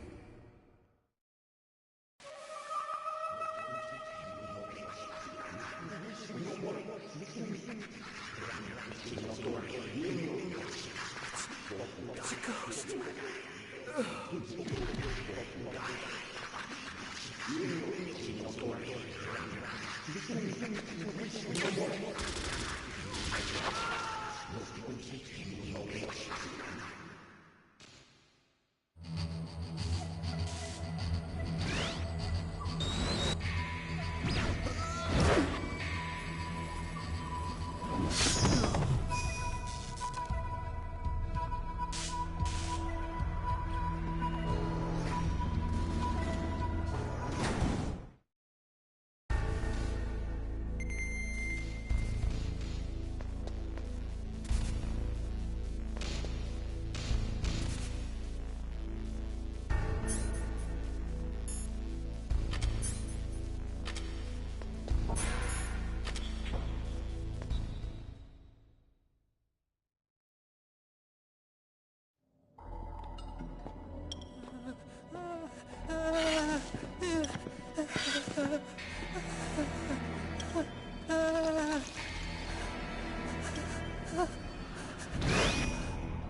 It's a ghost.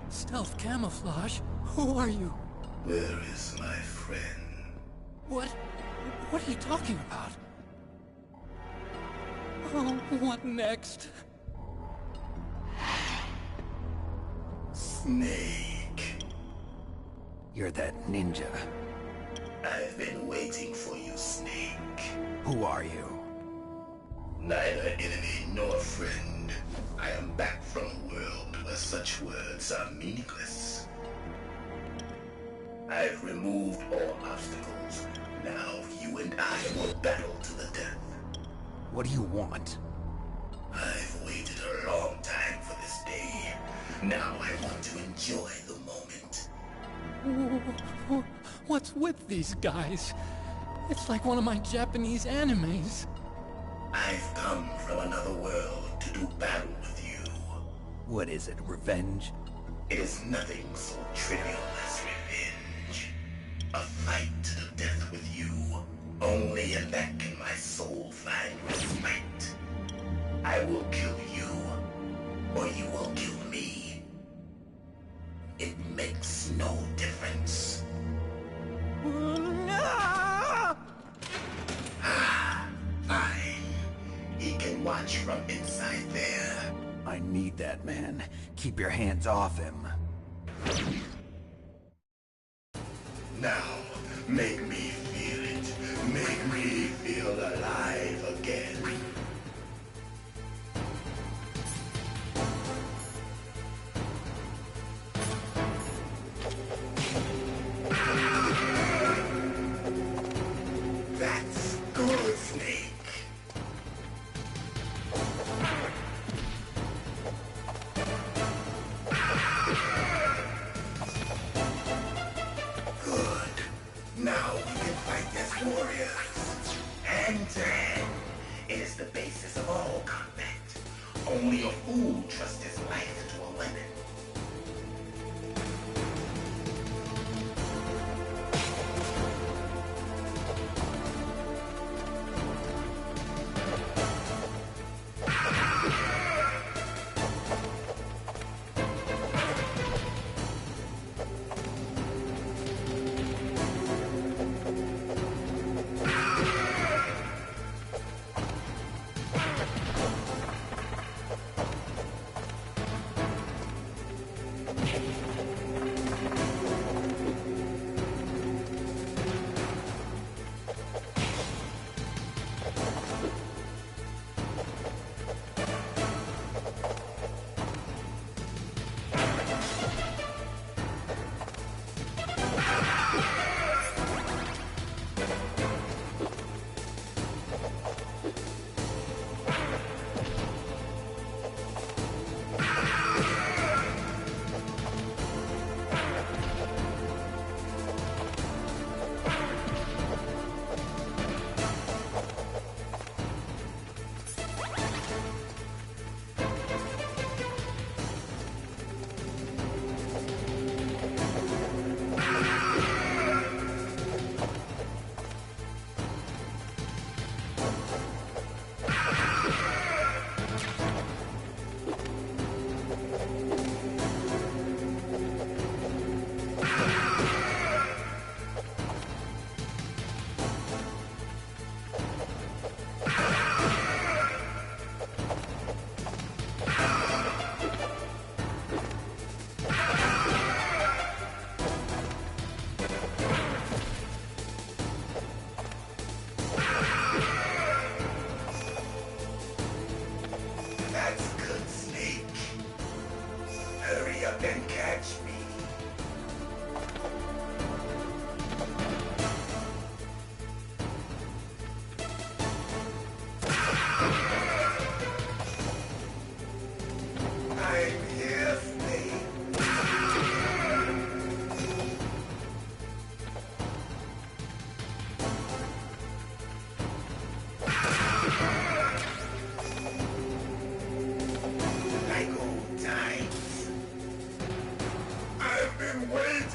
Stealth camouflage? Who are you?
Where is my friend?
What are you talking about? Oh, what next?
Snake.
You're that ninja.
I've been waiting for you, Snake.
Who are you?
Neither enemy nor friend. I am back from a world where such words are meaningless. I've removed all obstacles. Now you and I will battle to the death.
What do you want?
I've waited a long time for this day. Now I want to enjoy the moment.
What's with these guys? It's like one of my Japanese animes.
I've come from another world to do battle with you.
What is it, revenge?
It is nothing so trivial as revenge. A fight to the death with you. Only in that can my soul find respite. I will kill you, or you will kill me. It makes no difference. Fine. He can watch from inside there.
I need that man. Keep your hands off him.
Now, make me feel it. Make me feel alive again. That's good, Snake. Now we can fight as warriors. Hand to hand. It is the basis of all combat. Only a fool trusts his life to a weapon.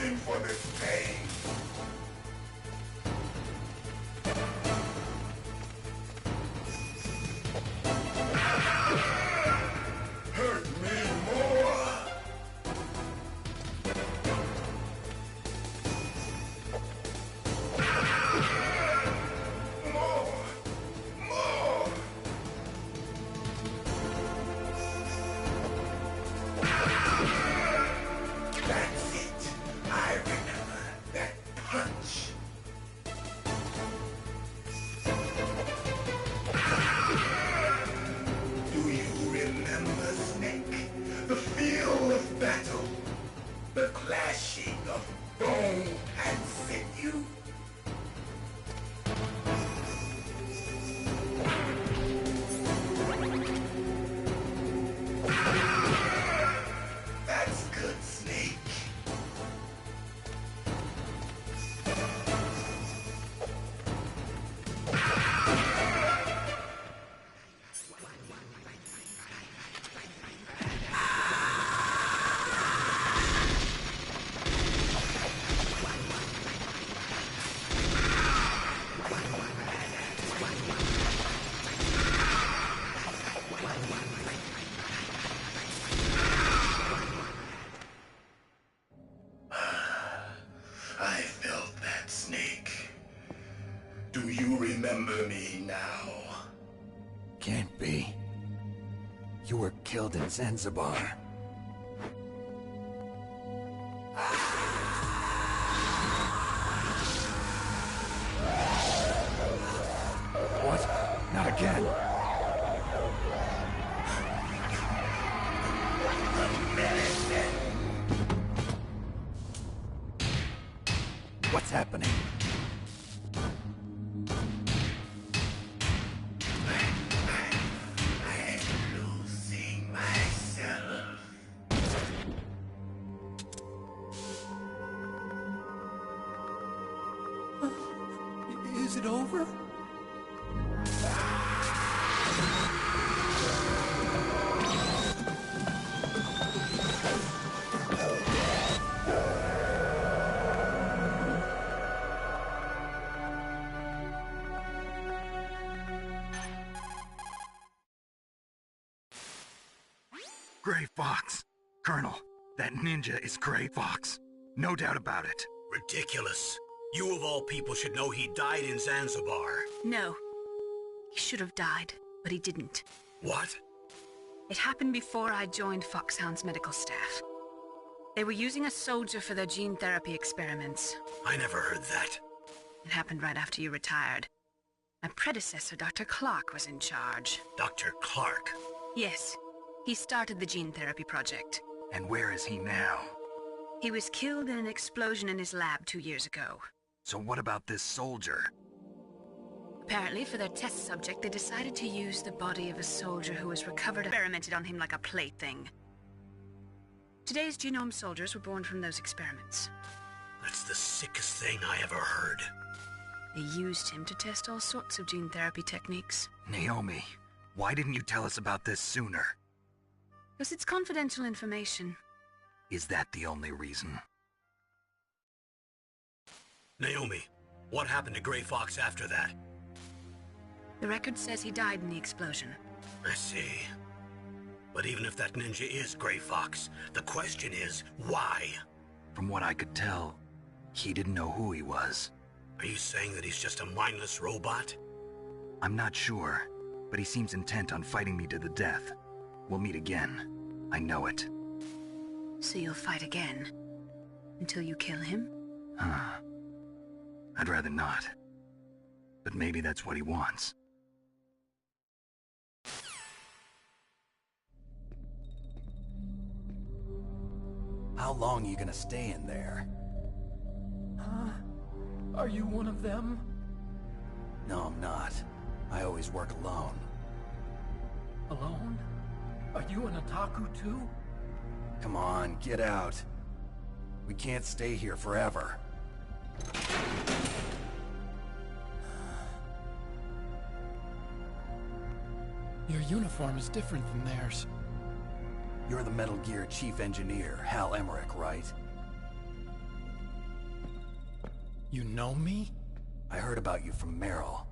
destined for this pain. Hurt me more. More. That's it. I remember that punch. Do you remember, Snake? The feel of battle. The clashing of bone and sinew. That's good, Snake. I felt that, Snake. Do you remember me now?
Can't be. You were killed in Zanzibar. What? Not again. What's happening?
I'm losing myself.
Is it over?
Gray Fox. Colonel, that ninja is Gray Fox. No doubt about it.
Ridiculous. You of all people should know he died in Zanzibar.
No. He should have died, but he didn't.
What?
It happened before I joined Foxhound's medical staff. They were using a soldier for their gene therapy experiments.
I never heard that.
It happened right after you retired. My predecessor, Dr. Clark, was in charge.
Dr. Clark?
Yes. He started the gene therapy project.
And where is he now?
He was killed in an explosion in his lab 2 years ago.
So what about this soldier?
Apparently, for their test subject, they decided to use the body of a soldier who was recovered and experimented on him like a plaything. Today's genome soldiers were born from those experiments.
That's the sickest thing I ever heard.
They used him to test all sorts of gene therapy techniques.
Naomi, why didn't you tell us about this sooner?
Because it's confidential information.
Is that the only reason?
Naomi, what happened to Gray Fox after that?
The record says he died in the explosion.
I see. But even if that ninja is Gray Fox, the question is, why?
From what I could tell, he didn't know who he was.
Are you saying that he's just a mindless robot?
I'm not sure, but he seems intent on fighting me to the death. We'll meet again. I know it.
So you'll fight again? Until you kill him?
I'd rather not. But maybe that's what he wants.
How long are you gonna stay in there?
Huh? Are you one of them?
No, I'm not. I always work alone.
Alone? Are you an otaku too?
Come on, get out. We can't stay here forever.
Your uniform is different from theirs.
You're the Metal Gear Chief Engineer, Hal Emmerich, right?
You know me?
I heard about you from Meryl.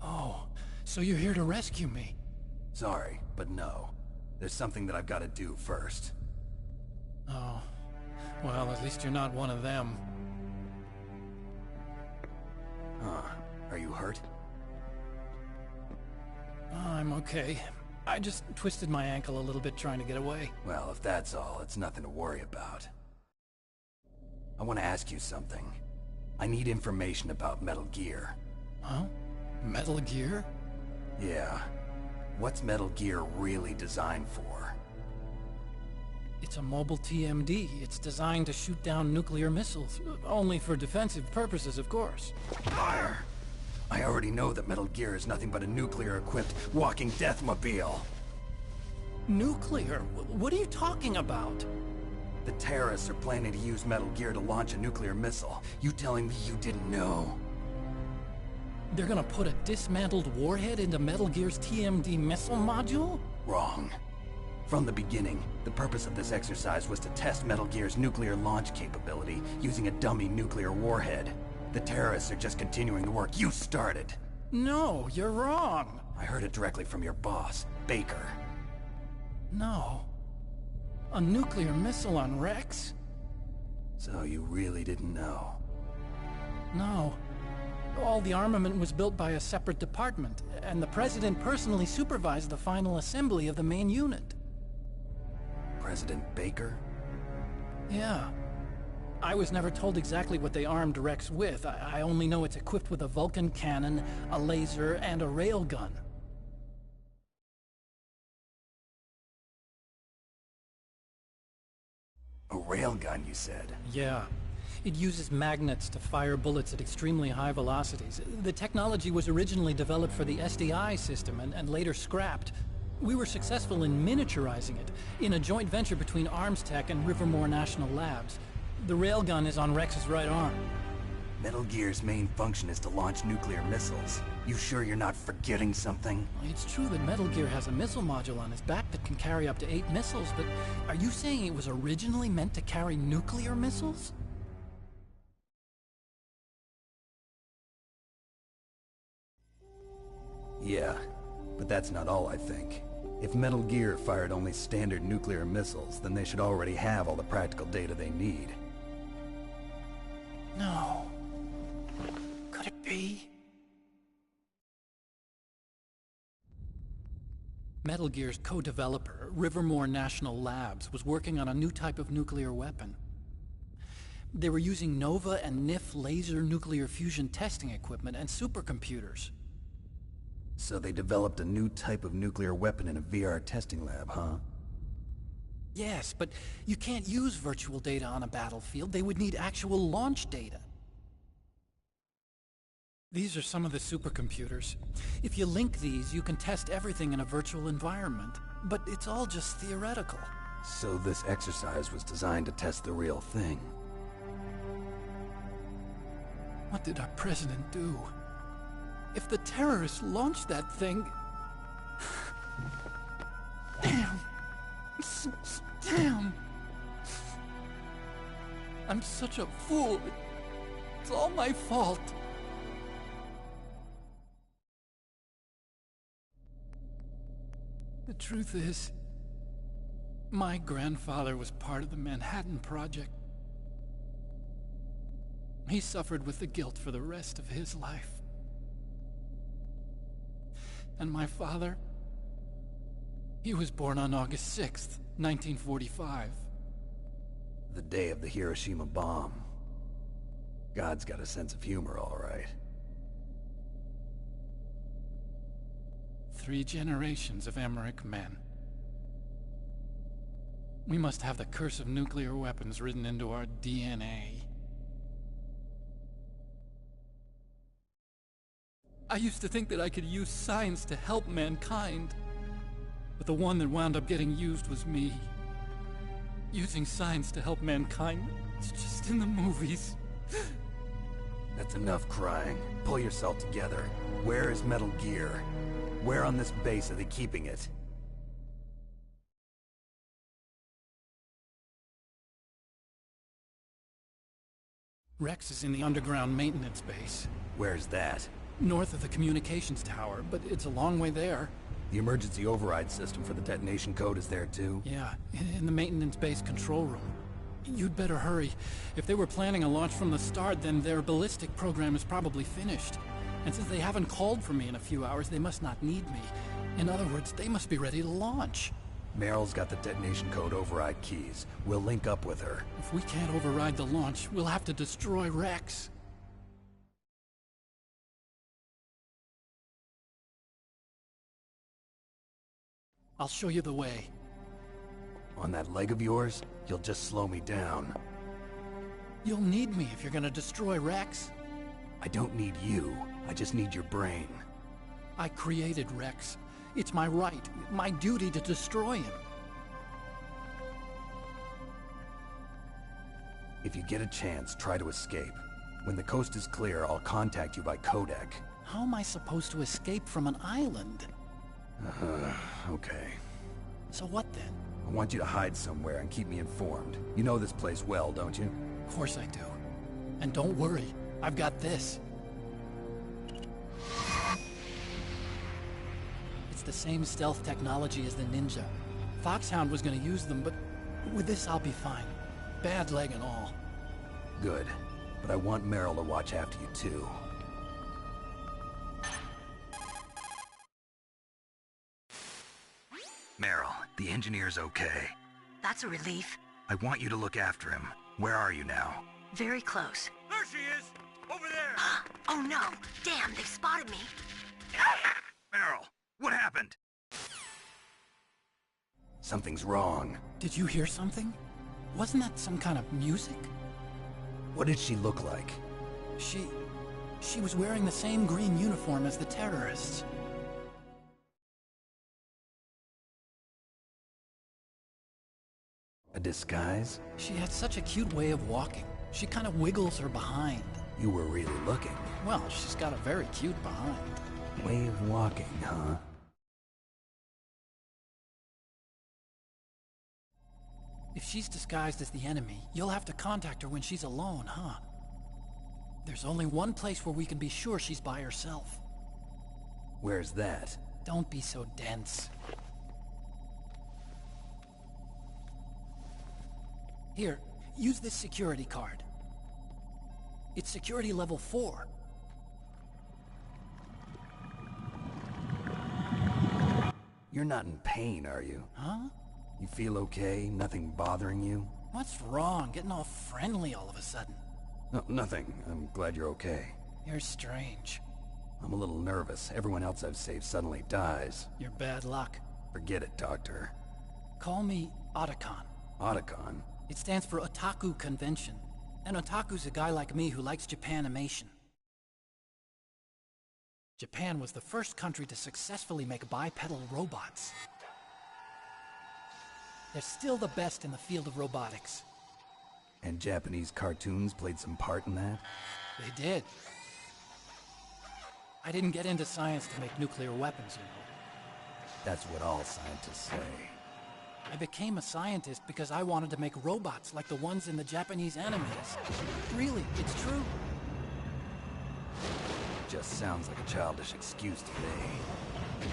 Oh, so you're here to rescue me?
Sorry, but no. There's something that I've got to do first.
Oh. Well, at least you're not one of them.
Huh. Are you hurt?
I'm okay. I just twisted my ankle a little bit trying to get away.
Well, if that's all, it's nothing to worry about. I want to ask you something. I need information about Metal Gear.
Huh? Metal Gear?
Yeah. What's Metal Gear really designed for?
It's a mobile TMD. It's designed to shoot down nuclear missiles. Only for defensive purposes, of course.
Fire! I already know that Metal Gear is nothing but a nuclear-equipped walking deathmobile.
Nuclear? What are you talking about?
The terrorists are planning to use Metal Gear to launch a nuclear missile. You telling me you didn't know?
They're gonna put a dismantled warhead into Metal Gear's TMD missile module?
Wrong. From the beginning, the purpose of this exercise was to test Metal Gear's nuclear launch capability using a dummy nuclear warhead. The terrorists are just continuing the work you started.
No, you're wrong.
I heard it directly from your boss, Baker.
No. A nuclear missile on Rex?
So you really didn't know?
No. All the armament was built by a separate department, and the President personally supervised the final assembly of the main unit.
President Baker?
Yeah. I was never told exactly what they armed Rex with. I only know it's equipped with a Vulcan cannon, a laser, and a railgun.
A railgun, you said?
Yeah. It uses magnets to fire bullets at extremely high velocities. The technology was originally developed for the SDI system and later scrapped. We were successful in miniaturizing it, in a joint venture between Arms Tech and Rivermore National Labs. The railgun is on Rex's right arm.
Metal Gear's main function is to launch nuclear missiles. You sure you're not forgetting something?
It's true that Metal Gear has a missile module on his back that can carry up to 8 missiles, but are you saying it was originally meant to carry nuclear missiles?
Yeah, but that's not all I think. If Metal Gear fired only standard nuclear missiles, then they should already have all the practical data they need.
No. Could it be? Metal Gear's co-developer, Rivermore National Labs, was working on a new type of nuclear weapon. They were using Nova and NIF laser nuclear fusion testing equipment and supercomputers.
So they developed a new type of nuclear weapon in a VR testing lab, huh?
Yes, but you can't use virtual data on a battlefield. They would need actual launch data. These are some of the supercomputers. If you link these, you can test everything in a virtual environment. But it's all just theoretical.
So this exercise was designed to test the real thing.
What did our president do? If the terrorists launched that thing... Damn. Damn. I'm such a fool. It's all my fault. The truth is, my grandfather was part of the Manhattan Project. He suffered with the guilt for the rest of his life. And my father, he was born on August 6th, 1945.
The day of the Hiroshima bomb. God's got a sense of humor, all right.
3 generations of Emmerich men. We must have the curse of nuclear weapons written into our DNA. I used to think that I could use science to help mankind, but the one that wound up getting used was me. Using science to help mankind, it's just in the movies.
That's enough crying. Pull yourself together. Where is Metal Gear? Where on this base are they keeping it?
Rex is in the underground maintenance base.
Where's that?
North of the communications tower, but it's a long way there.
The emergency override system for the detonation code is there too?
Yeah, in the maintenance base control room. You'd better hurry. If they were planning a launch from the start, then their ballistic program is probably finished. And since they haven't called for me in a few hours, they must not need me. In other words, they must be ready to launch.
Meryl's got the detonation code override keys. We'll link up with her.
If we can't override the launch, we'll have to destroy Rex. I'll show you the way.
On that leg of yours, you'll just slow me down.
You'll need me if you're gonna destroy Rex.
I don't need you. I just need your brain.
I created Rex. It's my right, my duty to destroy him.
If you get a chance, try to escape. When the coast is clear, I'll contact you by codec.
How am I supposed to escape from an island?
Okay.
So what then?
I want you to hide somewhere and keep me informed. You know this place well, don't you?
Of course I do. And don't worry, I've got this. It's the same stealth technology as the Ninja. Foxhound was gonna use them, but with this I'll be fine. Bad leg and all.
Good. But I want Meryl to watch after you too.
Meryl, the engineer's okay.
That's a relief.
I want you to look after him. Where are you now?
Very close.
There she is! Over there!
Oh no! Damn, they've spotted me!
Meryl, what happened?
Something's wrong.
Did you hear something? Wasn't that some kind of music?
What did she look like?
She was wearing the same green uniform as the terrorists.
A disguise?
She had such a cute way of walking. She kind of wiggles her behind.
You were really looking.
Well, she's got a very cute behind.
Way of walking, huh?
If she's disguised as the enemy, you'll have to contact her when she's alone, huh? There's only one place where we can be sure she's by herself.
Where's that?
Don't be so dense. Here, use this security card. It's security level 4.
You're not in pain, are you?
Huh?
You feel okay? Nothing bothering you?
What's wrong? Getting all friendly all of a sudden.
No, nothing. I'm glad you're okay.
You're strange.
I'm a little nervous. Everyone else I've saved suddenly dies.
You're bad luck.
Forget it, Doctor.
Call me Otacon.
Otacon?
It stands for Otaku Convention. And Otaku's a guy like me who likes Japanimation. Japan was the first country to successfully make bipedal robots. They're still the best in the field of robotics.
And Japanese cartoons played some part in that?
They did. I didn't get into science to make nuclear weapons, you know.
That's what all scientists say.
I became a scientist because I wanted to make robots like the ones in the Japanese animes. Really, it's true.
Just sounds like a childish excuse to me.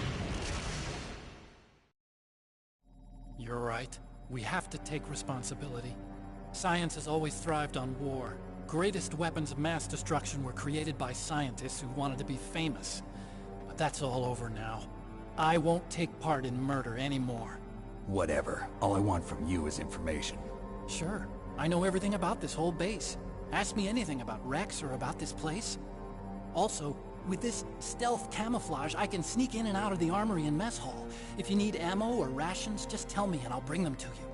You're right. We have to take responsibility. Science has always thrived on war. Greatest weapons of mass destruction were created by scientists who wanted to be famous. But that's all over now. I won't take part in murder anymore.
Whatever. All I want from you is information.
Sure. I know everything about this whole base. Ask me anything about Rex or about this place. Also, with this stealth camouflage, I can sneak in and out of the armory and mess hall. If you need ammo or rations, just tell me and I'll bring them to you.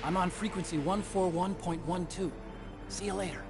I'm on frequency 141.12. See you later.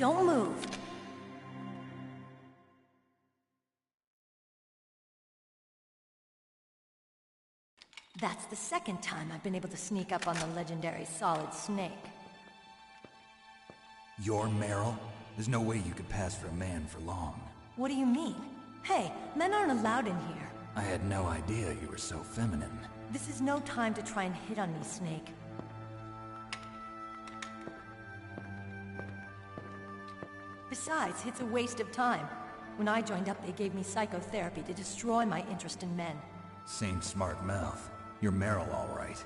Don't move. That's the second time I've been able to sneak up on the legendary Solid Snake.
You're Meryl? There's no way you could pass for a man for long.
What do you mean? Hey, men aren't allowed in here.
I had no idea you were so feminine.
This is no time to try and hit on me, Snake. Besides, it's a waste of time. When I joined up, they gave me psychotherapy to destroy my interest in men.
Same smart mouth. You're Meryl, all right.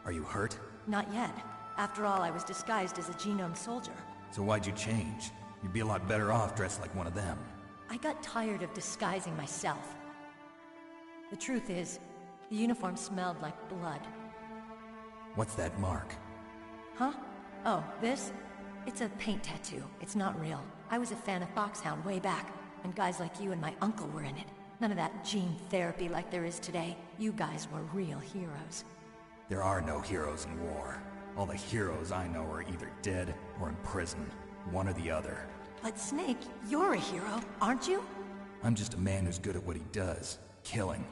Are you hurt?
Not yet. After all, I was disguised as a genome soldier.
So why'd you change? You'd be a lot better off dressed like one of them.
I got tired of disguising myself. The truth is, the uniform smelled like blood.
What's that mark?
Huh? Oh, this? It's a paint tattoo. It's not real. I was a fan of Foxhound way back, and guys like you and my uncle were in it. None of that gene therapy like there is today. You guys were real heroes.
There are no heroes in war. All the heroes I know are either dead or in prison. One or the other.
But Snake, you're a hero, aren't you?
I'm just a man who's good at what he does. Killing.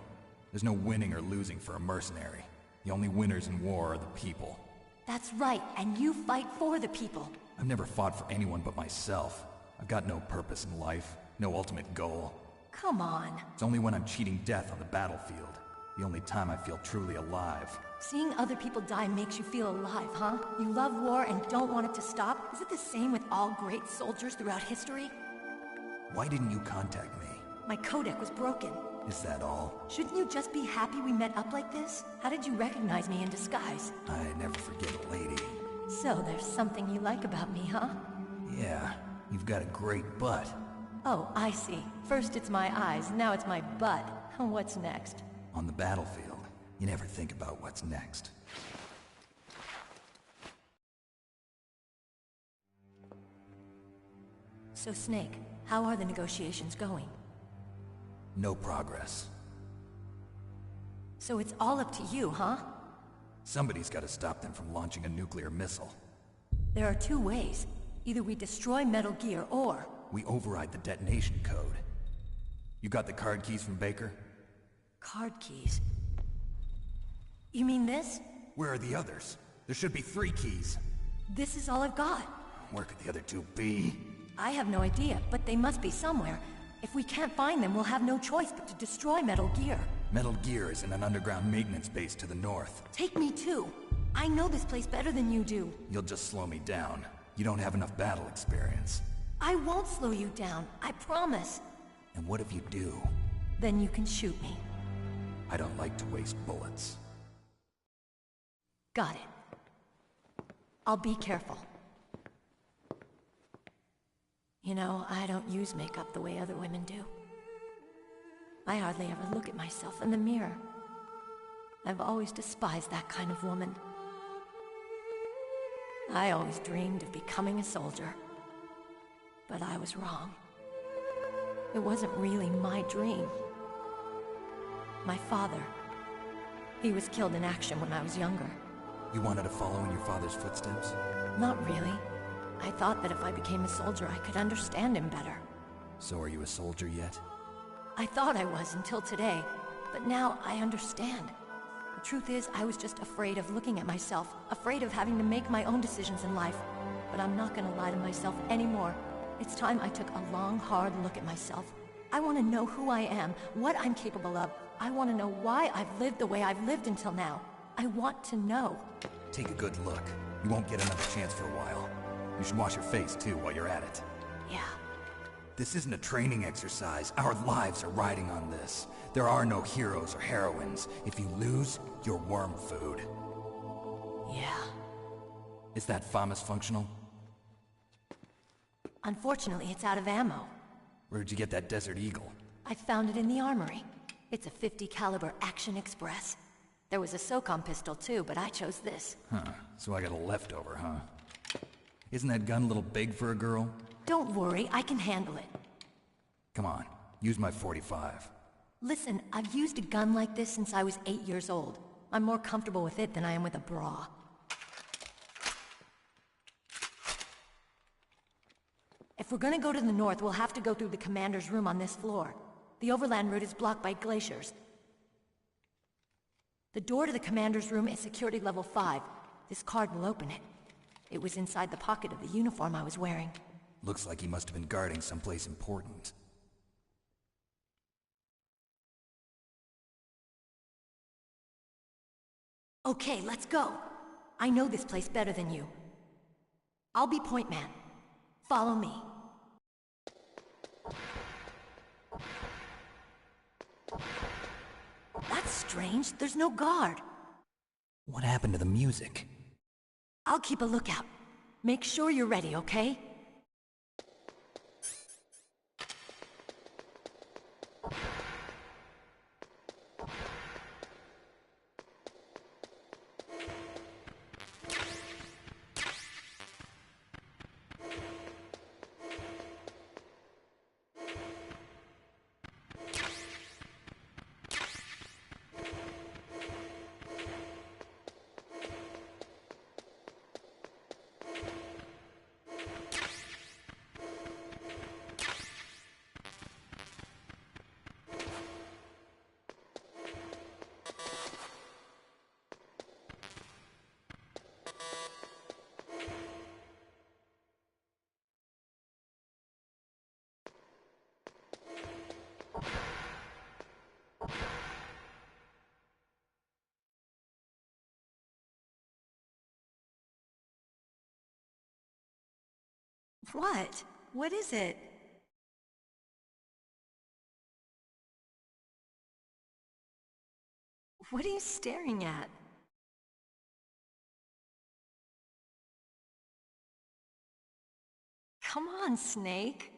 There's no winning or losing for a mercenary. The only winners in war are the people.
That's right, and you fight for the people.
I've never fought for anyone but myself. I've got no purpose in life, no ultimate goal.
Come on.
It's only when I'm cheating death on the battlefield. The only time I feel truly alive.
Seeing other people die makes you feel alive, huh? You love war and don't want it to stop? Is it the same with all great soldiers throughout history?
Why didn't you contact me?
My codec was broken.
Is that all?
Shouldn't you just be happy we met up like this? How did you recognize me in disguise?
I never forget a lady.
So there's something you like about me, huh?
Yeah, you've got a great butt.
Oh, I see. First it's my eyes, now it's my butt. What's next?
On the battlefield, you never think about what's next.
So Snake, how are the negotiations going?
No progress.
So it's all up to you, huh?
Somebody's got to stop them from launching a nuclear missile.
There are two ways. Either we destroy Metal Gear, or...
we override the detonation code. You got the card keys from Baker?
Card keys? You mean this?
Where are the others? There should be 3 keys.
This is all I've got.
Where could the other 2 be?
I have no idea, but they must be somewhere. If we can't find them, we'll have no choice but to destroy Metal Gear.
Metal Gear is in an underground maintenance base to the north.
Take me too. I know this place better than you do.
You'll just slow me down. You don't have enough battle experience.
I won't slow you down, I promise.
And what if you do?
Then you can shoot me.
I don't like to waste bullets.
Got it. I'll be careful. You know, I don't use makeup the way other women do. I hardly ever look at myself in the mirror. I've always despised that kind of woman. I always dreamed of becoming a soldier. But I was wrong. It wasn't really my dream. My father, he was killed in action when I was younger.
You wanted to follow in your father's footsteps?
Not really. I thought that if I became a soldier, I could understand him better.
So are you a soldier yet?
I thought I was until today, but now I understand. The truth is, I was just afraid of looking at myself, afraid of having to make my own decisions in life. But I'm not gonna lie to myself anymore. It's time I took a long, hard look at myself. I want to know who I am, what I'm capable of. I want to know why I've lived the way I've lived until now. I want to know.
Take a good look. You won't get another chance for a while. You should wash your face, too, while you're at it.
Yeah.
This isn't a training exercise. Our lives are riding on this. There are no heroes or heroines. If you lose, you're worm food.
Yeah.
Is that FAMAS functional?
Unfortunately, it's out of ammo.
Where'd you get that Desert Eagle?
I found it in the armory. It's a .50 caliber Action Express. There was a SOCOM pistol too, but I chose this.
Huh, so I got a leftover, huh? Isn't that gun a little big for a girl?
Don't worry, I can handle it.
Come on, use my .45.
Listen, I've used a gun like this since I was 8 years old. I'm more comfortable with it than I am with a bra. If we're gonna go to the north, we'll have to go through the commander's room on this floor. The overland route is blocked by glaciers. The door to the commander's room is security level 5. This card will open it. It was inside the pocket of the uniform I was wearing.
Looks like he must have been guarding someplace important.
Okay, let's go. I know this place better than you. I'll be point man. Follow me. That's strange. There's no guard.
What happened to the music?
I'll keep a lookout. Make sure you're ready, okay? What? What is it? What are you staring at? Come on, Snake.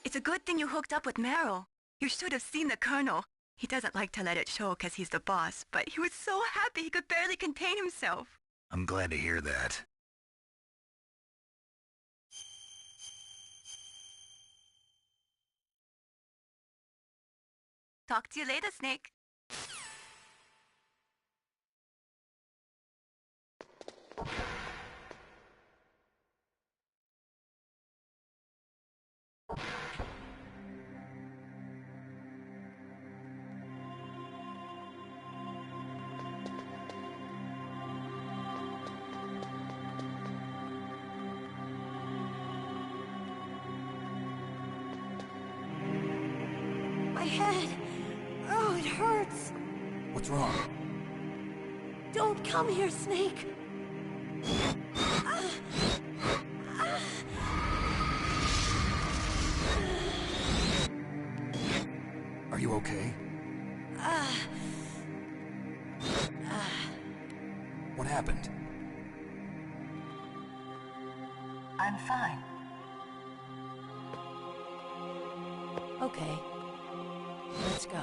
It's a good thing you hooked up with Meryl. You should have seen the Colonel. He doesn't like to let it show because he's the boss, but he was so happy he could barely contain himself.
I'm glad to hear that.
Talk to you later, Snake.
My head. Oh, it hurts.
What's wrong?
Don't come here, Snake.
Are you okay? What happened?
I'm fine.
Okay. Let's go.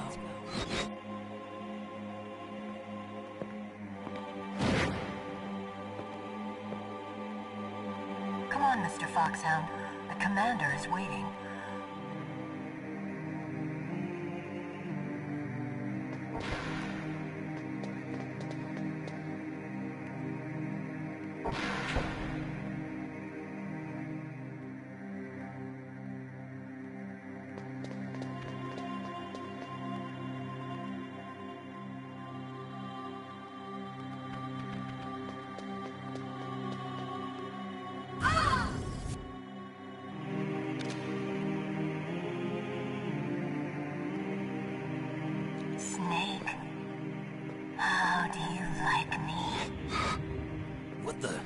Come on, Mr. Foxhound. The commander is waiting. Snake, how do you like me?
What the?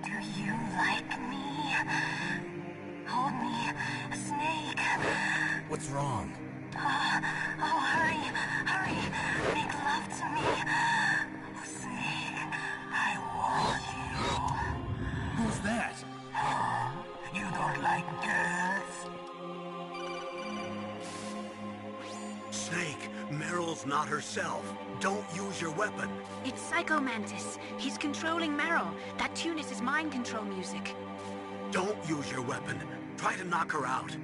Do you like me? Hold me, Snake.
What's wrong?
Oh, hurry, hurry. Make love to me. Oh, Snake, I want you.
Who's that?
You don't like girls?
Snake, Meryl's not herself. Don't use your weapon.
It's Psycho Mantis. He's controlling Meryl. That tune is his mind control music.
Don't use your weapon. Try to knock her out.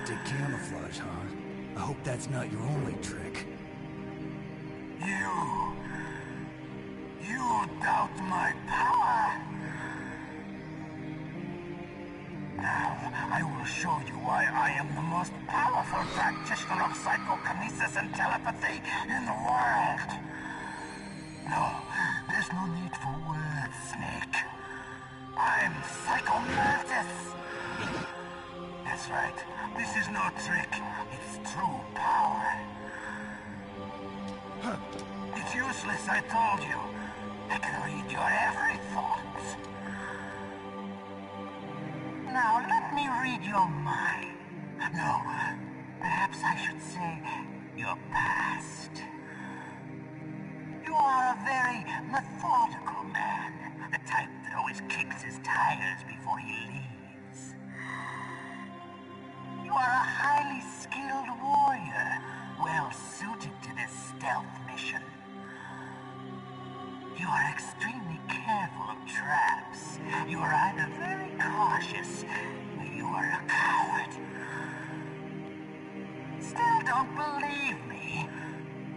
Galactic camouflage, huh? I hope that's not your only trick.
You doubt my power? Now, I will show you why I am the most powerful practitioner of psychokinesis and telepathy in the world. No, there's no need for words, Snake. I'm Psychomantis. That's right. This is no trick. It's true power. It's useless, I told you. I can read your every thought. Now, let me read your mind. No, perhaps I should say your past. You are a very methodical man. The type that always kicks his tires before he leaves. You are a highly skilled warrior, well suited to this stealth mission. You are extremely careful of traps. You are either very cautious, or you are a coward. Still don't believe me?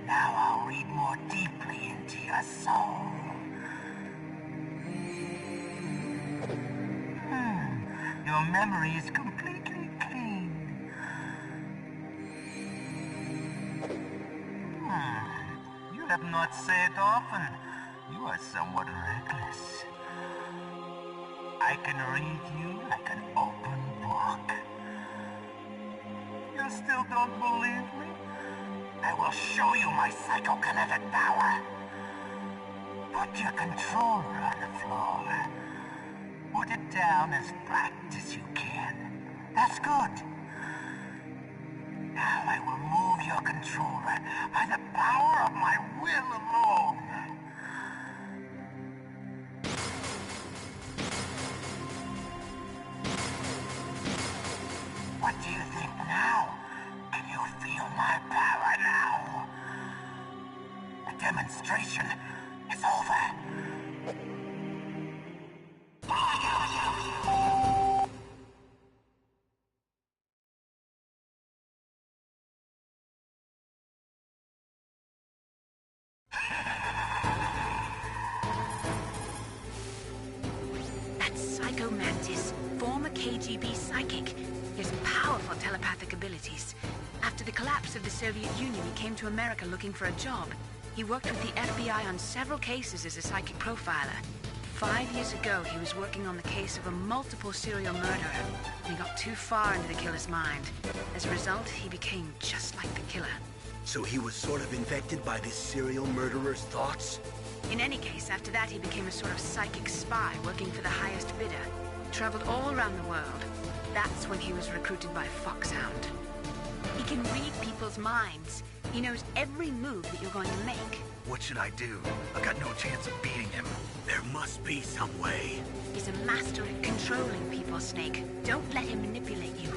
Now I'll read more deeply into your soul. Your memory is completely clean. You have not said often. You are somewhat reckless. I can read you like an open book. You still don't believe me? I will show you my psychokinetic power. Put your controller on the floor. Put it down as flat as you can. That's good. Now I will move your controller by the power of my will alone. What do you think now? Can you feel my power now? The demonstration is over.
That's Psycho Mantis, former KGB psychic. He has powerful telepathic abilities. After the collapse of the Soviet Union, he came to America looking for a job. He worked with the FBI on several cases as a psychic profiler. 5 years ago, he was working on the case of a multiple serial murderer, and he got too far into the killer's mind. As a result, he became just like the killer.
So he was sort of infected by this serial murderer's thoughts?
In any case, after that, he became a sort of psychic spy working for the highest bidder. Traveled all around the world. That's when he was recruited by Foxhound. He can read people's minds. He knows every move that you're going to make.
What should I do? I've got no chance of beating him.
There must be some way.
He's a master at controlling people, Snake. Don't let him manipulate you.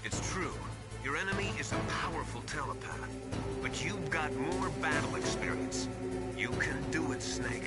It's true. Your enemy is a powerful telepath. But you've got more battle experience. You can do it, Snake.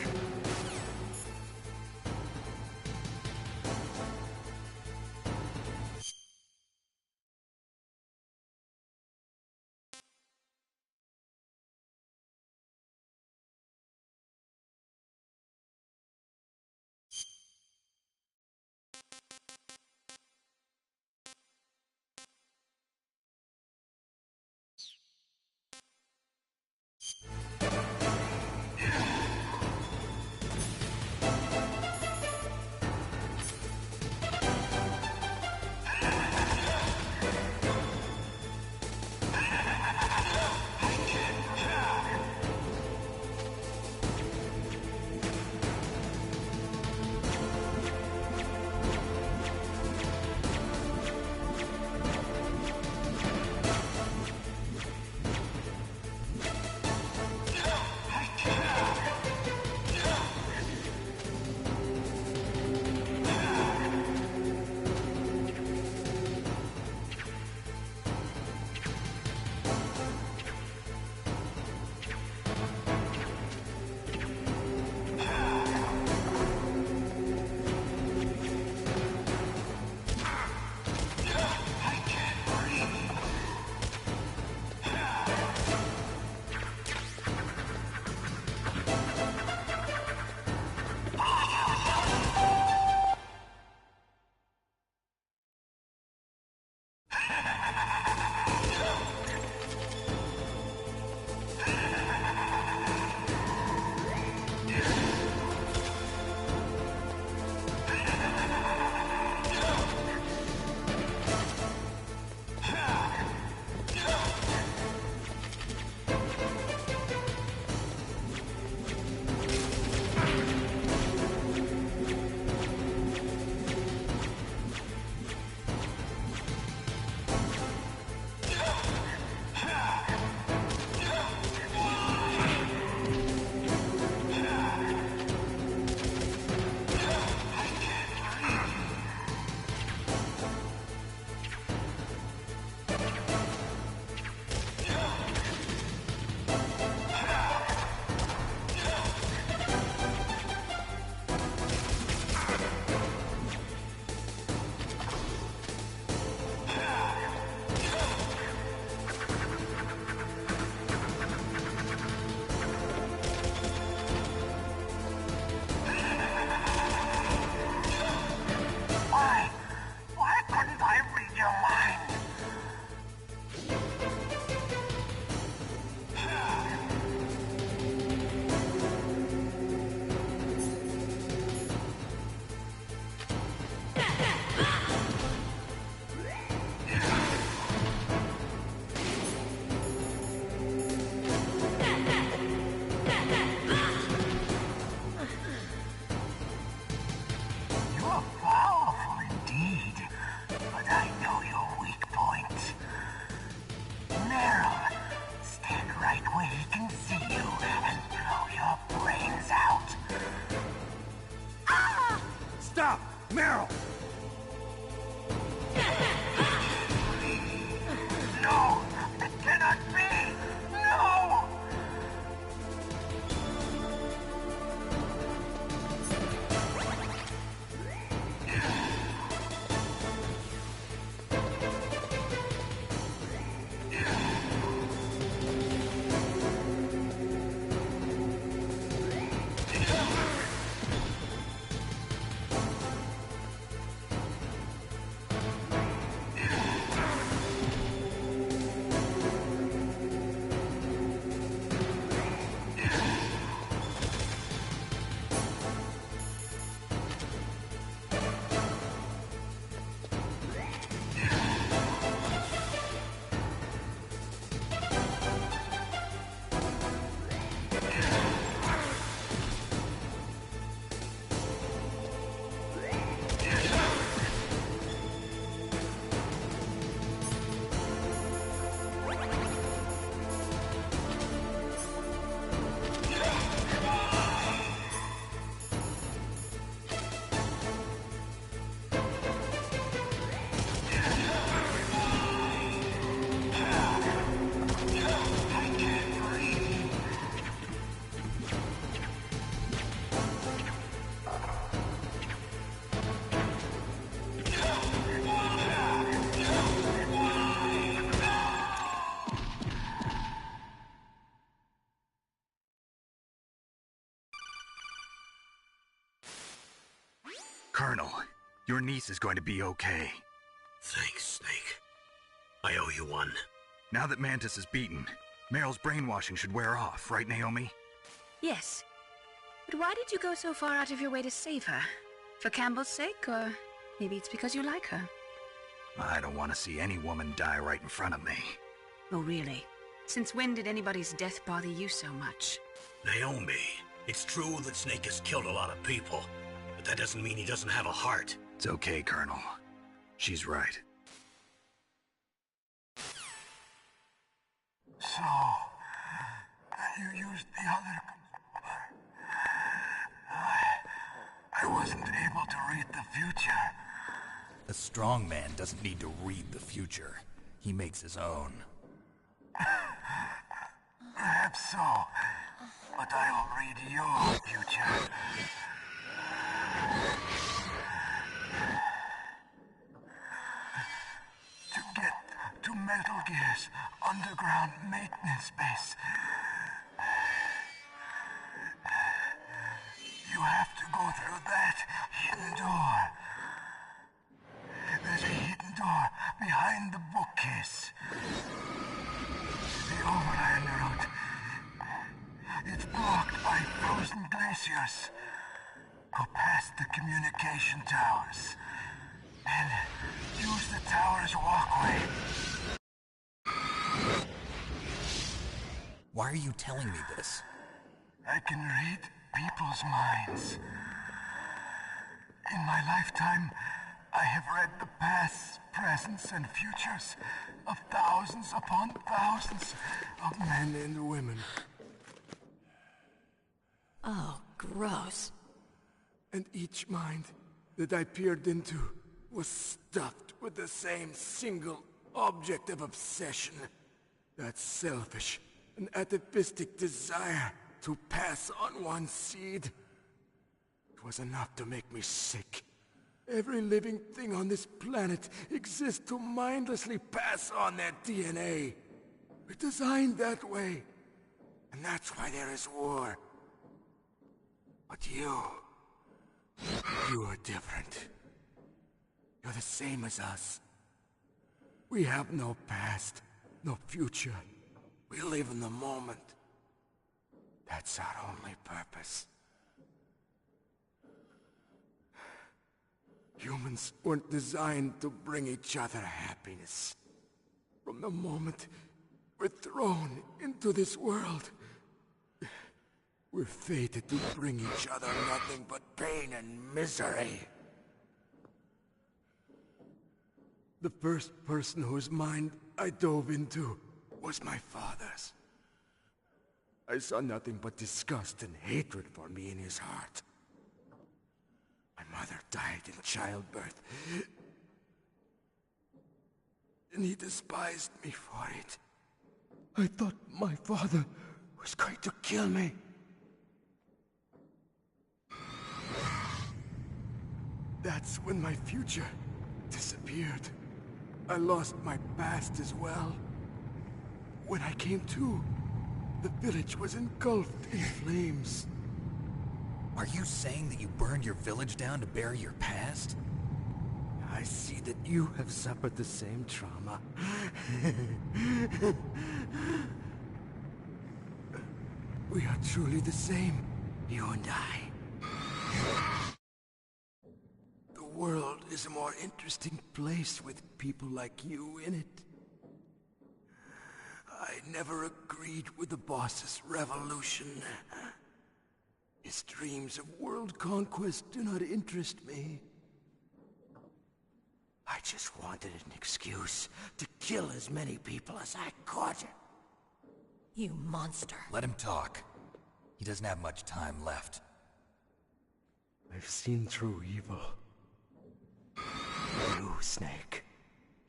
can see you and blow your brains out.
Ah! Stop! Meryl!
No! It cannot be! No!
Colonel, your niece is going to be okay.
Thanks, Snake. I owe you one.
Now that Mantis is beaten, Meryl's brainwashing should wear off, right, Naomi?
Yes. But why did you go so far out of your way to save her? For Campbell's sake, or maybe it's because you like her?
I don't want to see any woman die right in front of me.
Oh, really? Since when did anybody's death bother you so much?
Naomi, it's true that Snake has killed a lot of people, but that doesn't mean he doesn't have a heart.
It's okay, Colonel. She's right.
So, you used the other... I wasn't able to read the future.
A strong man doesn't need to read the future. He makes his own.
Perhaps so, but I'll read your future. To get to Metal Gear's underground maintenance base, you have to go through that hidden door. There's a hidden door behind the bookcase. The Overland route. It's blocked by frozen glaciers. Go past the communication towers. And use the tower's walkway.
Why are you telling me this?
I can read people's minds. In my lifetime, I have read the pasts, presents, and futures of thousands upon thousands of men and women.
Oh, gross.
And each mind that I peered into was stuffed with the same single object of obsession. That selfish and atavistic desire to pass on one's seed. It was enough to make me sick. Every living thing on this planet exists to mindlessly pass on their DNA. We're designed that way. And that's why there is war. But you are different. You're the same as us. We have no past, no future. We live in the moment. That's our only purpose. Humans weren't designed to bring each other happiness. From the moment we're thrown into this world, we're fated to bring each other nothing but pain and misery. The first person whose mind I dove into was my father's.
I saw nothing but disgust and hatred for me in his heart. My mother died in childbirth, and he despised me for it. I thought my father was going to kill me. That's when my future disappeared. I lost my past as well. When I came to, the village was engulfed in flames.
Are you saying that you burned your village down to bury your past?
I see that you have suffered the same trauma. We are truly the same, you and I. The world is a more interesting place with people like you in it. I never agreed with the boss's revolution. His dreams of world conquest do not interest me. I just wanted an excuse to kill as many people as I could.
You monster.
Let him talk. He doesn't have much time left.
I've seen through evil. You, Snake.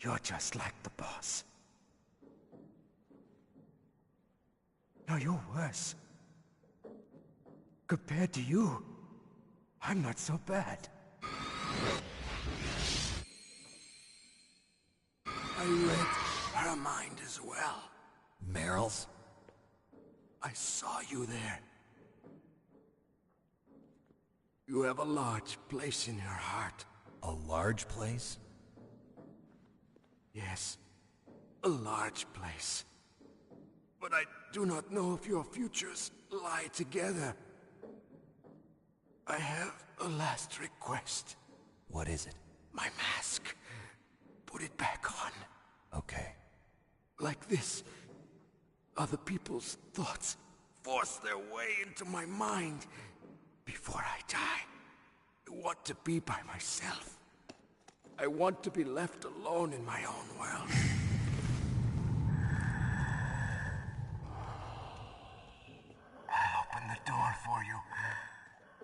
You're just like the boss. No, you're worse. Compared to you, I'm not so bad. I read her mind as well.
Meryl's?
I saw you there. You have a large place in her heart.
A large place?
Yes, a large place. But I do not know if your futures lie together. I have a last request.
What is it?
My mask. Put it back on.
Okay.
Like this, other people's thoughts force their way into my mind. Before I die, I want to be by myself. I want to be left alone in my own world. I'll open the door for you.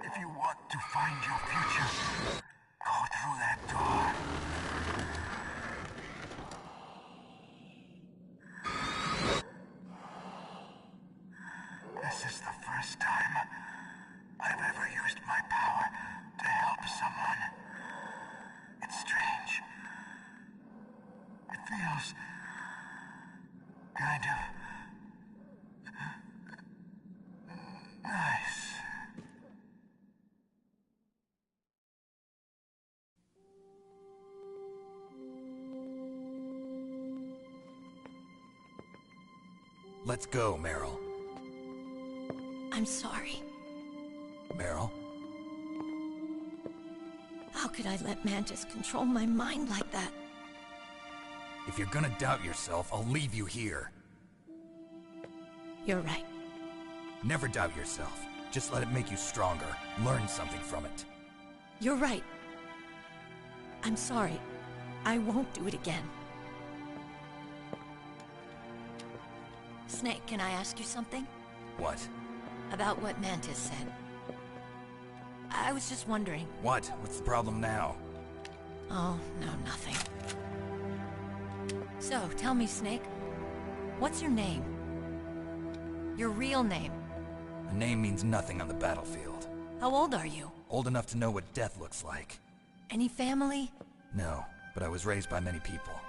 If you want to find your future, go through that door. This is the first time I've ever used my power to help someone. It's strange. It feels kind of nice.
Let's go, Meryl.
I'm sorry.
Meryl?
How could I let Mantis control my mind like that?
If you're gonna doubt yourself, I'll leave you here.
You're right.
Never doubt yourself. Just let it make you stronger. Learn something from it.
You're right. I'm sorry. I won't do it again. Snake, can I ask you something?
What?
About what Mantis said. I was just wondering.
What? What's the problem now?
Oh, no, nothing. So, tell me, Snake. What's your name? Your real name?
A name means nothing on the battlefield.
How old are you?
Old enough to know what death looks like.
Any family?
No, but I was raised by many people.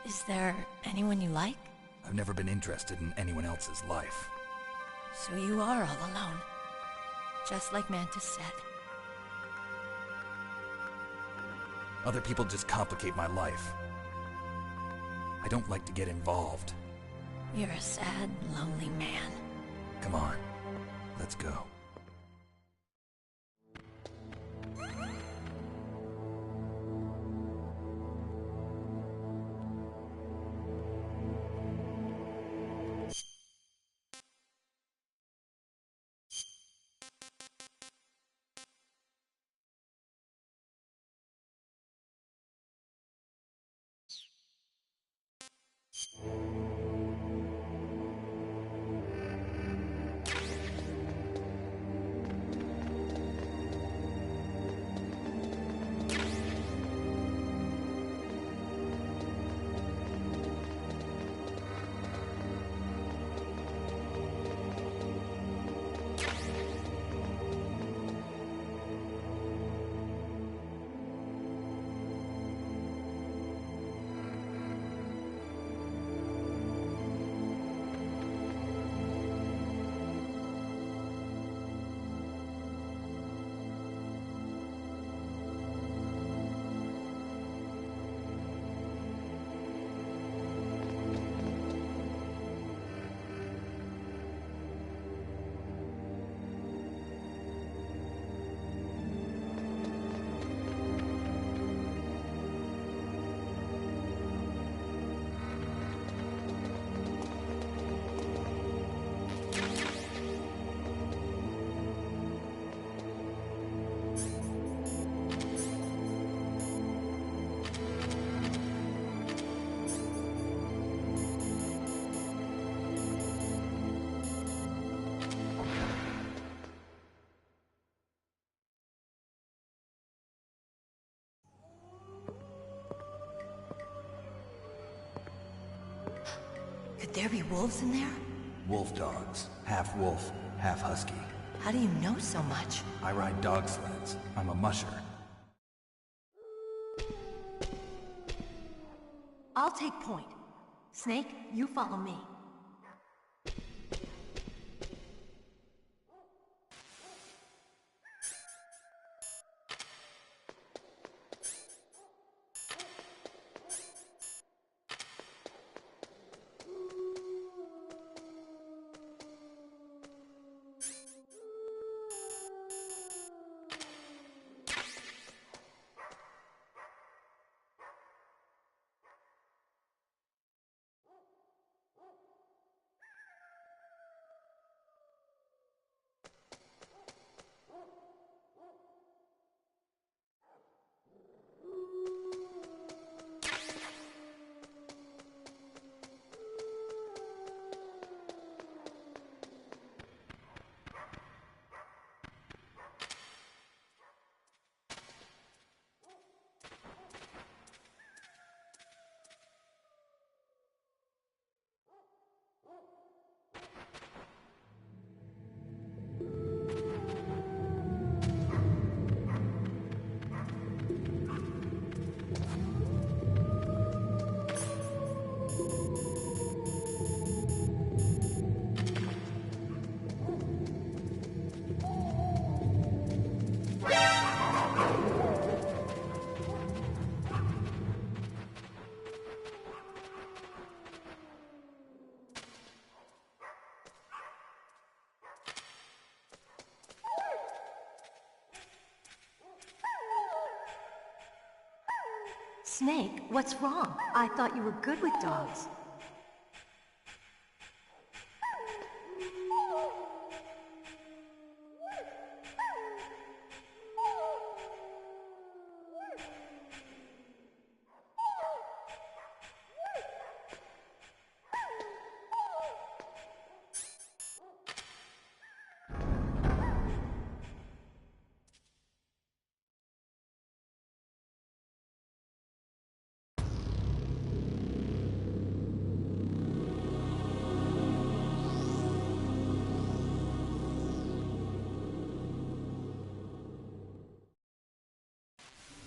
Is there anyone you like?
I've never been interested in anyone else's life.
So you are all alone. Just like Mantis said.
Other people just complicate my life. I don't like to get involved.
You're a sad, lonely man.
Come on, let's go.
Could there be wolves in there?
Wolf dogs. Half wolf, half husky.
How do you know so much?
I ride dog sleds. I'm a musher.
I'll take point. Snake, you follow me. Snake, what's wrong? I thought you were good with dogs.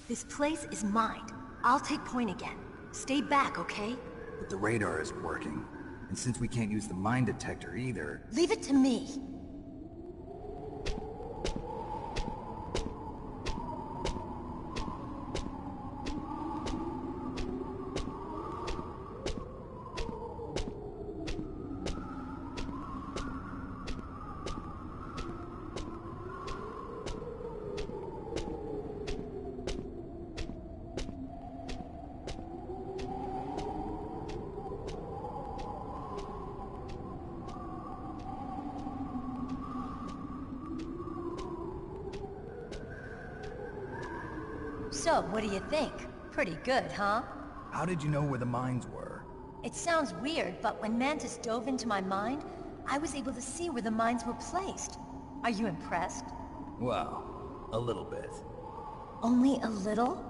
This place is mine. I'll take point again. Stay back, okay?
But the radar isn't working. And since we can't use the mine detector either...
Leave it to me. So, what do you think? Pretty good, huh?
How did you know where the mines were?
It sounds weird, but when Mantis dove into my mind, I was able to see where the mines were placed. Are you impressed?
Well, a little bit.
Only a little?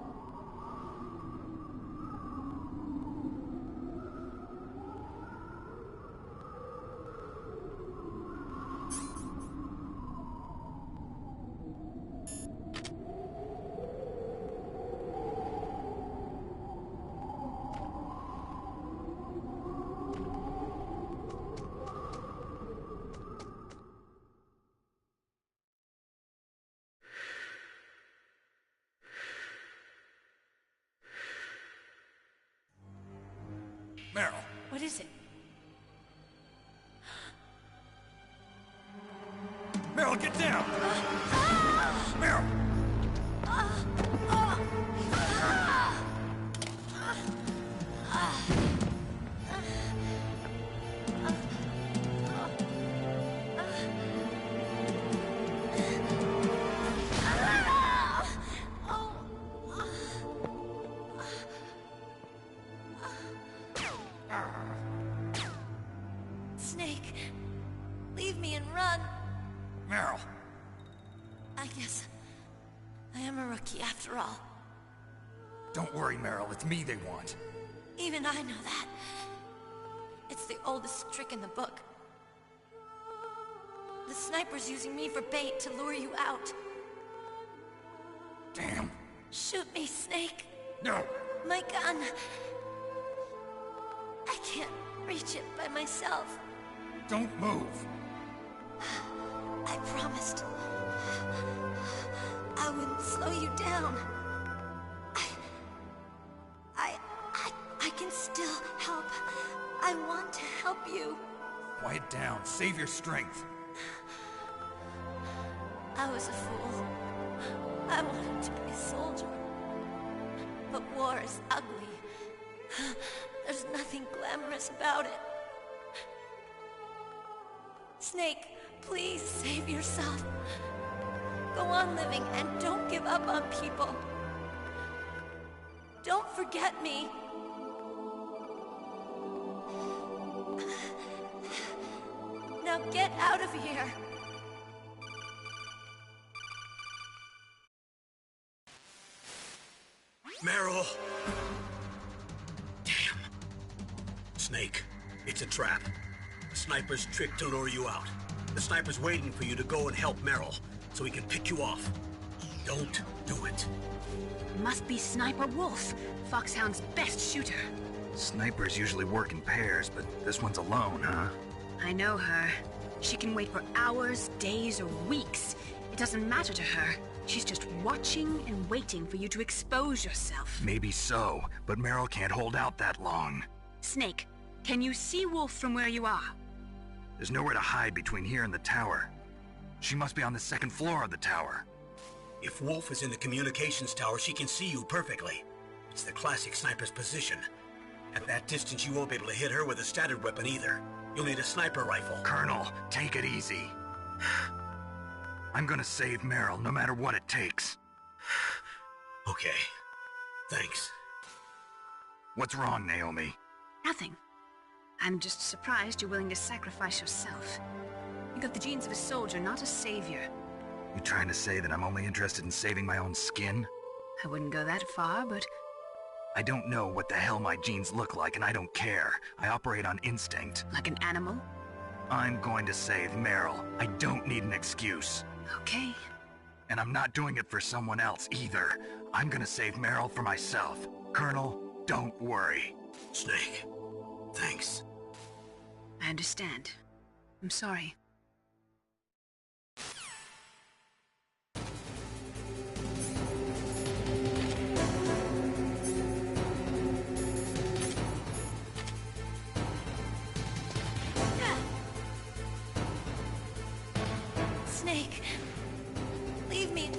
Meryl!
What is it?
Meryl, get down! Meryl!
Snake, leave me and run.
Meryl!
I guess I am a rookie after all.
Don't worry, Meryl. It's me they want.
Even I know that. It's the oldest trick in the book. The sniper's using me for bait to lure you out.
Damn.
Shoot me, Snake.
No.
My gun. I can't reach it by myself.
Don't move.
I promised. I wouldn't slow you down. I can still help. I want to help you.
Quiet down. Save your strength.
I was a fool. I wanted to be a soldier. But war is ugly. There's nothing glamorous about it. Snake, please save yourself. Go on living and don't give up on people. Don't forget me. Now get out of here.
Meryl! Damn. Snake, it's a trap. The sniper's trick to lure you out. The sniper's waiting for you to go and help Meryl, so he can pick you off. Don't do it.
Must be Sniper Wolf, Foxhound's best shooter.
Snipers usually work in pairs, but this one's alone, huh?
I know her. She can wait for hours, days, or weeks. It doesn't matter to her. She's just watching and waiting for you to expose yourself.
Maybe so, but Meryl can't hold out that long.
Snake, can you see Wolf from where you are?
There's nowhere to hide between here and the tower. She must be on the second floor of the tower.
If Wolf is in the communications tower, she can see you perfectly. It's the classic sniper's position. At that distance, you won't be able to hit her with a standard weapon either. You'll need a sniper rifle.
Colonel, take it easy. I'm gonna save Meryl, no matter what it takes.
Okay. Thanks.
What's wrong, Naomi?
Nothing. I'm just surprised you're willing to sacrifice yourself. You got the genes of a soldier, not a savior.
You trying to say that I'm only interested in saving my own skin?
I wouldn't go that far, but...
I don't know what the hell my genes look like, and I don't care. I operate on instinct.
Like an animal?
I'm going to save Meryl. I don't need an excuse.
Okay.
And I'm not doing it for someone else, either. I'm gonna save Meryl for myself. Colonel, don't worry.
Snake, thanks.
I understand. I'm sorry.
Snake, leave me.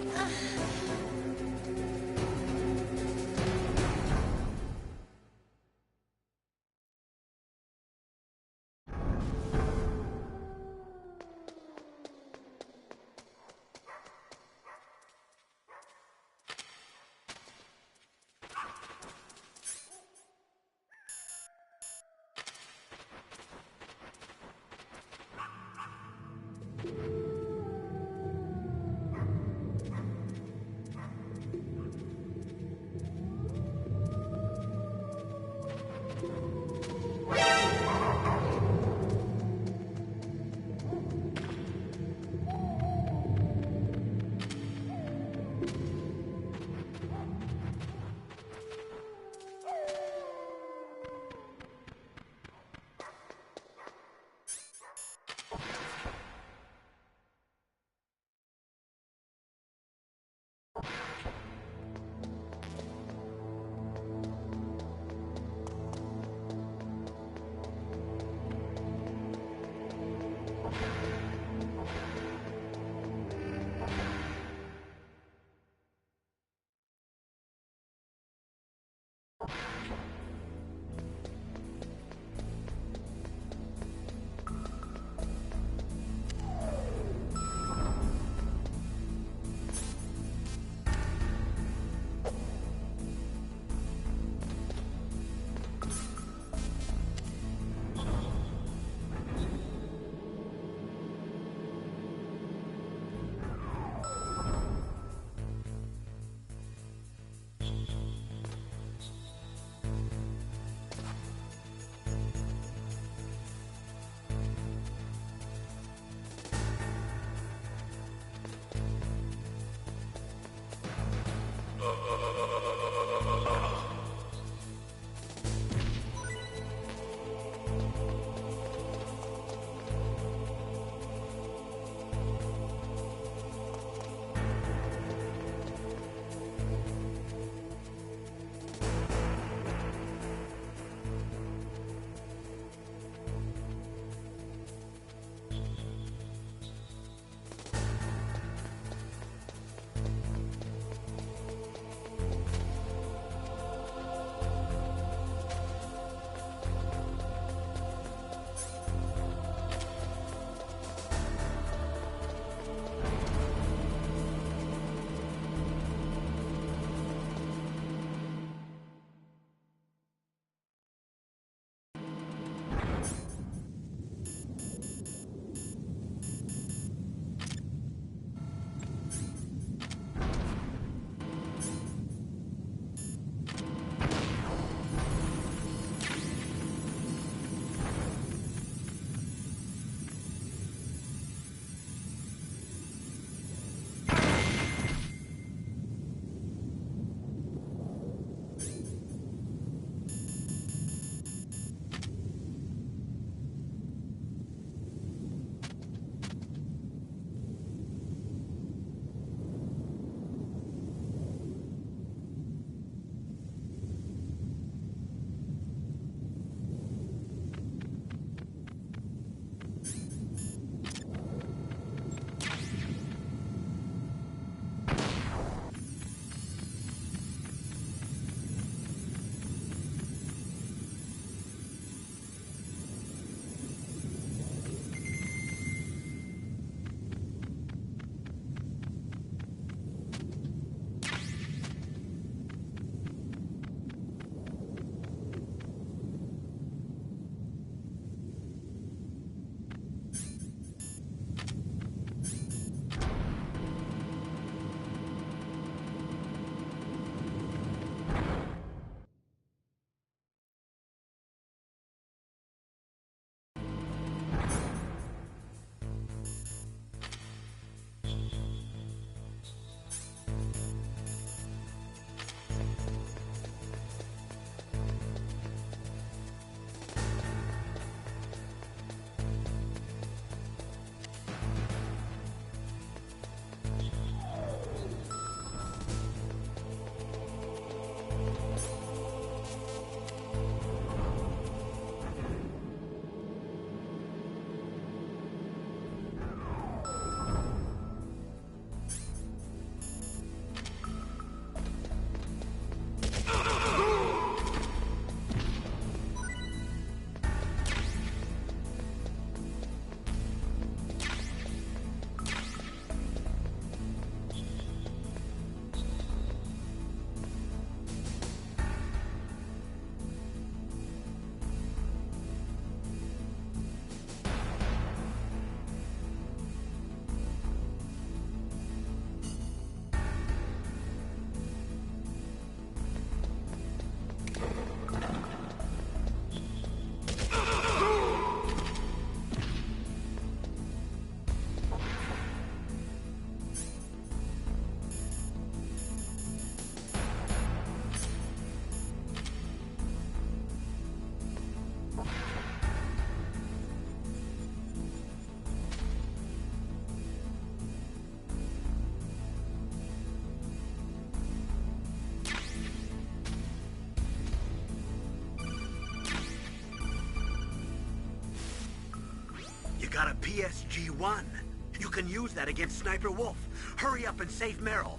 PSG-1. You can use that against Sniper Wolf. Hurry up and save Meryl.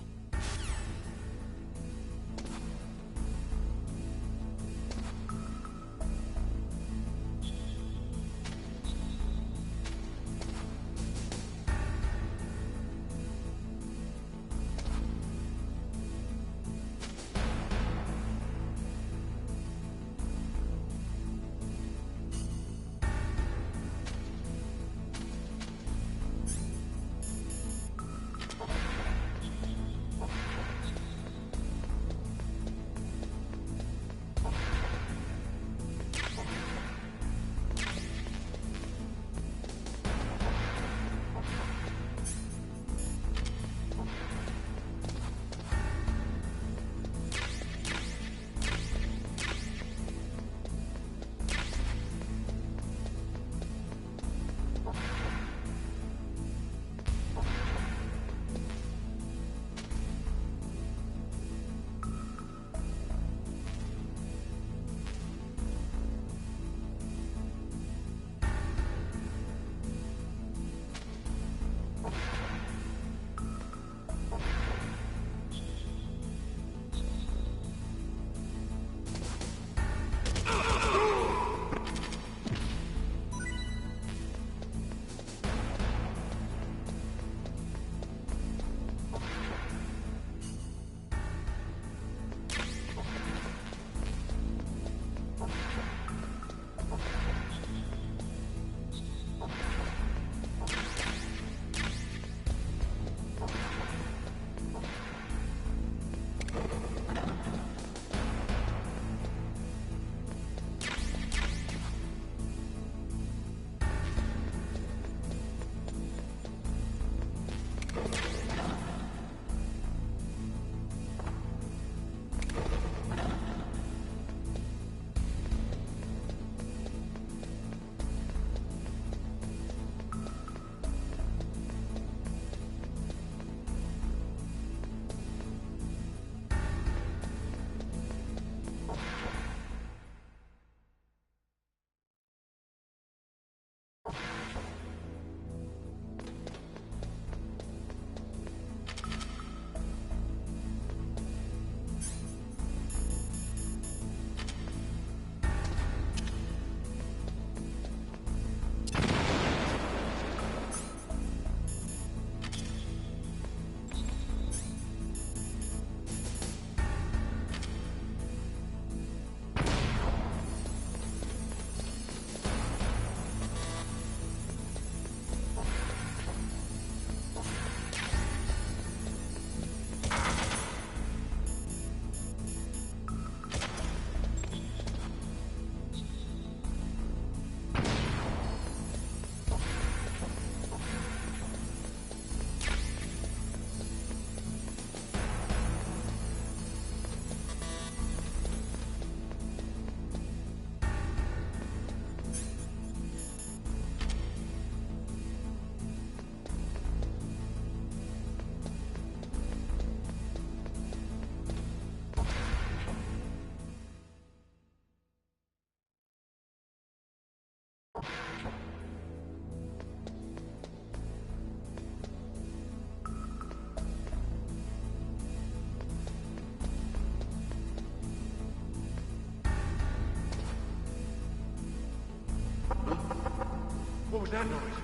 What was that noise?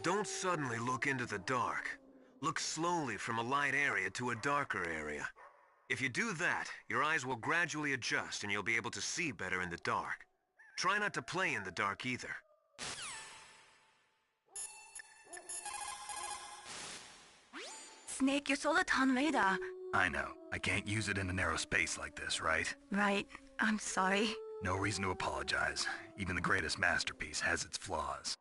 Don't suddenly look into the dark. Look slowly from a light area to a darker area. If you do that, your eyes will gradually adjust and you'll be able to see better in the dark. Try not to play in the dark either.
Snake, your Soliton radar.
I know. I can't use it in a narrow space like this, right?
Right. I'm sorry.
No reason to apologize. Even the greatest masterpiece has its flaws.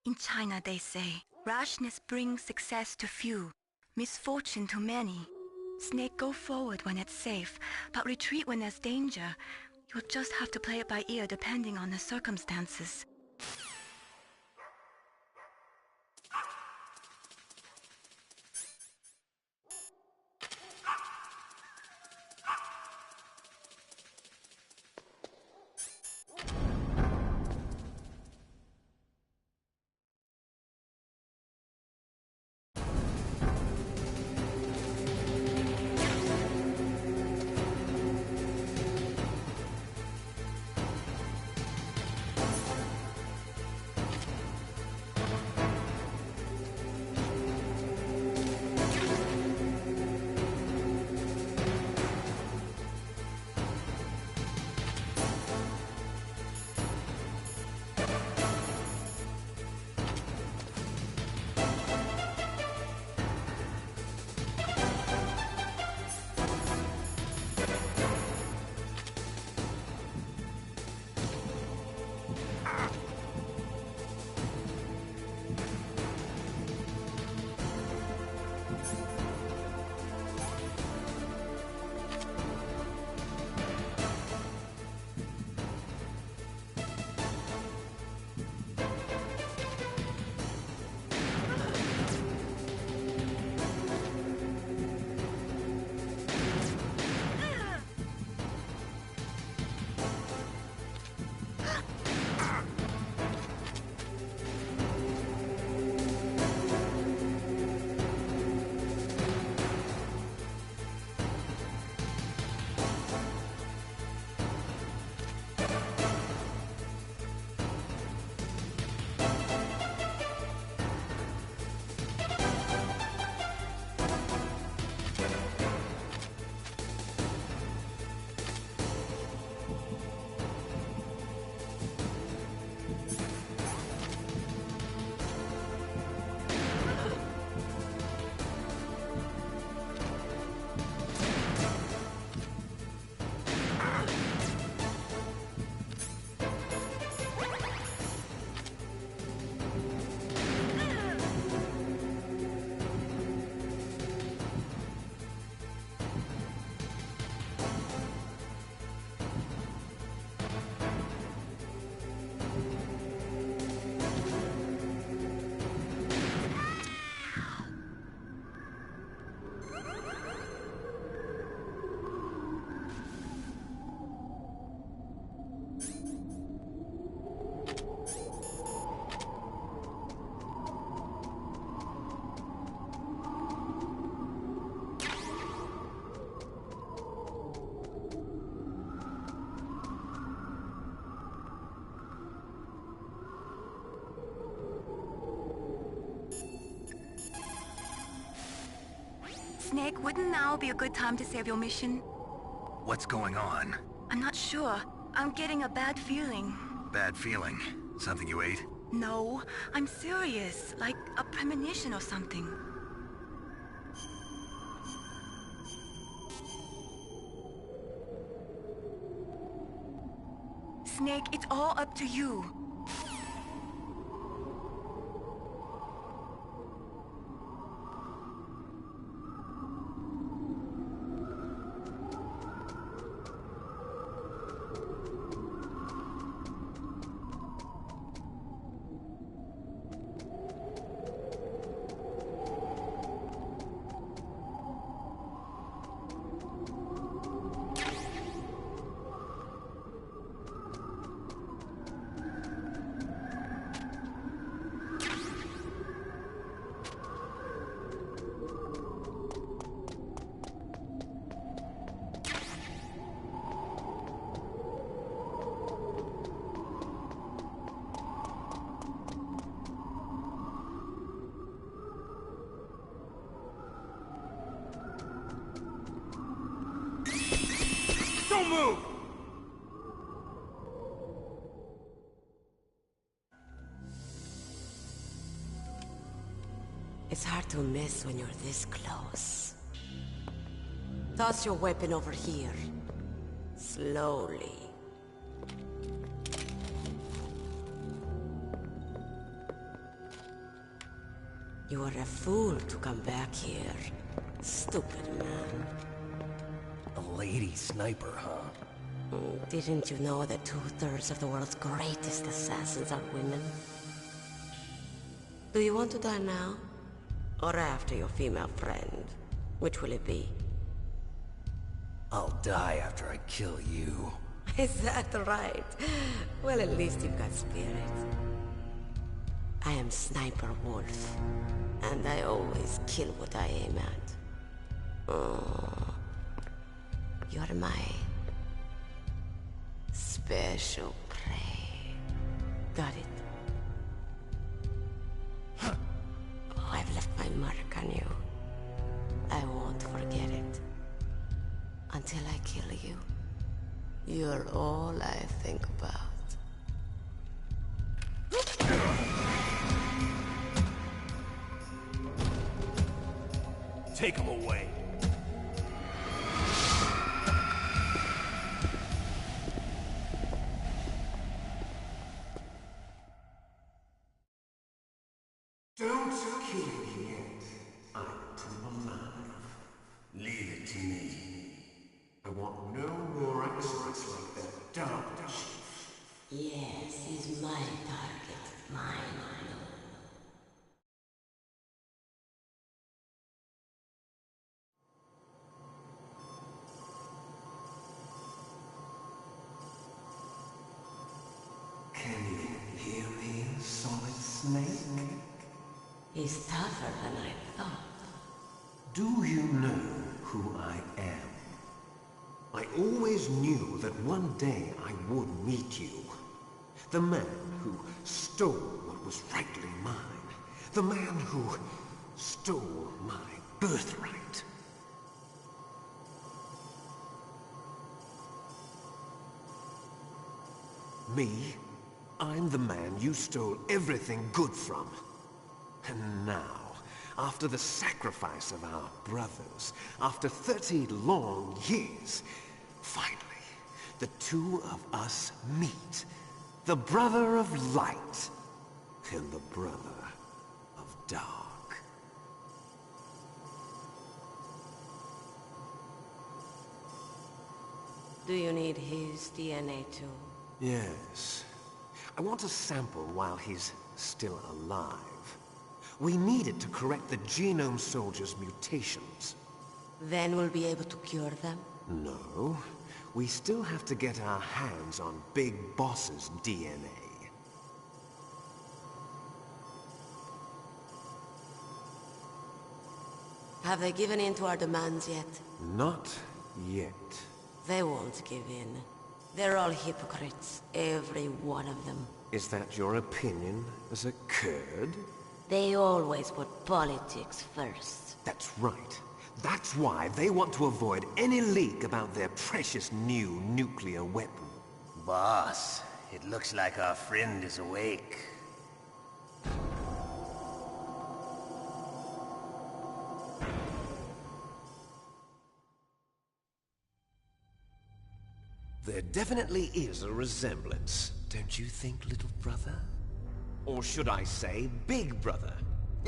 In China, they say, rashness brings success to few, misfortune to many. Snake, go forward when it's safe, but retreat when there's danger. You'll just have to play it by ear depending on the circumstances. Snake, wouldn't now be a good time to save your mission?
What's going on?
I'm not sure. I'm getting a bad feeling.
Bad feeling? Something you ate?
No, I'm serious. Like a premonition or something. Snake, it's all up to you.
Move!
It's hard to miss when you're this close. Toss your weapon over here. Slowly. You are a fool to come back here. Stupid man.
A lady sniper, huh?
Didn't you know that 2/3 of the world's greatest assassins are women? Do you want to die now? Or after your female friend? Which will it be?
I'll die after I kill you.
Is that right? Well, at least you've got spirit. I am Sniper Wolf, and I always kill what I aim at. Oh, you're my special prey. Got it? Oh, I've left my mark on you. I won't forget it. Until I kill you. You're all I think about.
Take him away.
Don't kill me yet. I'm alive. Leave it to me. I want no more accidents like that DARPA Chief.
Yes, he's my target. Mine alone.
Can you hear me, Solid Snake?
He's tougher than I thought.
Do you know who I am? I always knew that one day I would meet you. The man who stole what was rightly mine. The man who stole my birthright. Me? I'm the man you stole everything good from. And now, after the sacrifice of our brothers, after 30 long years, finally, the two of us meet. The brother of light and the brother of dark.
Do you need his DNA too?
Yes. I want a sample while he's still alive. We need it to correct the Genome Soldier's mutations.
Then we'll be able to cure them?
No. We still have to get our hands on Big Boss's DNA.
Have they given in to our demands yet?
Not yet.
They won't give in. They're all hypocrites, every one of them.
Is that your opinion as a Kurd?
They always put politics first.
That's right. That's why they want to avoid any leak about their precious new nuclear weapon.
Boss, it looks like our friend is awake.
There definitely is a resemblance, don't you think, little brother? Or should I say, big brother?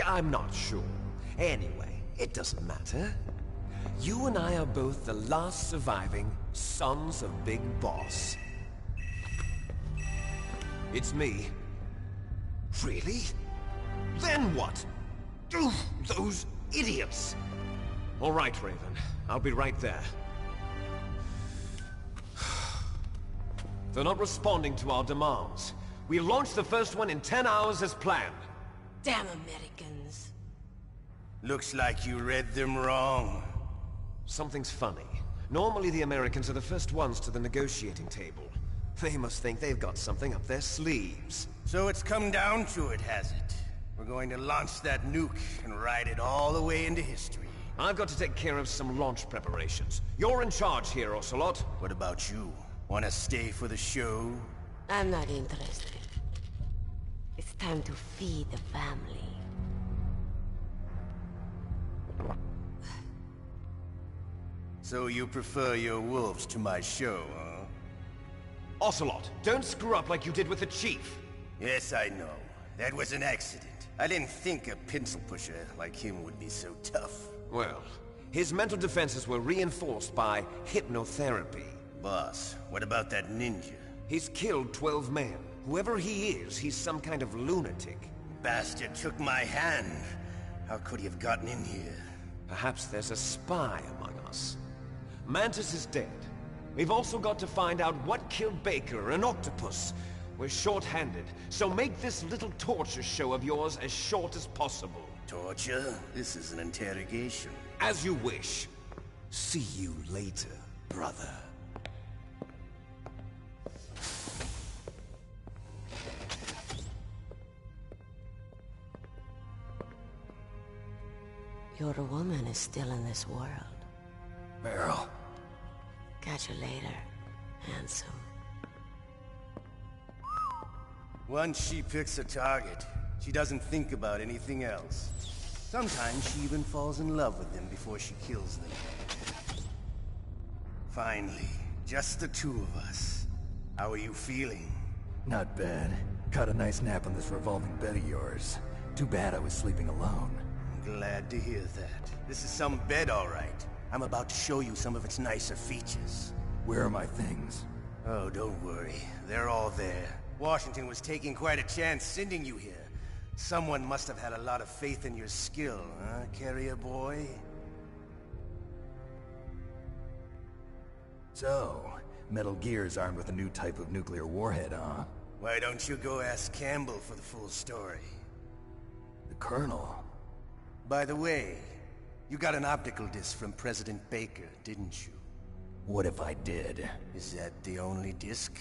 I'm not sure. Anyway, it doesn't matter. You and I are both the last surviving sons of Big Boss. It's me. Really? Then what? Oof, those idiots! All right, Raven. I'll be right there. They're not responding to our demands. We launched the first one in 10 hours as planned.
Damn Americans.
Looks like you read them wrong.
Something's funny. Normally the Americans are the first ones to the negotiating table. They must think they've got something up their sleeves.
So it's come down to it, has it? We're going to launch that nuke and ride it all the way into history.
I've got to take care of some launch preparations. You're in charge here, Ocelot.
What about you? Wanna stay for the show?
I'm not interested. It's time to feed the family.
So you prefer your wolves to my show, huh?
Ocelot, don't screw up like you did with the Chief.
Yes, I know. That was an accident. I didn't think a pencil pusher like him would be so tough.
Well, his mental defenses were reinforced by hypnotherapy.
Boss, what about that ninja?
He's killed 12 men. Whoever he is, he's some kind of lunatic.
Bastard took my hand. How could he have gotten in here?
Perhaps there's a spy among us. Mantis is dead. We've also got to find out what killed Baker, an octopus. We're short-handed, so make this little torture show of yours as short as possible.
Torture? This is an interrogation.
As you wish. See you later, brother.
Your woman is still in this world.
Meryl.
Catch you later, handsome.
Once she picks a target, she doesn't think about anything else. Sometimes she even falls in love with them before she kills them. Finally, just the two of us. How are you feeling?
Not bad. Caught a nice nap on this revolving bed of yours. Too bad I was sleeping alone.
I'm glad to hear that. This is some bed, all right. I'm about to show you some of its nicer features.
Where are my things?
Oh, don't worry. They're all there. Washington was taking quite a chance sending you here. Someone must have had a lot of faith in your skill, huh, carrier boy?
So, Metal Gear's armed with a new type of nuclear warhead, huh?
Why don't you go ask Campbell for the full story?
The Colonel?
By the way, you got an optical disc from President Baker, didn't you?
What if I did?
Is that the only disc?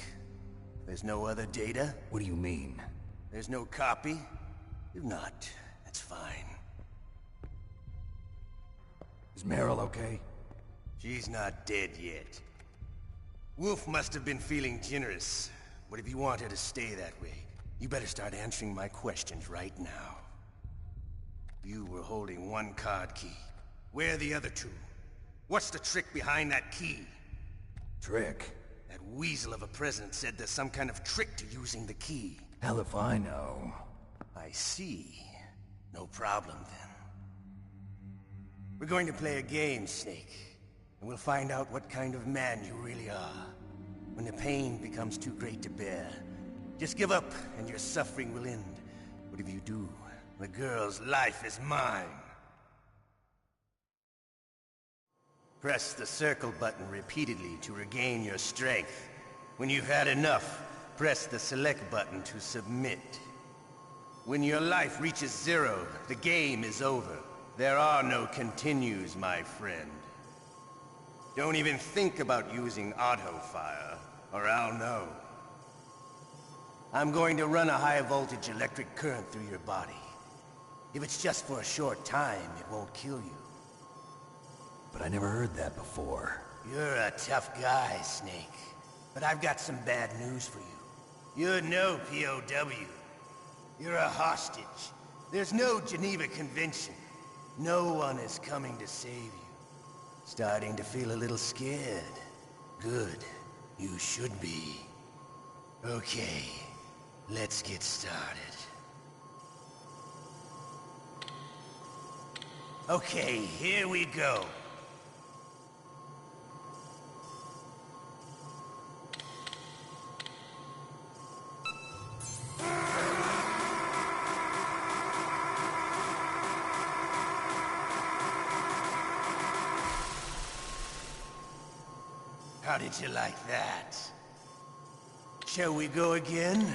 There's no other data?
What do you mean?
There's no copy? If not, that's fine.
Is Meryl okay?
She's not dead yet. Wolf must have been feeling generous. But if you want her to stay that way, you better start answering my questions right now. You were holding one card key. Where are the other two? What's the trick behind that key?
Trick?
That weasel of a president said there's some kind of trick to using the key.
Hell if I know.
I see. No problem then. We're going to play a game, Snake. And we'll find out what kind of man you really are. When the pain becomes too great to bear, just give up and your suffering will end. But if you do, the girl's life is mine. Press the circle button repeatedly to regain your strength. When you've had enough, press the select button to submit. When your life reaches 0, the game is over. There are no continues, my friend. Don't even think about using auto-fire, or I'll know. I'm going to run a high-voltage electric current through your body. If it's just for a short time, it won't kill you.
But I never heard that before.
You're a tough guy, Snake. But I've got some bad news for you. You're no POW. You're a hostage. There's no Geneva Convention. No one is coming to save you. Starting to feel a little scared. Good. You should be. Okay, let's get started. Okay, here we go. How did you like that? Shall we go again?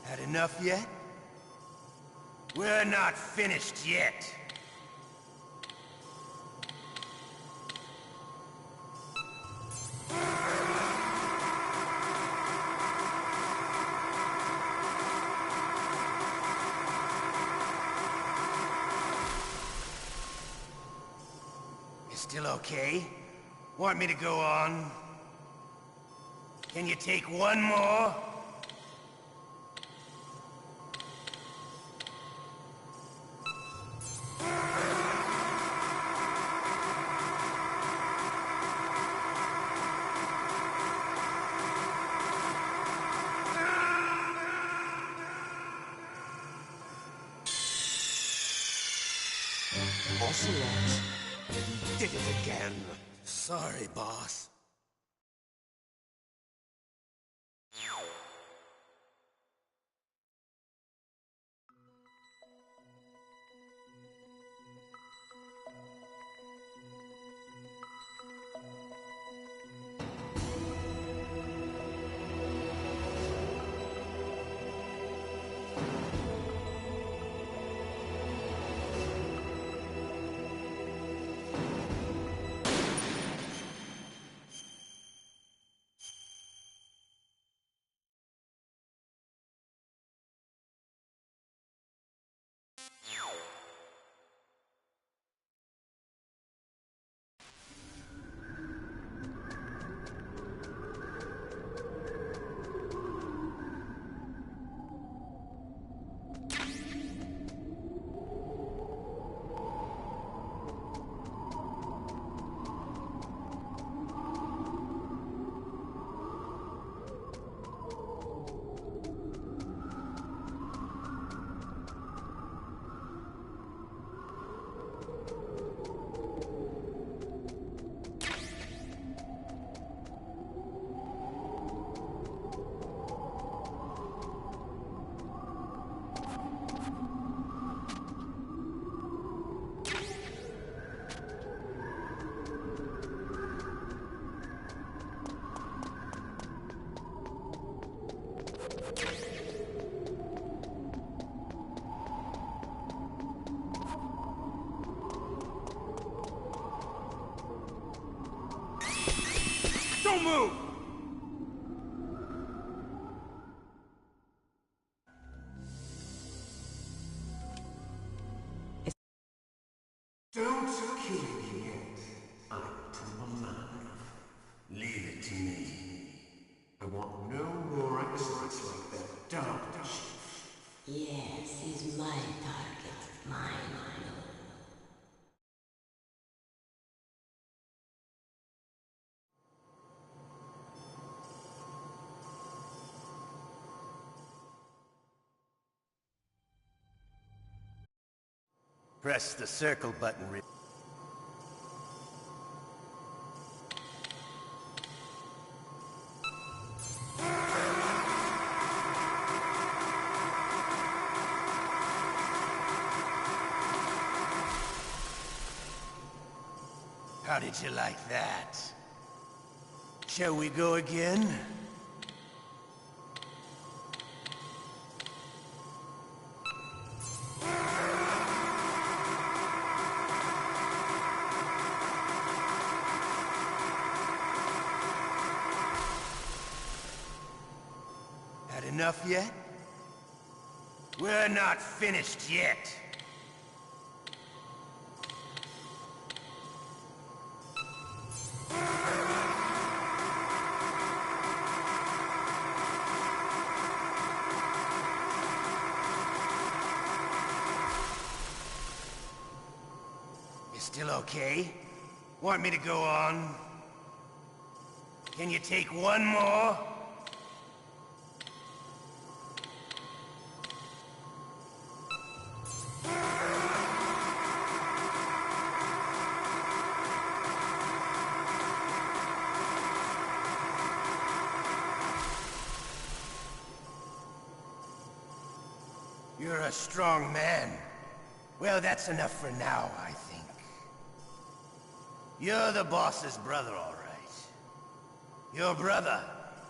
Had enough yet? We're not finished yet. Still okay? Want me to go on? Can you take one more?
Ocelot, you did it again.
Sorry, boss.
Don't move!
Don't kill me yet. I'm alive. Leave it to me. I want no more Ocelots like that DARPA Chief.
Yes, he's my target. Mine.
Press the circle button. How did you like that? Shall we go again? Had enough yet? We're not finished yet. You still okay? Want me to go on? Can you take one more? You're a strong man. Well, that's enough for now, I think. You're the boss's brother, all right. Your brother,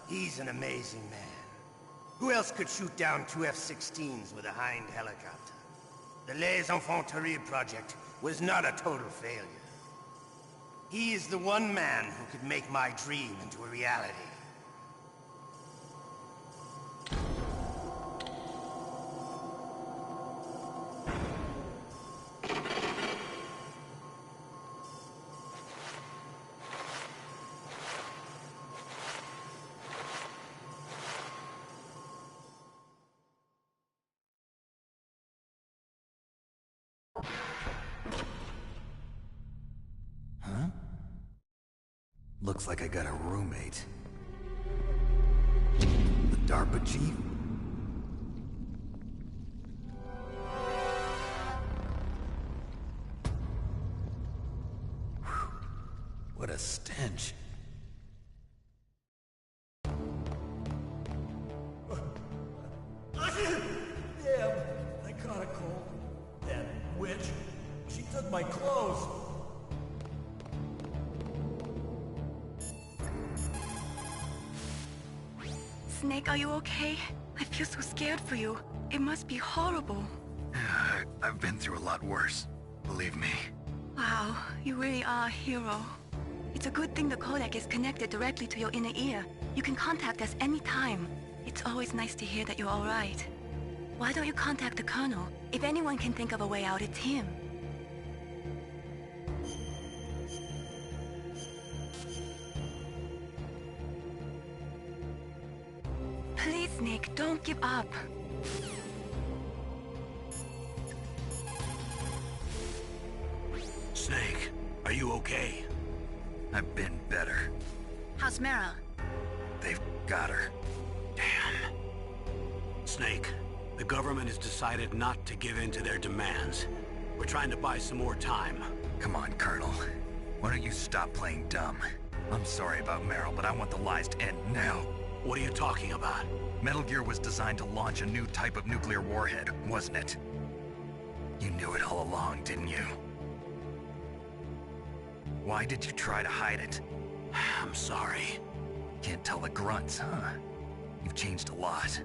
he's an amazing man. Who else could shoot down 2 F-16s with a Hind helicopter? The Les Infanteries project was not a total failure. He is the one man who could make my dream into a reality.
Looks like I got a roommate. The DARPA Chief? What a stench.
Damn, I caught a cold. That witch. She took my clothes.
Snake, are you okay? I feel so scared for you. It must be horrible.
I've been through a lot worse. Believe me.
Wow, you really are a hero. It's a good thing the codec is connected directly to your inner ear. You can contact us anytime. It's always nice to hear that you're all right. Why don't you contact the Colonel? If anyone can think of a way out, it's him. Please, Snake, don't give up.
Snake, are you okay?
I've been better.
How's Meryl?
They've got her.
Damn. Snake, the government has decided not to give in to their demands. We're trying to buy some more time.
Come on, Colonel. Why don't you stop playing dumb? I'm sorry about Meryl, but I want the lies to end now.
What are you talking about?
Metal Gear was designed to launch a new type of nuclear warhead, wasn't it? You knew it all along, didn't you? Why did you try to hide it?
I'm sorry.
Can't tell the grunts, huh? You've changed a lot.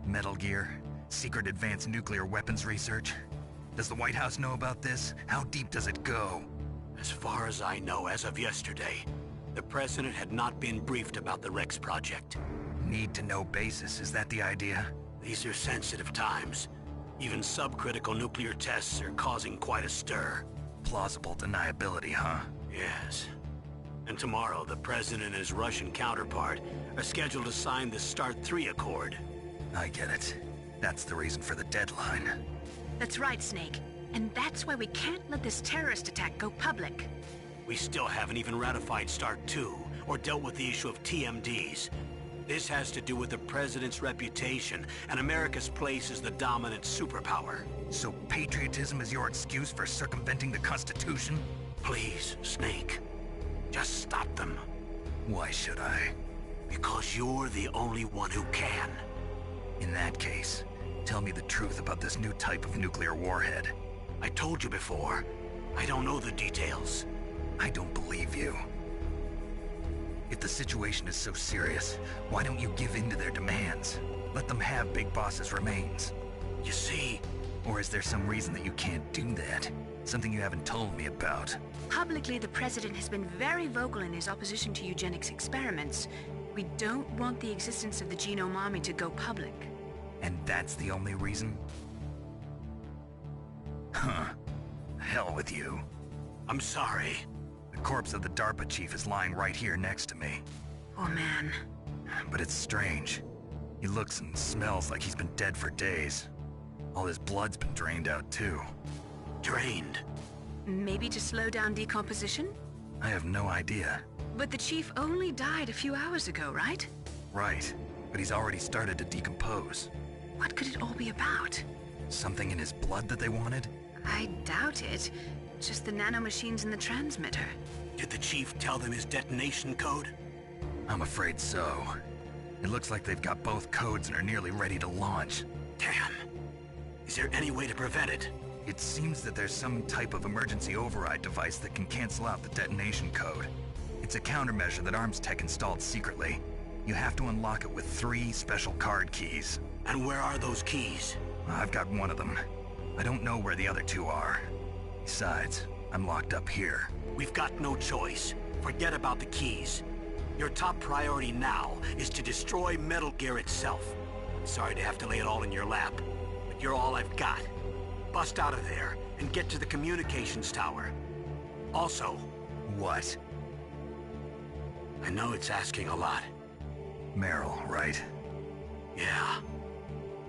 Metal Gear, secret advanced nuclear weapons research. Does the White House know about this? How deep does it go?
As far as I know, as of yesterday, the President had not been briefed about the Rex project.
Need-to-know basis, is that the idea?
These are sensitive times. Even subcritical nuclear tests are causing quite a stir.
Plausible deniability, huh?
Yes. And tomorrow, the President and his Russian counterpart are scheduled to sign the START 3 Accord.
I get it. That's the reason for the deadline.
That's right, Snake. And that's why we can't let this terrorist attack go public.
We still haven't even ratified START 2, or dealt with the issue of TMDs. This has to do with the President's reputation, and America's place as the dominant superpower.
So patriotism is your excuse for circumventing the Constitution?
Please, Snake. Just stop them.
Why should I?
Because you're the only one who can.
In that case, tell me the truth about this new type of nuclear warhead.
I told you before. I don't know the details.
I don't believe you. If the situation is so serious, why don't you give in to their demands? Let them have Big Boss's remains.
You see...
Or is there some reason that you can't do that? Something you haven't told me about?
Publicly, the President has been very vocal in his opposition to eugenics experiments. We don't want the existence of the Genome Army to go public.
And that's the only reason? Huh. Hell with you.
I'm sorry.
The corpse of the DARPA Chief is lying right here next to me.
Oh, man.
But it's strange. He looks and smells like he's been dead for days. All his blood's been drained out, too.
Drained?
Maybe to slow down decomposition?
I have no idea.
But the Chief only died a few hours ago, right?
Right. But he's already started to decompose.
What could it all be about?
Something in his blood that they wanted?
I doubt it. Just the nanomachines in the transmitter.
Did the Chief tell them his detonation code?
I'm afraid so. It looks like they've got both codes and are nearly ready to launch.
Damn. Is there any way to prevent it?
It seems that there's some type of emergency override device that can cancel out the detonation code. It's a countermeasure that Arms Tech installed secretly. You have to unlock it with 3 special card keys.
And where are those keys?
I've got one of them. I don't know where the other 2 are. Besides, I'm locked up here.
We've got no choice. Forget about the keys. Your top priority now is to destroy Metal Gear itself. Sorry to have to lay it all in your lap, but you're all I've got. Bust out of there and get to the communications tower. Also...
What?
I know it's asking a lot.
Meryl, right?
Yeah.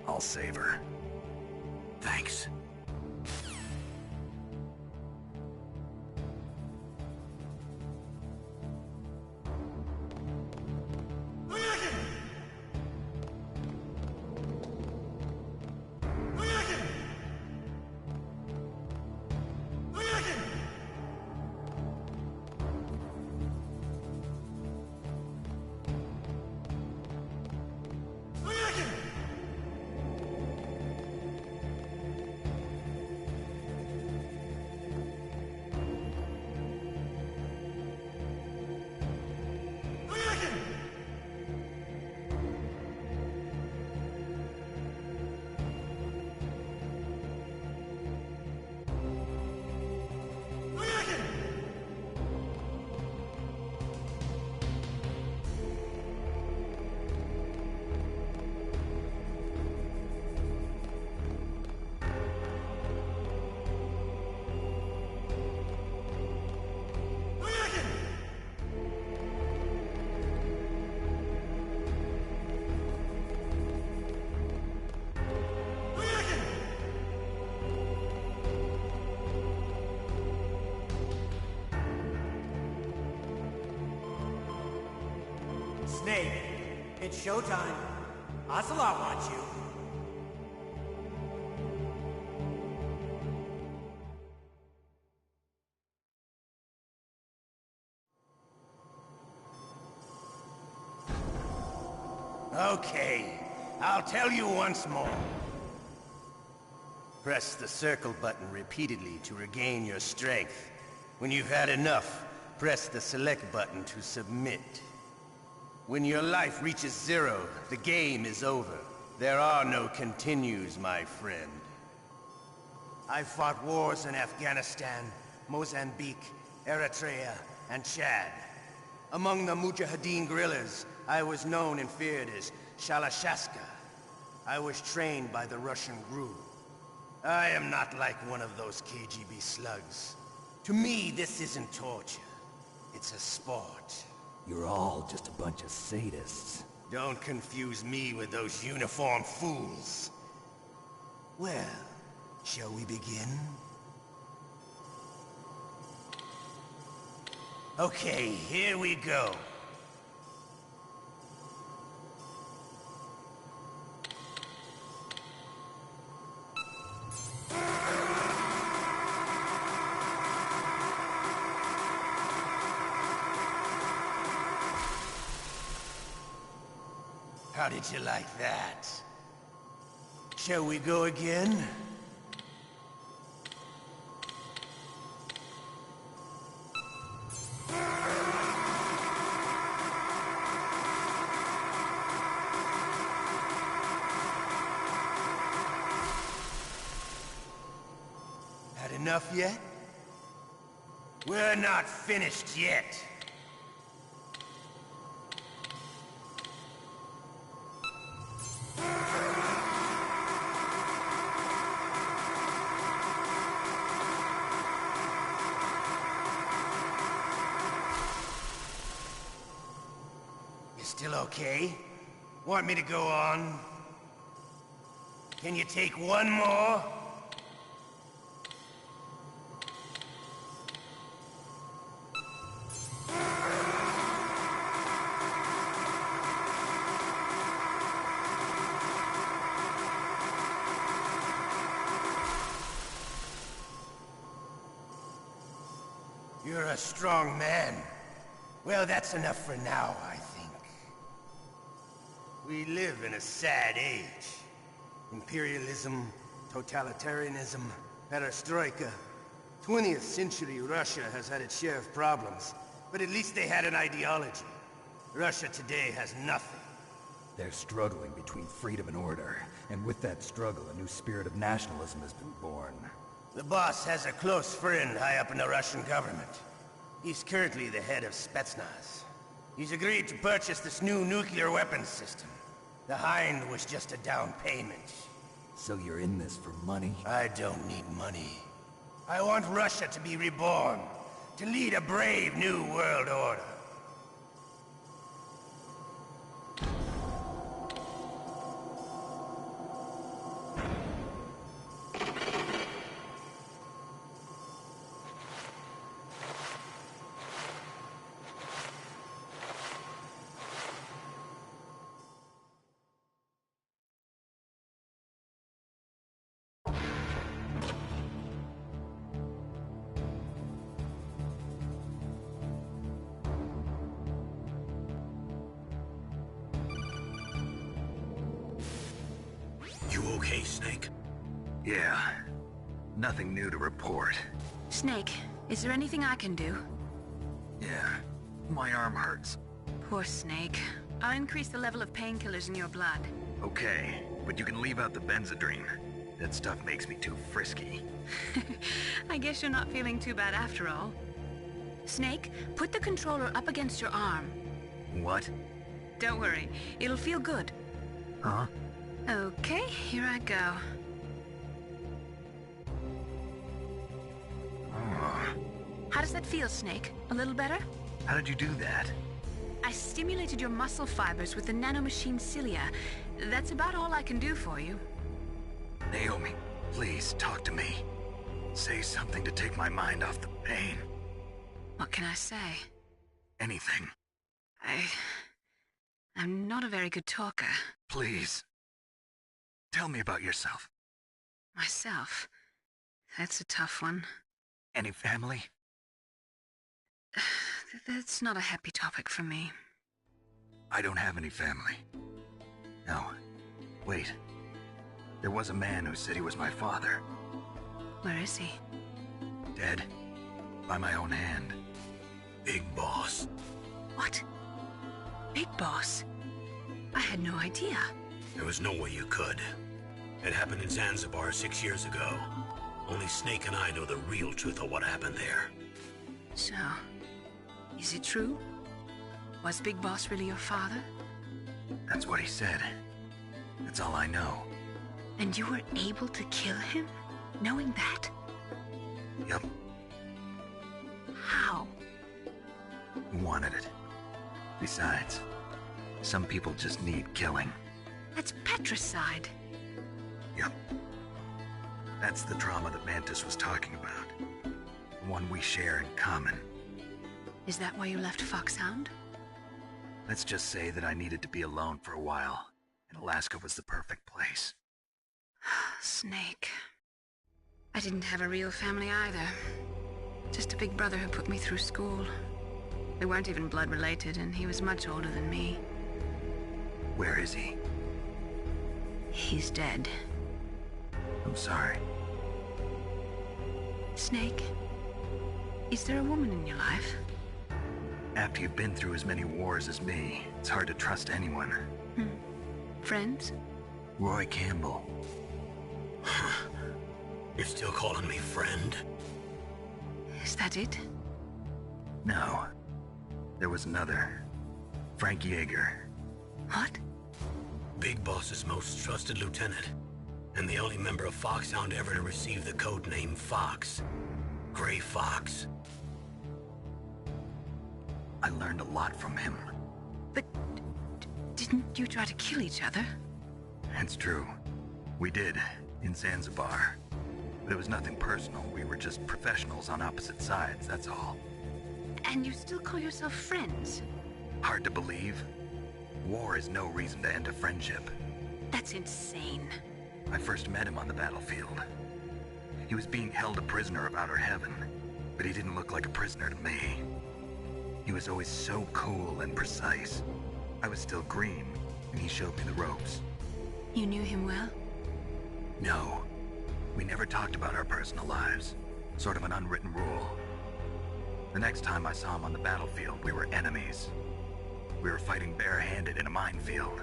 I'll save her.
Thanks.
Snake, it's showtime. Ocelot wants you. Okay, I'll tell you once more. Press the circle button repeatedly to regain your strength. When you've had enough, press the select button to submit. When your life reaches 0, the game is over. There are no continues, my friend. I fought wars in Afghanistan, Mozambique, Eritrea, and Chad. Among the Mujahideen guerrillas, I was known and feared as Shalashaska. I was trained by the Russian GRU. I am not like one of those KGB slugs. To me, this isn't torture. It's a sport.
You're all just a bunch of sadists.
Don't confuse me with those uniformed fools. Well, shall we begin? Okay, here we go. How did you like that? Shall we go again? Had enough yet? We're not finished yet. Still okay? Want me to go on? Can you take one more? You're a strong man. Well, that's enough for now, I think. We live in a sad age. Imperialism, totalitarianism, perestroika. 20th century Russia has had its share of problems, but at least they had an ideology. Russia today has nothing.
They're struggling between freedom and order, and with that struggle, a new spirit of nationalism has been born.
The boss has a close friend high up in the Russian government. He's currently the head of Spetsnaz. He's agreed to purchase this new nuclear weapons system. The Hind was just a down payment.
So you're in this for money?
I don't need money. I want Russia to be reborn, to lead a brave new world order.
You okay, Snake? Yeah. Nothing new to report.
Snake, is there anything I can do?
Yeah. My arm hurts.
Poor Snake. I'll increase the level of painkillers in your blood.
Okay, but you can leave out the Benzedrine. That stuff makes me too frisky.
I guess you're not feeling too bad after all. Snake, put the controller up against your arm.
What?
Don't worry, it'll feel good.
Huh?
Okay, here I go. How does that feel, Snake? A little better?
How did you do that?
I stimulated your muscle fibers with the nanomachine cilia. That's about all I can do for you.
Naomi, please talk to me. Say something to take my mind off the pain.
What can I say?
Anything.
I'm not a very good talker.
Please. Tell me about yourself.
Myself? That's a tough one.
Any family?
That's not a happy topic for me.
I don't have any family. No. Wait. There was a man who said he was my father.
Where is he?
Dead. By my own hand.
Big Boss.
What? Big Boss? I had no idea.
There was no way you could. It happened in Zanzibar 6 years ago. Only Snake and I know the real truth of what happened there.
So, is it true? Was Big Boss really your father?
That's what he said. That's all I know.
And you were able to kill him, knowing that?
Yep.
How?
He wanted it. Besides, some people just need killing.
That's patricide.
Yep. That's the trauma that Mantis was talking about. The one we share in common.
Is that why you left Foxhound?
Let's just say that I needed to be alone for a while, and Alaska was the perfect place.
Snake. I didn't have a real family either. Just a big brother who put me through school. We weren't even blood related, and he was much older than me.
Where is he?
He's dead.
I'm sorry.
Snake, is there a woman in your life?
After you've been through as many wars as me, it's hard to trust anyone.
Friends?
Roy Campbell.
You're still calling me friend?
Is that it?
No. There was another. Frank Yeager.
What?
Big Boss's most trusted lieutenant, and the only member of Foxhound ever to receive the code name Fox. Gray Fox.
I learned a lot from him.
But didn't you try to kill each other?
It's true. We did, in Zanzibar. But it was nothing personal. We were just professionals on opposite sides, that's all.
And you still call yourself friends?
Hard to believe. War is no reason to end a friendship.
That's insane.
I first met him on the battlefield. He was being held a prisoner of outer heaven, but he didn't look like a prisoner to me. He was always so cool and precise. I was still green, and he showed me the ropes.
You knew him well?
No. We never talked about our personal lives. Sort of an unwritten rule. The next time I saw him on the battlefield, we were enemies. We were fighting barehanded in a minefield.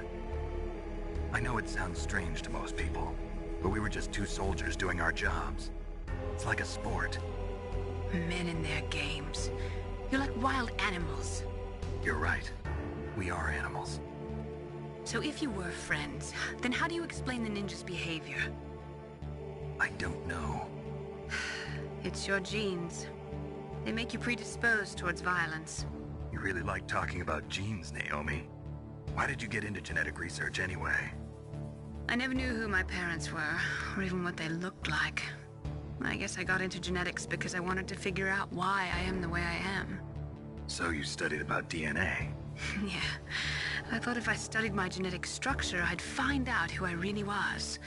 I know it sounds strange to most people, but we were just two soldiers doing our jobs. It's like a sport.
Men in their games. You're like wild animals.
You're right. We are animals.
So if you were friends, then how do you explain the ninja's behavior?
I don't know.
It's your genes. They make you predisposed towards violence.
You really like talking about genes, Naomi. Why did you get into genetic research anyway?
I never knew who my parents were, or even what they looked like. I guess I got into genetics because I wanted to figure out why I am the way I am.
So you studied about DNA?
Yeah. I thought if I studied my genetic structure, I'd find out who I really was.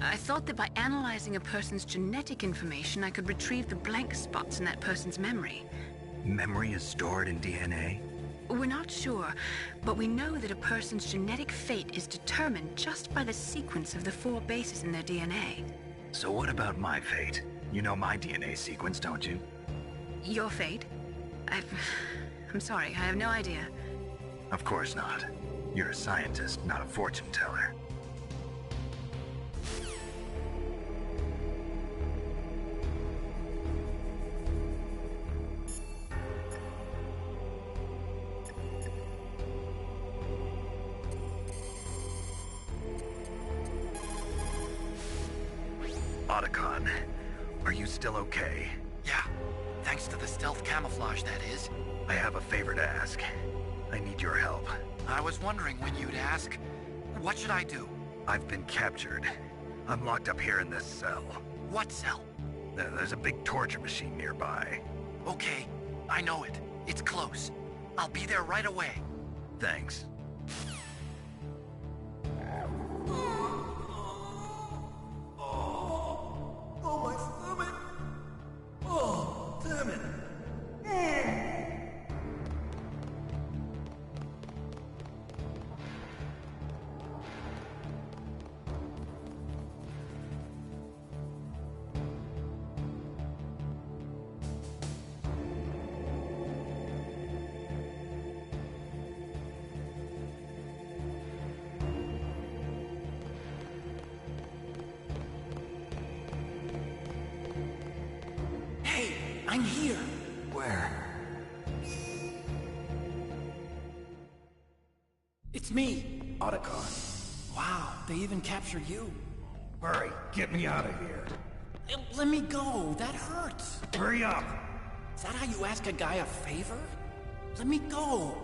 I thought that by analyzing a person's genetic information, I could retrieve the blank spots in that person's memory.
Memory is stored in DNA?
We're not sure, but we know that a person's genetic fate is determined just by the sequence of the 4 bases in their DNA.
So what about my fate? You know my DNA sequence, don't you?
Your fate? I'm sorry, I have no idea.
Of course not. You're a scientist, not a fortune teller. Otacon, are you still okay?
Yeah, thanks to the stealth camouflage, that is.
I have a favor to ask. I need your help.
I was wondering when you'd ask. What should I do?
I've been captured. I'm locked up here in this cell.
What cell?
There's a big torture machine nearby.
Okay, I know it. It's close. I'll be there right away.
Thanks.
I'm here.
Where?
It's me.
Otacon.
Wow, they even captured you.
Hurry, get me out of here.
Let me go, that hurts.
Hurry up.
Is that how you ask a guy a favor? Let me go.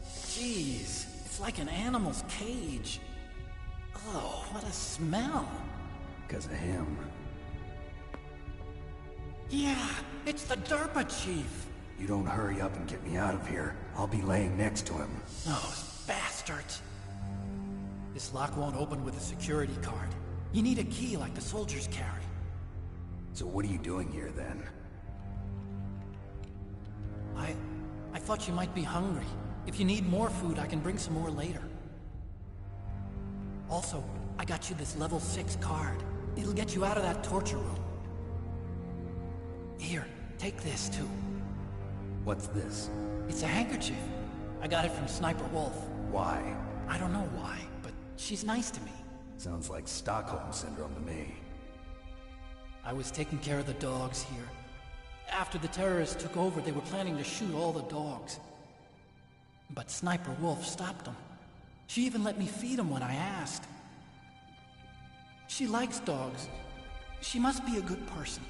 Jeez, it's like an animal's cage. Oh, what a smell.
Because of him.
Yeah, it's the DARPA Chief.
You don't hurry up and get me out of here, I'll be laying next to him.
Those bastards. This lock won't open with a security card. You need a key like the soldiers carry.
So what are you doing here then?
I thought you might be hungry. If you need more food, I can bring some more later. Also, I got you this level 6 card. It'll get you out of that torture room. Here, take this too.
What's this?
It's a handkerchief. I got it from Sniper Wolf.
Why?
I don't know why, but she's nice to me.
Sounds like Stockholm Syndrome to me.
I was taking care of the dogs here. After the terrorists took over, they were planning to shoot all the dogs. But Sniper Wolf stopped them. She even let me feed them when I asked. She likes dogs. She must be a good person.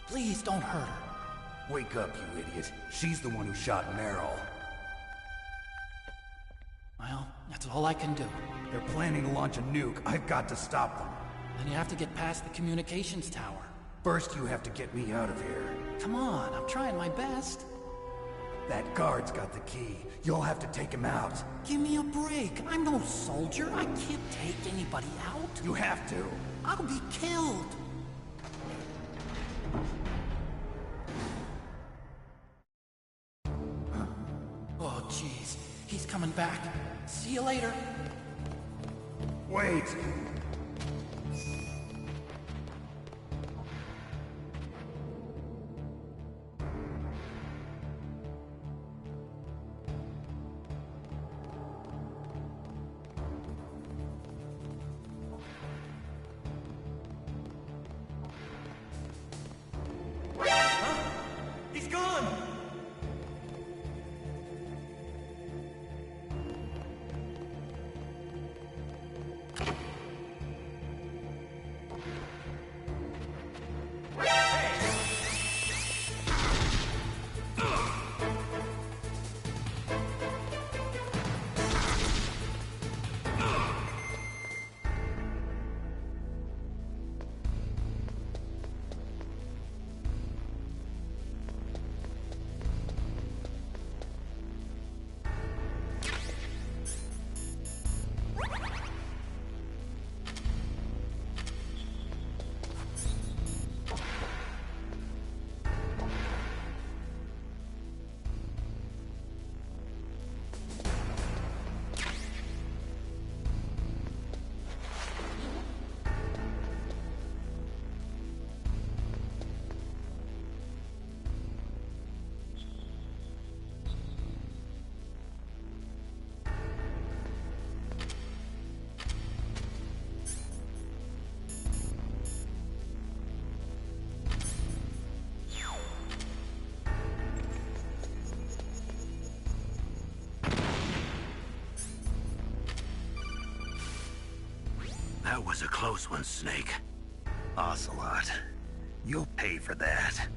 Please don't hurt her.
Wake up, you idiot. She's the one who shot Meryl.
Well, that's all I can do.
They're planning to launch a nuke. I've got to stop them.
Then you have to get past the communications tower.
First, you have to get me out of here.
Come on, I'm trying my best.
That guard's got the key. You'll have to take him out.
Give me a break. I'm no soldier. I can't take anybody out.
You have to.
I'll be killed. Oh, jeez. He's coming back. See you later.
Wait!
That was a close one, Snake. Ocelot, you'll pay for that.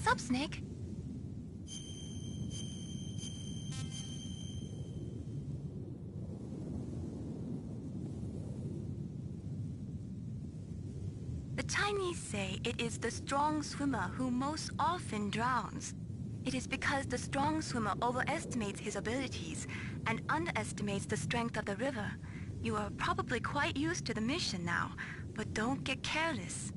What's up, Snake? The Chinese say it is the strong swimmer who most often drowns. It is because the strong swimmer overestimates his abilities and underestimates the strength of the river. You are probably quite used to the mission now, but don't get careless.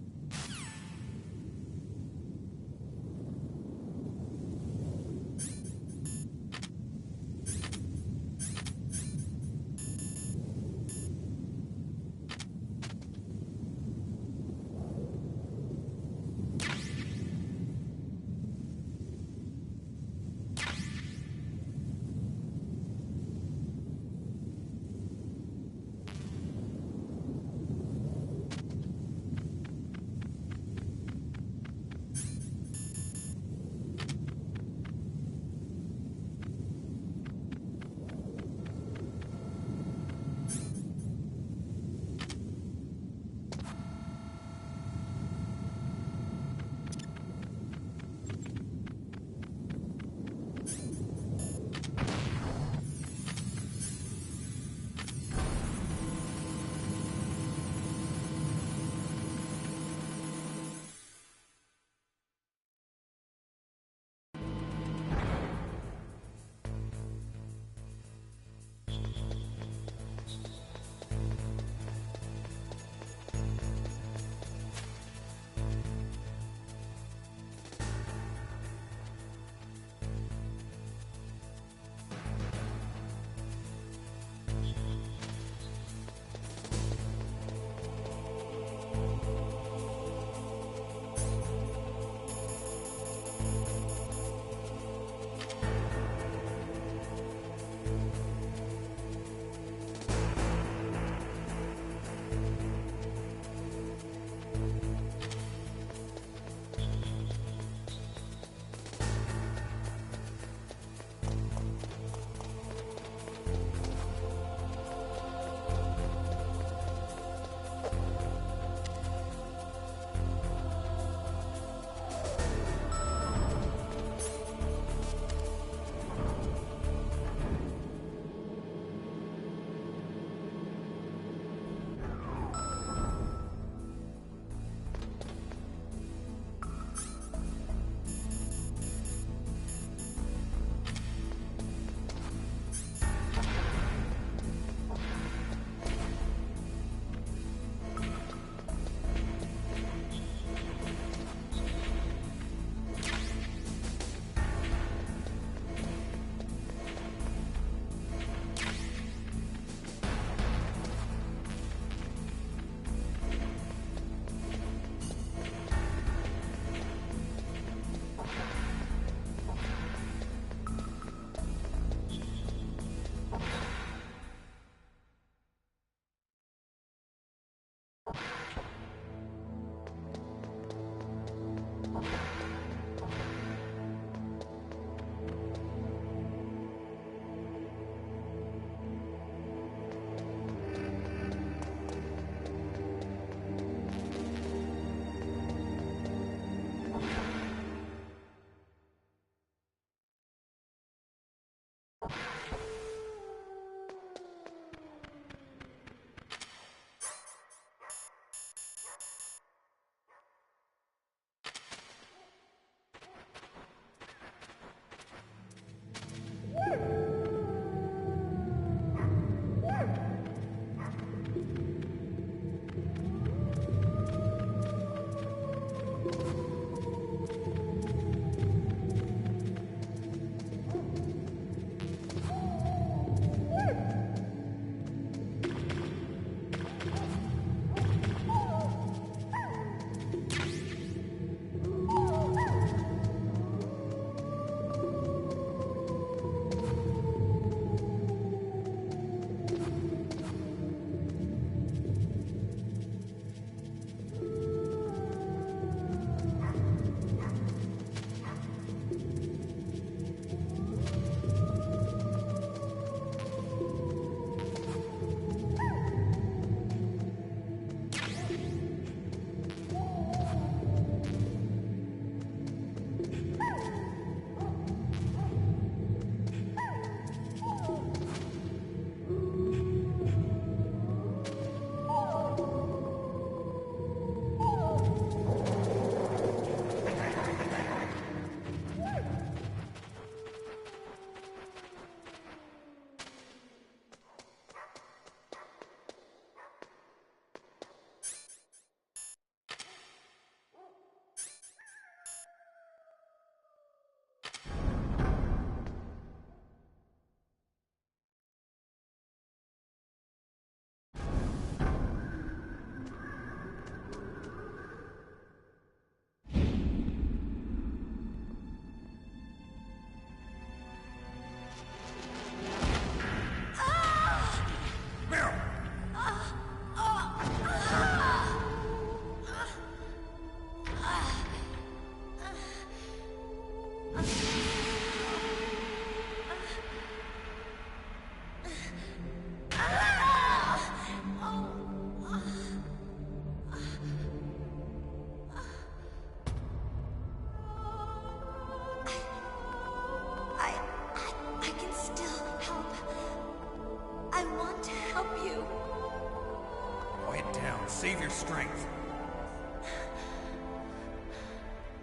your strength.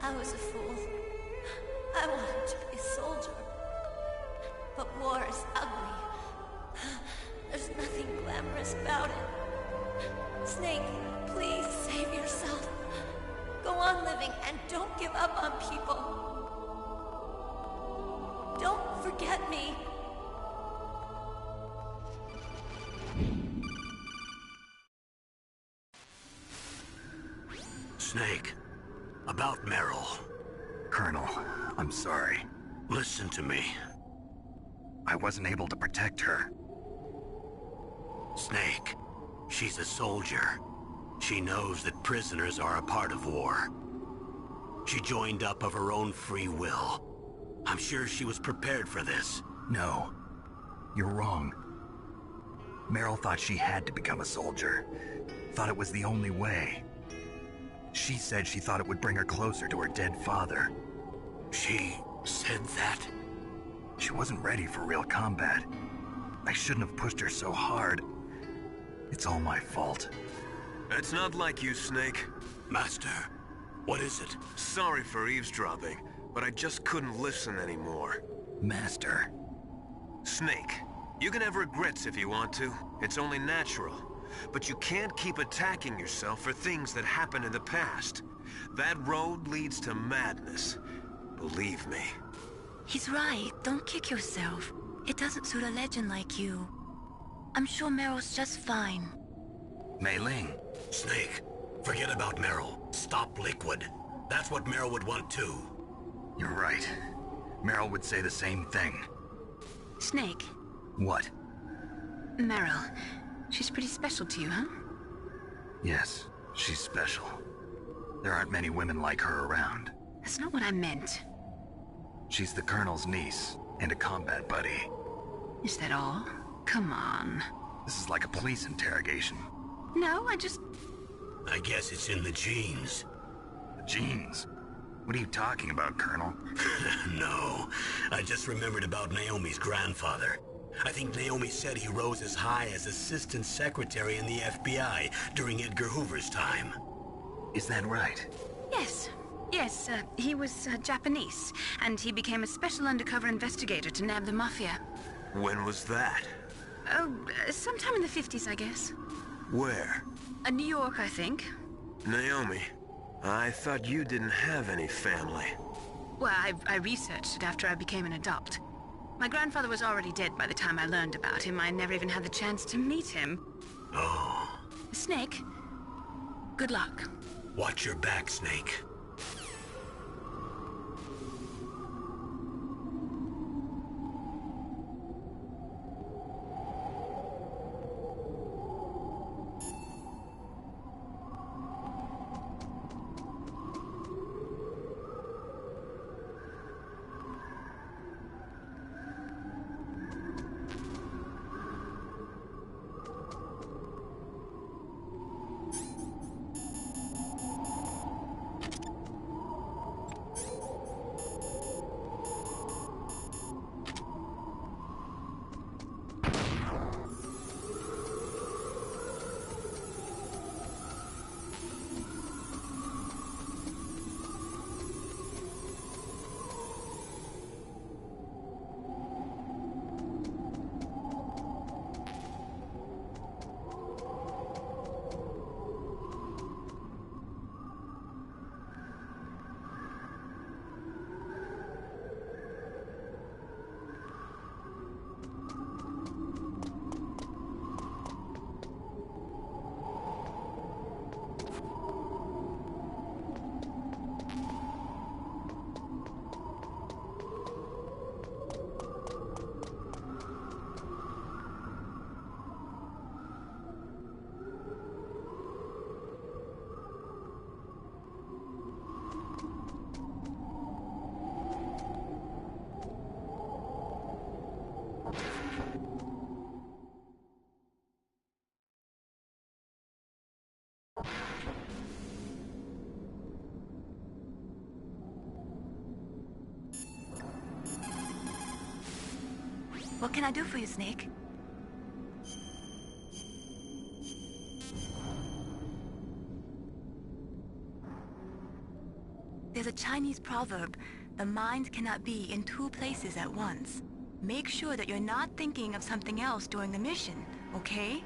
I was a fool. I wanted to be a soldier. But war is ugly. There's nothing glamorous about it. Snake, please save yourself. Go on living and don't give up on people. Don't forget me.
Snake, about Meryl.
Colonel, I'm sorry.
Listen to me.
I wasn't able to protect her.
Snake, she's a soldier. She knows that prisoners are a part of war. She joined up of her own free will. I'm sure she was prepared for this.
No, you're wrong. Meryl thought she had to become a soldier. Thought it was the only way. She said she thought it would bring her closer to her dead father.
She said that?
She wasn't ready for real combat. I shouldn't have pushed her so hard. It's all my fault.
It's not like you, Snake.
Master, what is it?
Sorry for eavesdropping, but I just couldn't listen anymore.
Master.
Snake, you can have regrets if you want to. It's only natural. But you can't keep attacking yourself for things that happened in the past. That road leads to madness. Believe me.
He's right. Don't kick yourself. It doesn't suit a legend like you. I'm sure Meryl's just fine.
Mei Ling.
Snake, forget about Meryl. Stop Liquid. That's what Meryl would want too.
You're right. Meryl would say the same thing.
Snake.
What?
Meryl. She's pretty special to you, huh?
Yes, she's special. There aren't many women like her around.
That's not what I meant.
She's the Colonel's niece and a combat buddy.
Is that all? Come on.
This is like a police interrogation.
No, I
guess it's in the genes.
The genes? What are you talking about, Colonel?
No, I just remembered about Naomi's grandfather. I think Naomi said he rose as high as assistant secretary in the FBI during Edgar Hoover's time.
Is that right?
Yes. Yes, he was Japanese, and he became a special undercover investigator to nab the Mafia.
When was that?
Oh, sometime in the 50s, I guess.
Where?
New York, I think.
Naomi, I thought you didn't have any family.
Well, I researched it after I became an adopt. My grandfather was already dead by the time I learned about him. I never even had the chance to meet him.
Oh.
Snake, good luck.
Watch your back, Snake.
What can I do for you, Snake? There's a Chinese proverb, the mind cannot be in two places at once. Make sure that you're not thinking of something else during the mission, okay?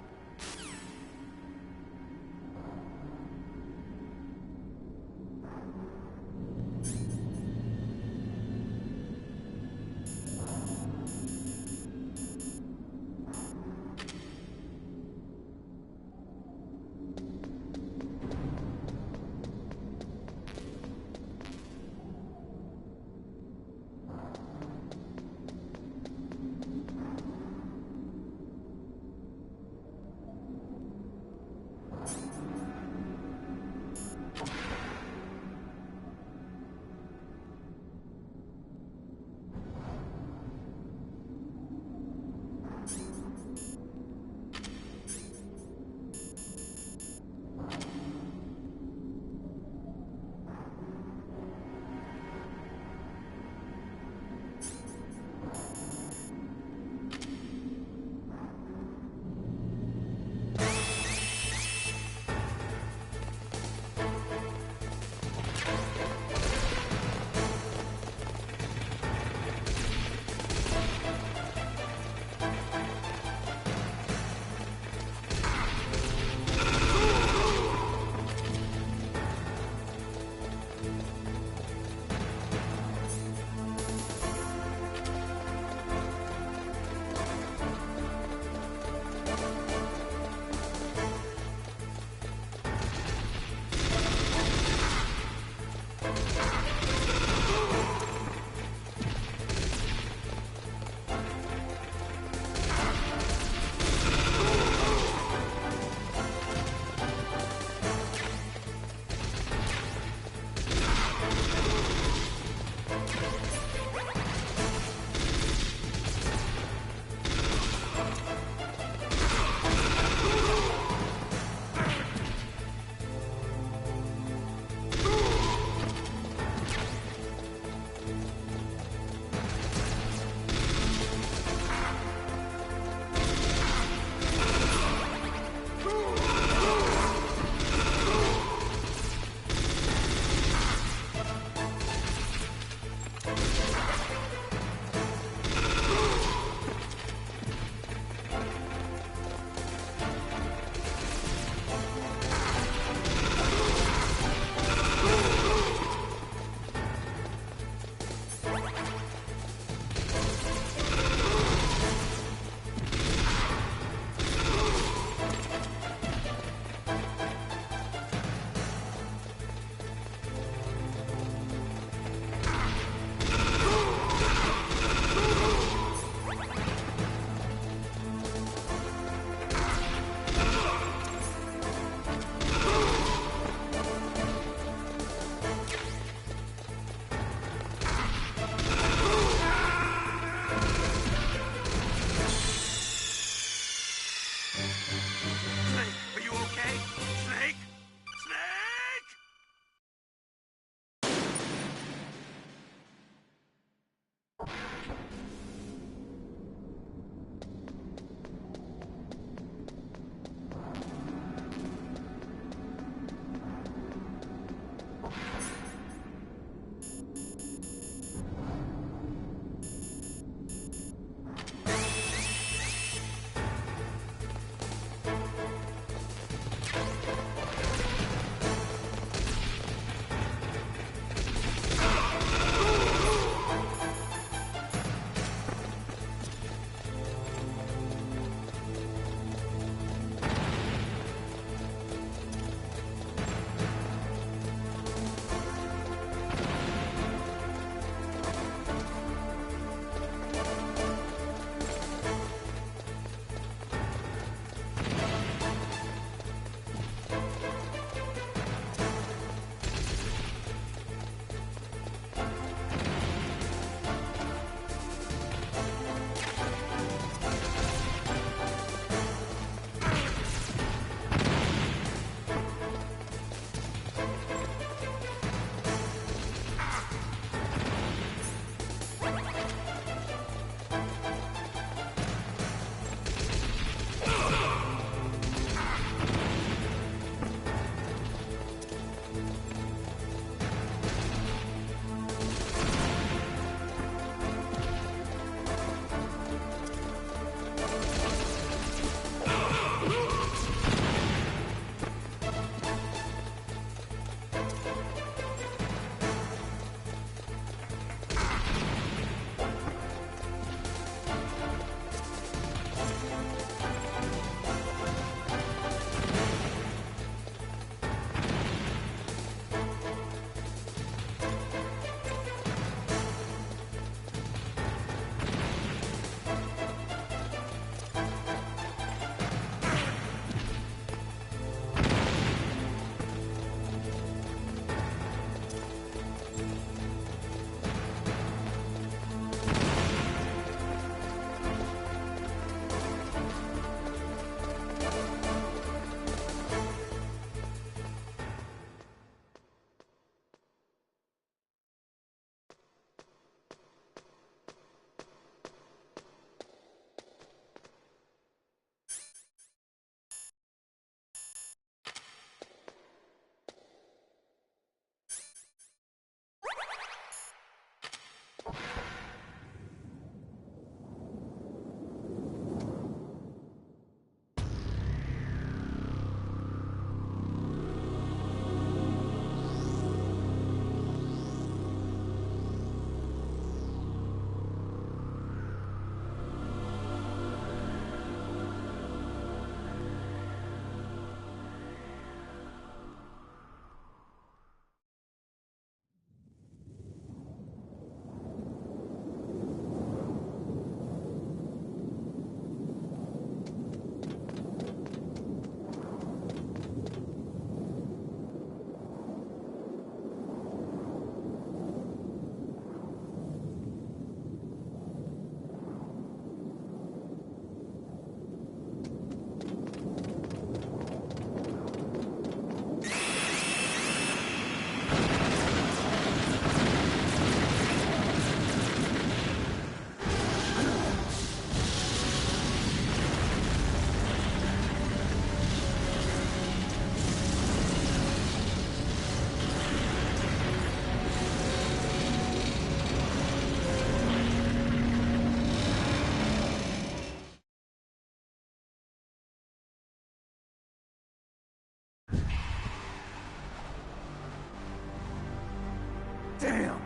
Damn!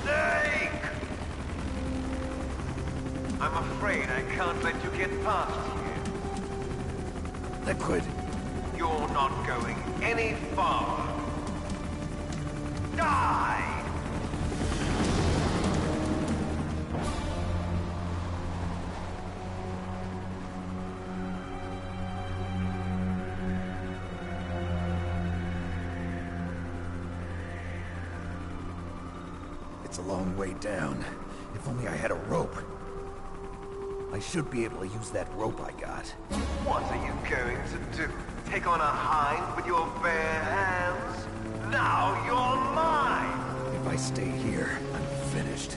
Snake! I'm afraid I can't let you get past here.
Liquid!
You're not going any farther. Die!
It's a long way down. If only I had a rope. I should be able to use that rope I got.
What are you going to do? Take on a hind with your bare hands? Now you're mine!
If I stay here, I'm finished.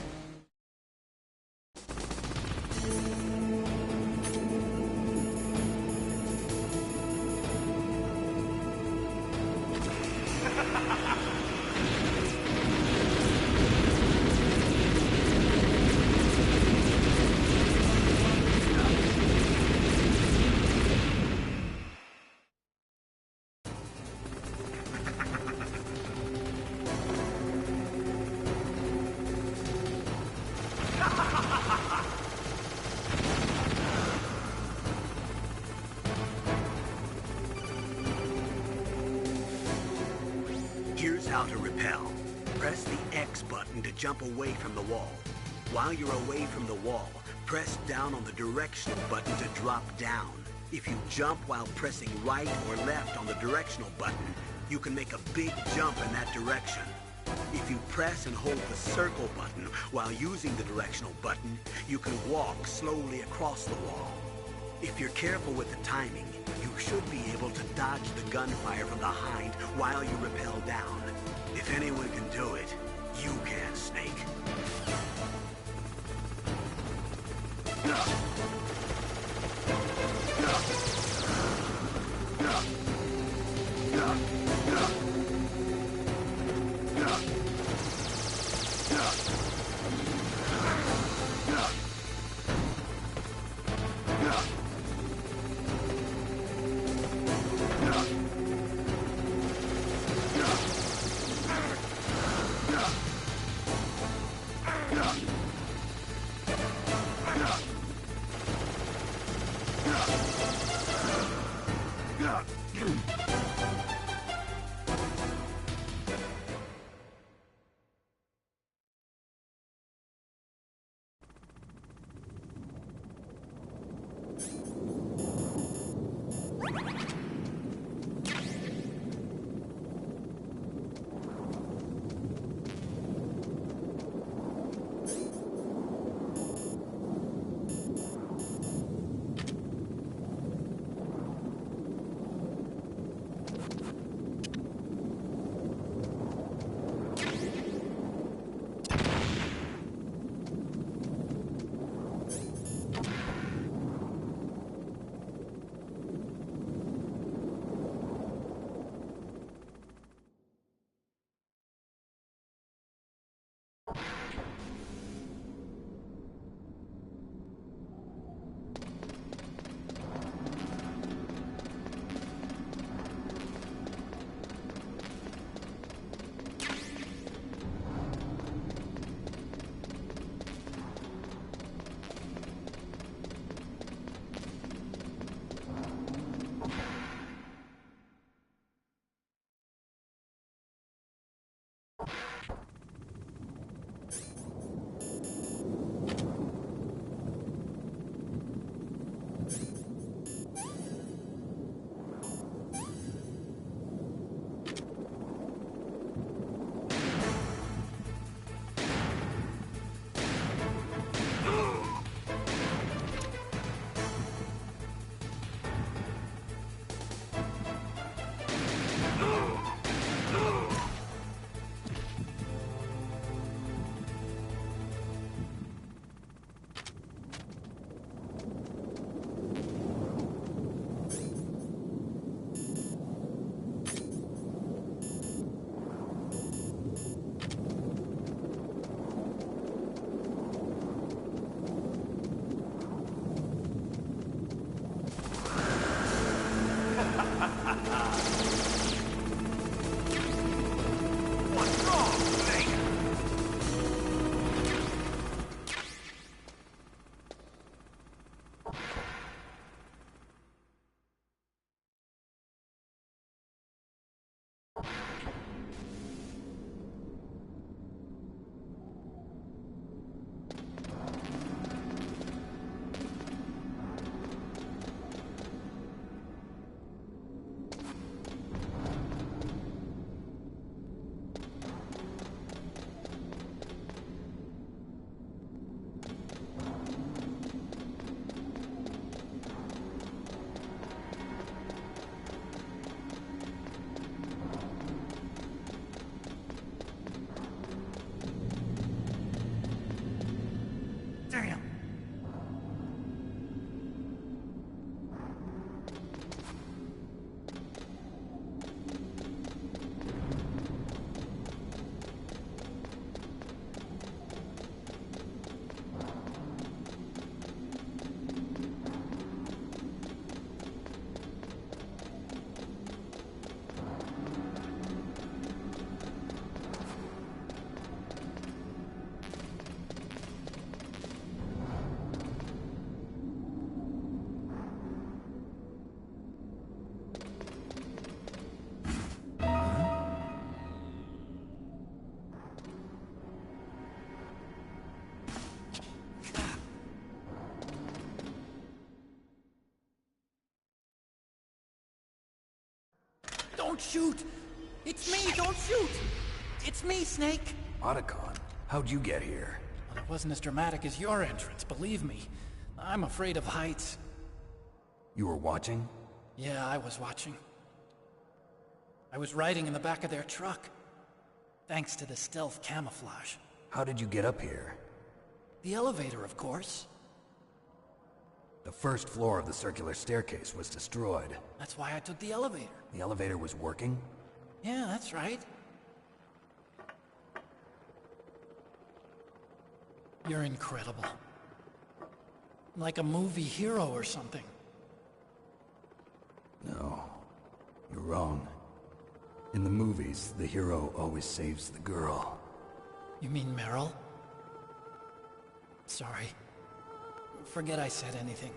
Here's how to repel. Press the X button to jump away from the wall. While you're away from the wall, press down on the directional button to drop down. If you jump while pressing right or left on the directional button, you can make a big jump in that direction. If you press and hold the circle button while using the directional button, you can walk slowly across the wall. If you're careful with the timing, you should be able to dodge the gunfire from the hind while you rappel down. If anyone can do it, you can, Snake.
Don't shoot! It's me, don't shoot! It's me, Snake!
Otacon, how'd you get here?
Well, it wasn't as dramatic as your entrance, believe me. I'm afraid of heights.
You were watching?
Yeah, I was watching. I was riding in the back of their truck. Thanks to the stealth camouflage.
How did you get up here?
The elevator, of course.
The first floor of the circular staircase was destroyed.
That's why I took the elevator.
The elevator was working?
Yeah, that's right. You're incredible. Like a movie hero or something.
No, you're wrong. In the movies, the hero always saves the girl.
You mean Meryl? Sorry. Forget I said anything.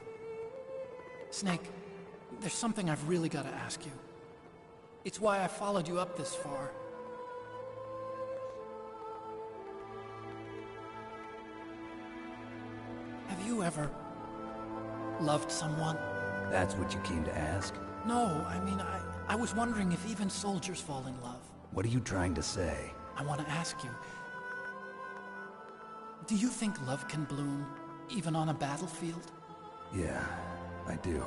Snake, there's something I've really got to ask you. It's why I followed you up this far. Have you ever loved someone?
That's what you came to ask?
No, I mean, I was wondering if even soldiers fall in love.
What are you trying to say?
I want to ask you, do you think love can bloom, even on a battlefield?
Yeah, I do.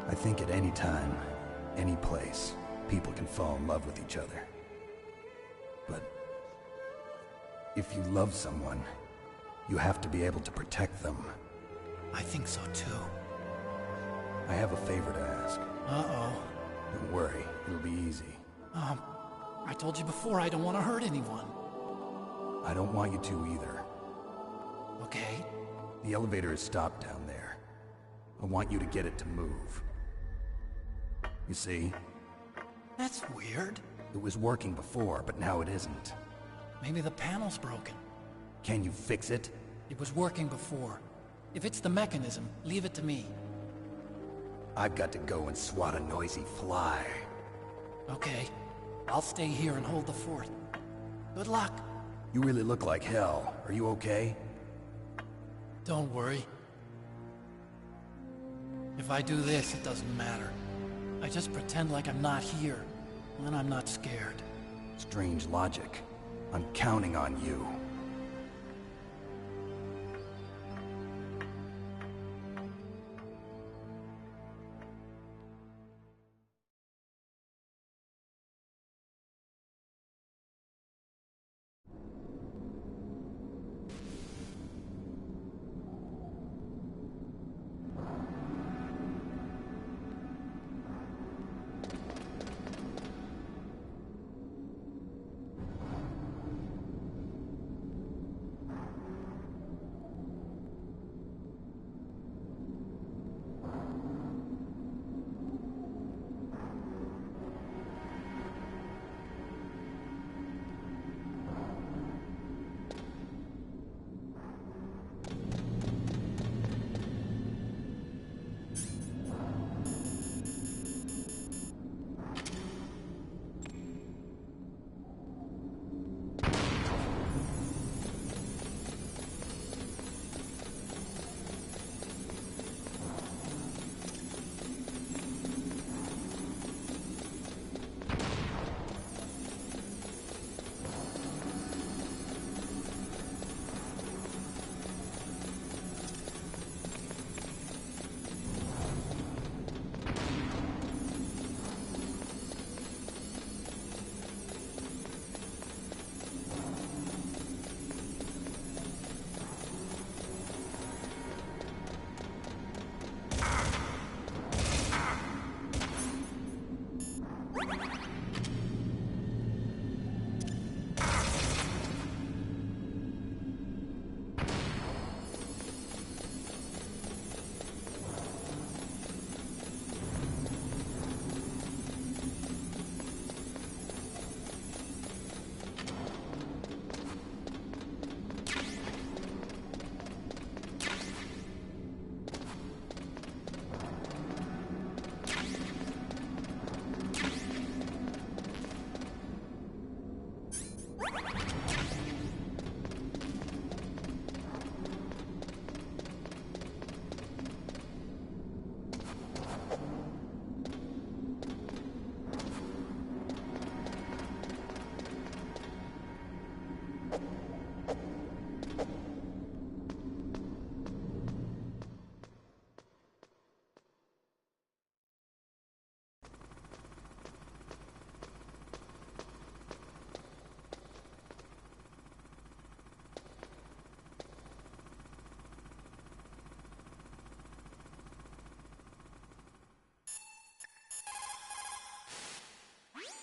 I think at any time, any place, people can fall in love with each other. But if you love someone, you have to be able to protect them.
I think so too.
I have a favor to ask.
Uh-oh.
Don't worry, it'll be easy.
I told you before I don't want to hurt anyone.
I don't want you to either.
Okay.
The elevator is stopped down there. I want you to get it to move. You see?
That's weird.
It was working before, but now it isn't.
Maybe the panel's broken.
Can you fix it?
It was working before. If it's the mechanism, leave it to me.
I've got to go and swat a noisy fly.
Okay. I'll stay here and hold the fort. Good luck.
You really look like hell. Are you okay?
Don't worry. If I do this, it doesn't matter. I just pretend like I'm not here, and then I'm not scared.
Strange logic. I'm counting on you.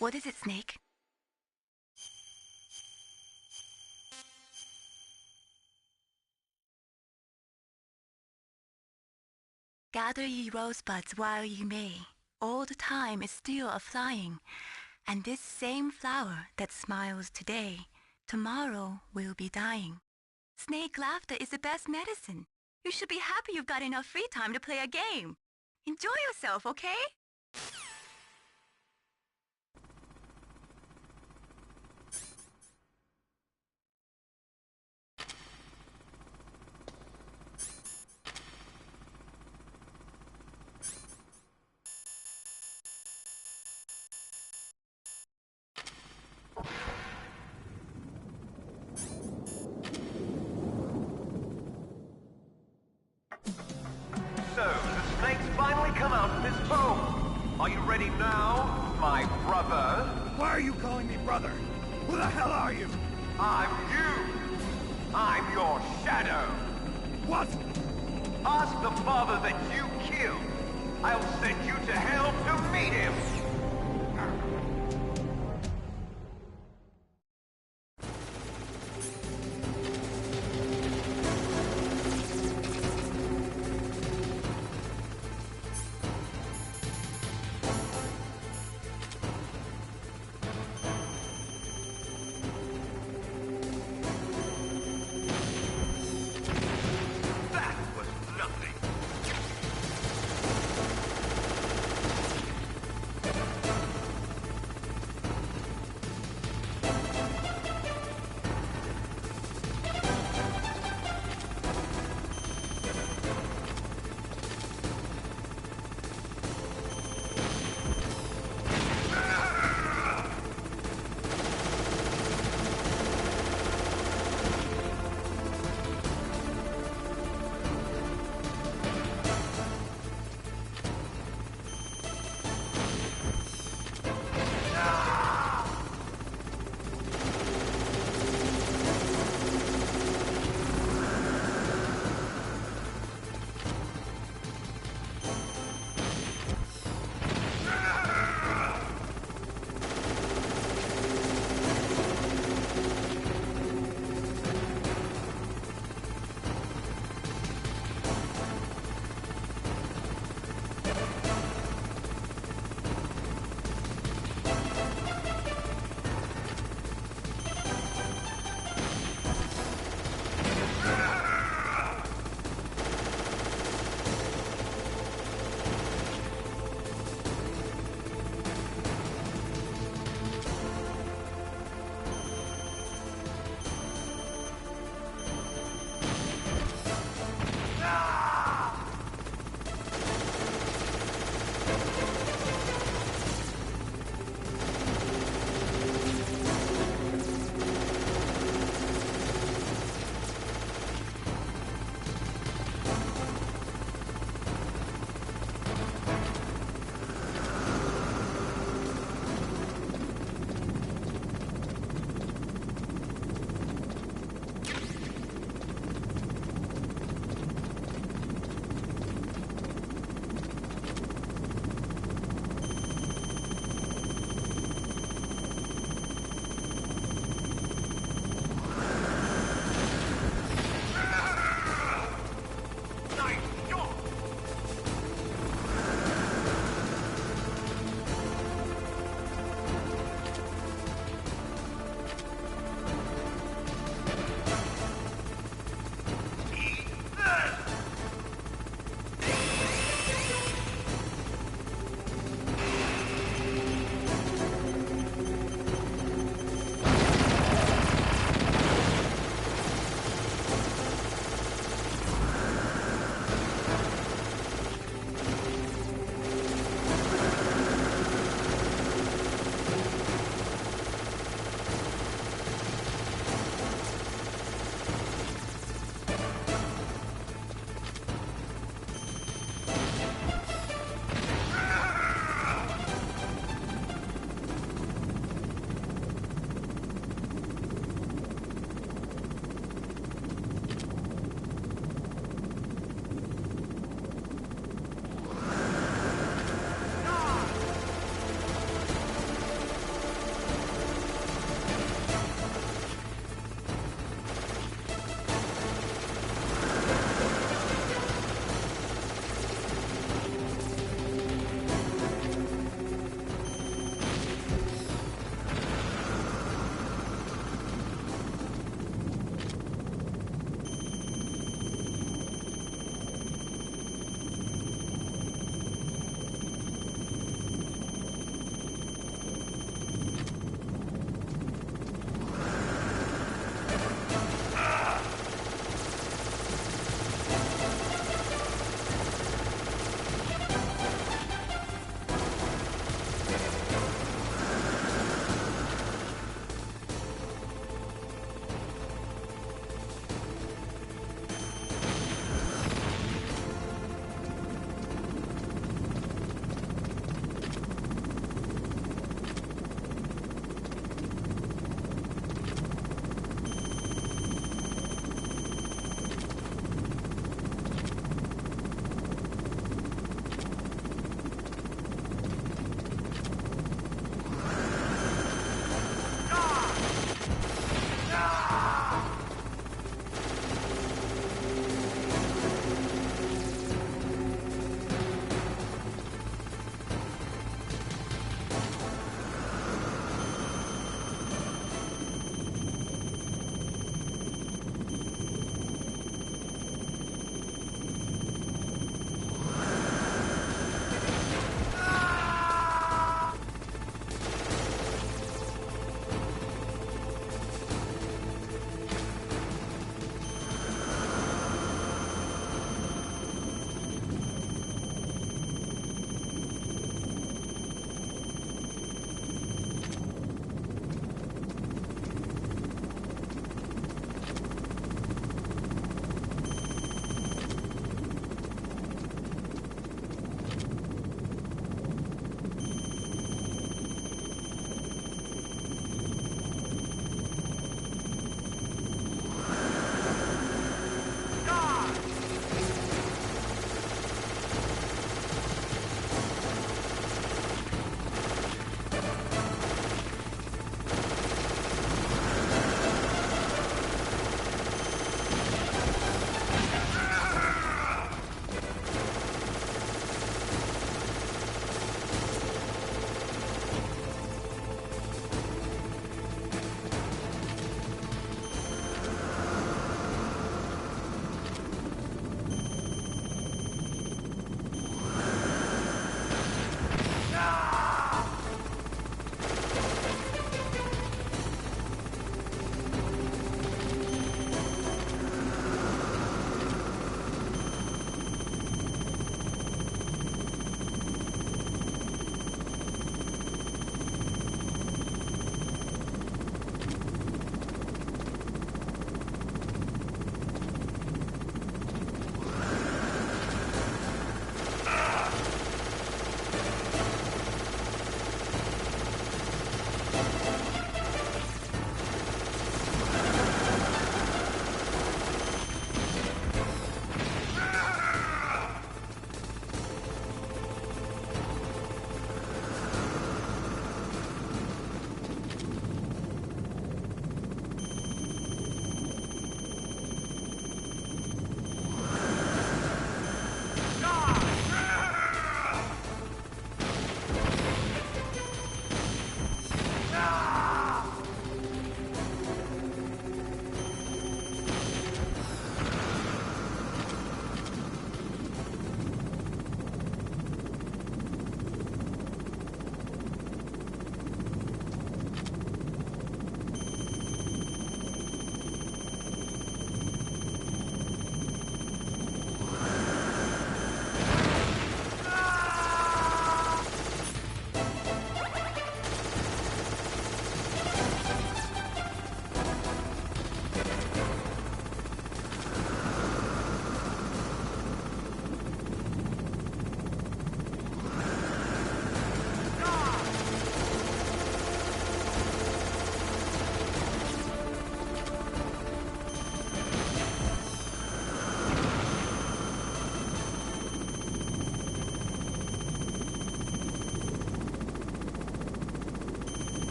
What is it, Snake? Gather ye rosebuds while ye may. Old time is still a-flying, and this same flower that smiles today, tomorrow will be dying. Snake laughter is the best medicine. You should be happy you've got enough free time to play a game. Enjoy yourself, okay?
So, the snake's finally come out of his home. Are you ready now, my brother?
Why are you calling me brother? Who the hell are you?
I'm you. I'm your shadow.
What?
Ask the father that you killed. I'll send you to hell to meet him.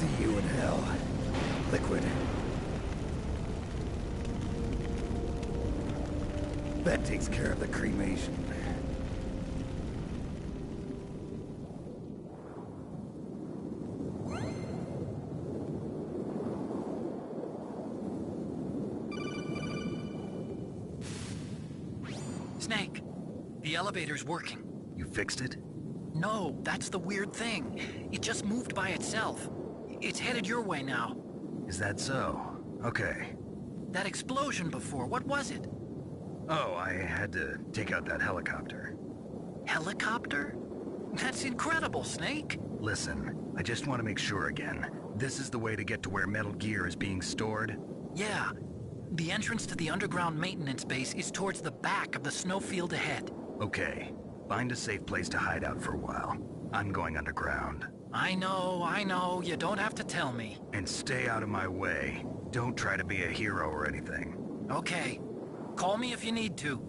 See you in hell. Liquid. That takes care of the cremation.
Snake, the elevator's working.
You fixed it?
No, that's the weird thing. It just moved by itself. It's headed your way now.
Is that so? Okay.
That explosion before, what was it?
Oh, I had to take out that helicopter.
Helicopter? That's incredible, Snake.
Listen, I just want to make sure again. This is the way to get to where Metal Gear is being stored?
Yeah. The entrance to the underground maintenance base is towards the back of the snowfield ahead.
Okay. Find a safe place to hide out for a while. I'm going underground.
I know. You don't have to tell me.
And stay out of my way. Don't try to be a hero or anything.
Okay. Call me if you need to.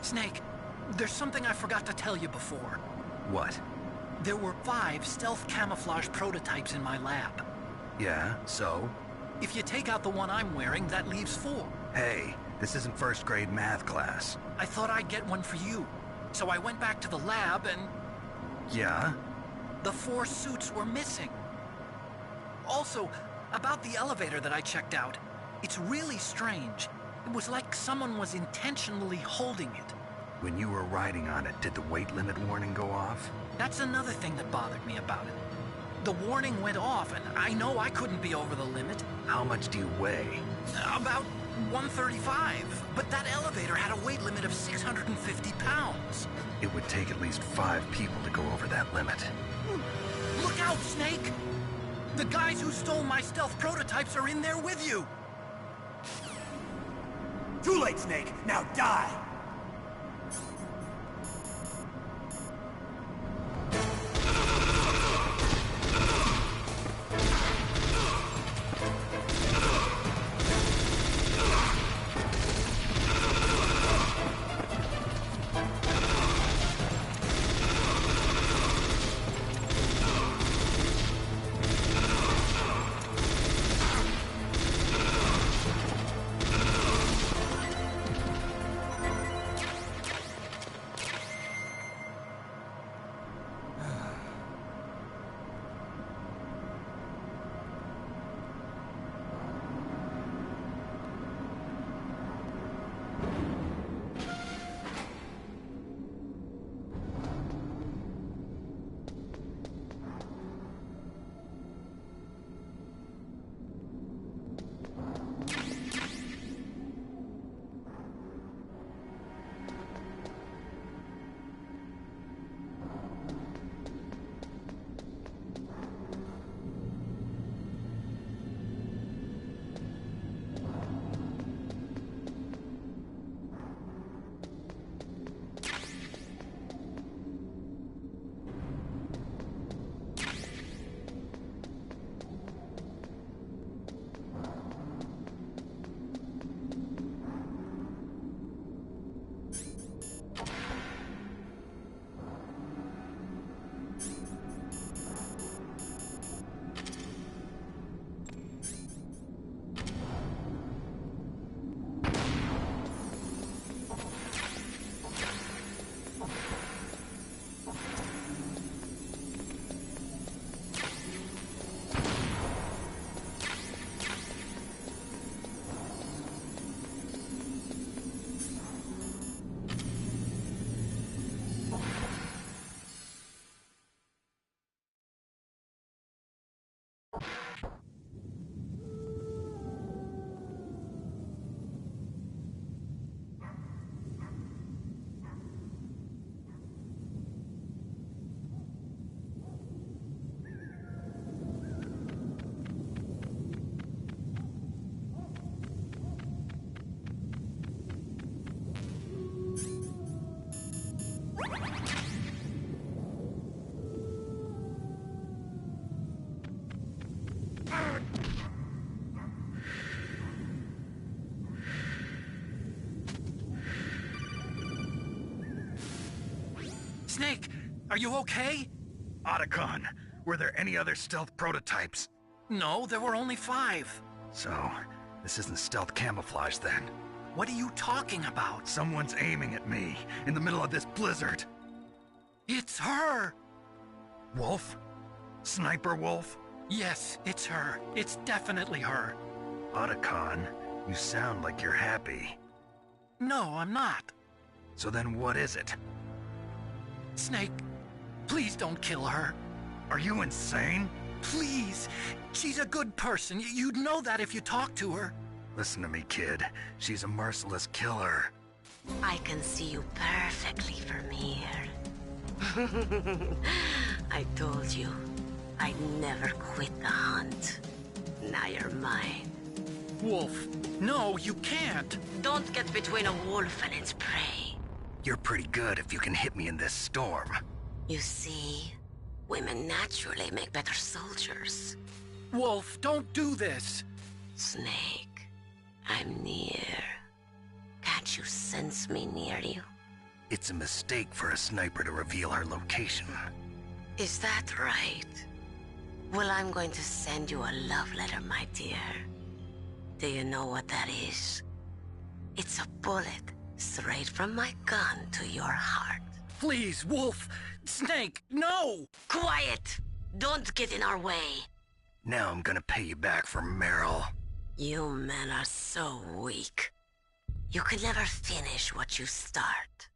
Snake, there's something I forgot to tell you before.
What?
There were 5 stealth camouflage prototypes in my lab.
Yeah, so?
If you take out the one I'm wearing, that leaves 4.
Hey, this isn't first grade math class.
I thought I'd get one for you. So I went back to the lab and...
Yeah?
The 4 suits were missing. Also, about the elevator that I checked out, it's really strange. It was like someone was intentionally holding it.
When you were riding on it, did the weight limit warning go off?
That's another thing that bothered me about it. The warning went off, and I know I couldn't be over the limit.
How much do you weigh?
About 135, but that elevator had a weight limit of 650 pounds.
It would take at least 5 people to go over that limit.
Look out, Snake! The guys who stole my stealth prototypes are in there with you!
Too late, Snake! Now die!
Snake, are you okay?
Otacon, were there any other stealth prototypes?
No, there were only 5.
So, this isn't stealth camouflage then?
What are you talking about?
Someone's aiming at me, in the middle of this blizzard.
It's her!
Wolf? Sniper Wolf?
Yes, it's her. It's definitely her.
Otacon, you sound like you're happy.
No, I'm not.
So then what is it?
Snake, please don't kill her.
Are you insane?
Please! She's a good person. You'd know that if you talked to her.
Listen to me, kid. She's a merciless killer.
I can see you perfectly from here. I told you, I'd never quit the hunt. Now you're mine.
Wolf, no, you can't.
Don't get between a wolf and its prey.
You're pretty good if you can hit me in this storm.
You see, women naturally make better soldiers.
Wolf, don't do this.
Snake, I'm near. Can't you sense me near you?
It's a mistake for a sniper to reveal her location.
Is that right? Well, I'm going to send you a love letter, my dear. Do you know what that is? It's a bullet straight from my gun to your heart.
Please, Wolf! Snake, no!
Quiet! Don't get in our way.
Now I'm gonna pay you back for Meryl.
You men are so weak. You can never finish what you start.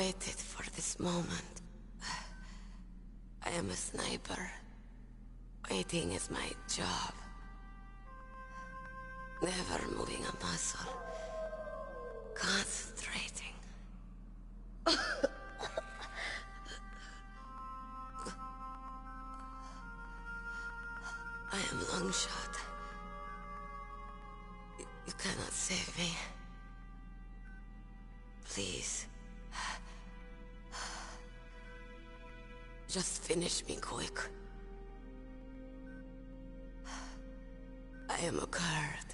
waited for this moment. I am a sniper. Waiting is my job. Never moving a muscle. Concentrating. I am Longshot. You cannot save me. Please. Just finish me quick. I am a Kurd.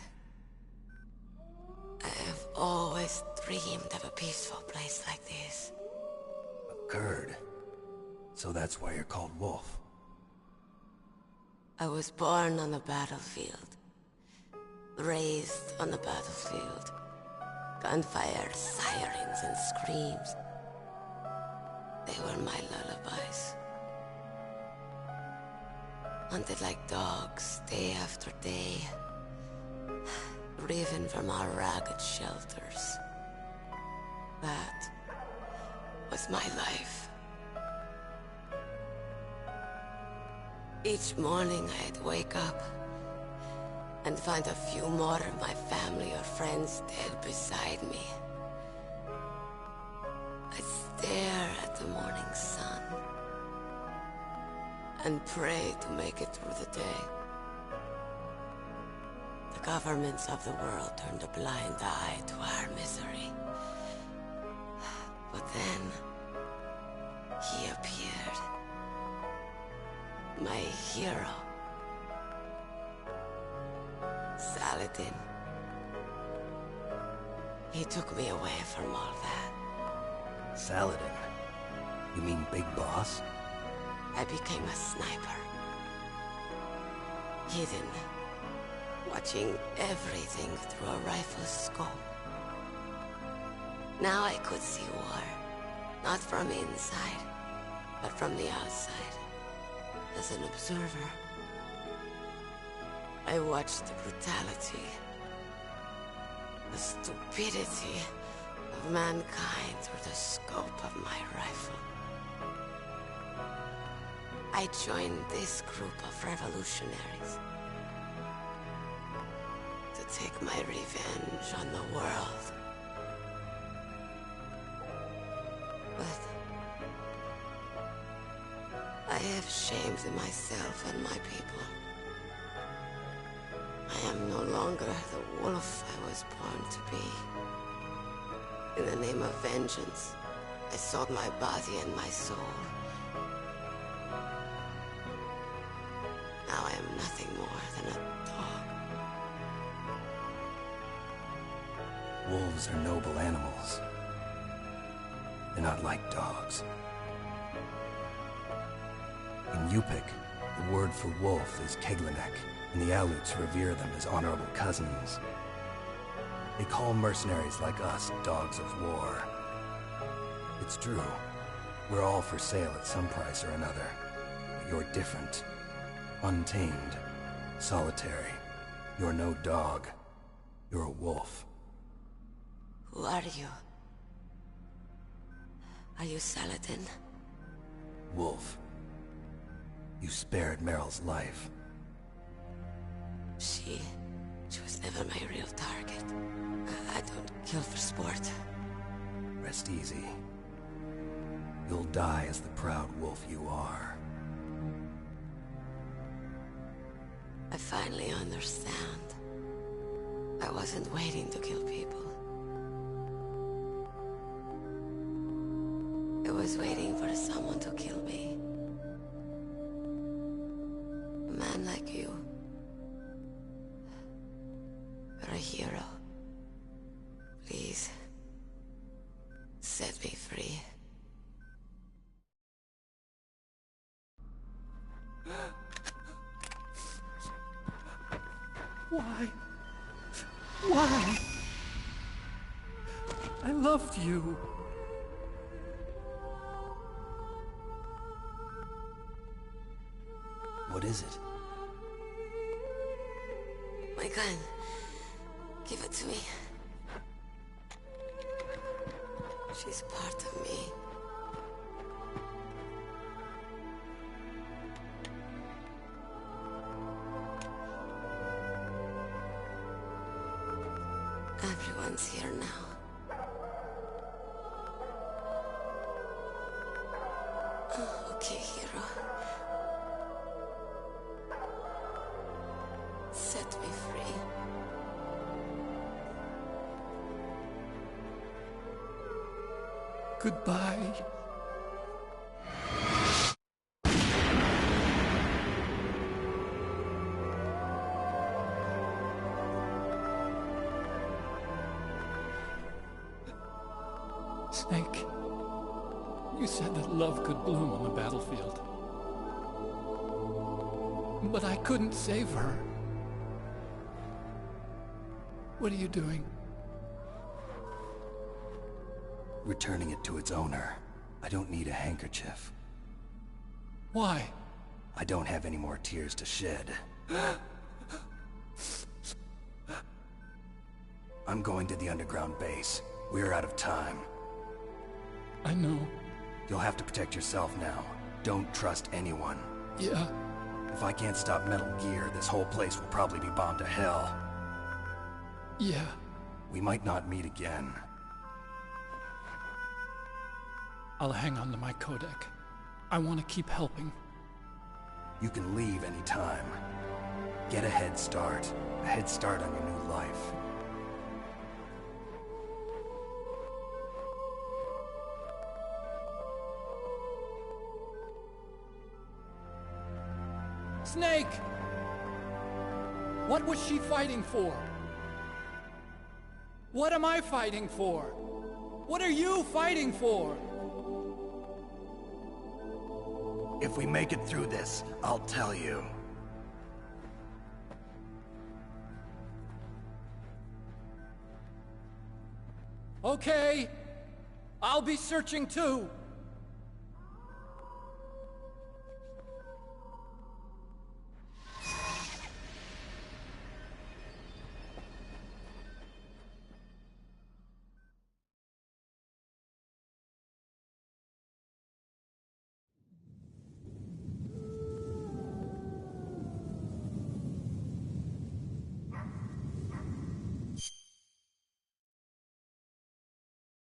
I have always dreamed of a peaceful place like this.
A Kurd? So that's why you're called Wolf.
I was born on the battlefield. Raised on the battlefield. Gunfire, sirens, and screams. They were my lullabies. Hunted like dogs, day after day. Driven from our ragged shelters. That was my life. Each morning I'd wake up and find a few more of my family or friends dead beside me. I'd stare at the morning sun and pray to make it through the day. The governments of the world turned a blind eye to our misery. But then, he appeared. My hero. Saladin. He took me away from all that.
Saladin? You mean Big Boss?
I became a sniper. Hidden. Watching everything through a rifle's scope. Now I could see war. Not from inside, but from the outside. As an observer. I watched the brutality, the stupidity of mankind through the scope of my rifle. I joined this group of revolutionaries to take my revenge on the world. But I have shamed myself and my people. I am no longer the wolf I was born to be. In the name of vengeance, I sold my body and my soul. Now I am nothing more than a dog.
Wolves are noble animals. They're not like dogs. In Yupik, the word for wolf is Keglanek, and the Aleuts revere them as honorable cousins. They call mercenaries like us dogs of war. It's true. We're all for sale at some price or another. But you're different. Untamed. Solitary. You're no dog. You're a wolf.
Who are you? Are you Saladin?
Wolf. You spared Meryl's life.
She was never my real target. I don't kill for sport.
Rest easy. You'll die as the proud wolf you are.
I finally understand. I wasn't waiting to kill people. I was waiting for someone to kill me. A man like you. You're a hero. Please, set me free.
Why? Why? I loved you.
What is it?
My gun. Give it to me. She's part of me. Everyone's here now. Oh, okay, hero. Set me free.
Goodbye. Snake, you said that love could bloom on the battlefield. But I couldn't save her. What are you doing?
Returning it to its owner. I don't need a handkerchief.
Why?
I don't have any more tears to shed. I'm going to the underground base. We're out of time.
I know.
You'll have to protect yourself now. Don't trust anyone.
Yeah.
If I can't stop Metal Gear, this whole place will probably be bombed to hell.
Yeah.
We might not meet again.
I'll hang on to my codec. I want to keep helping.
You can leave anytime. Get a head start. A head start on your new life.
Snake! What was she fighting for? What am I fighting for? What are you fighting for?
If we make it through this, I'll tell you.
Okay. I'll be searching too.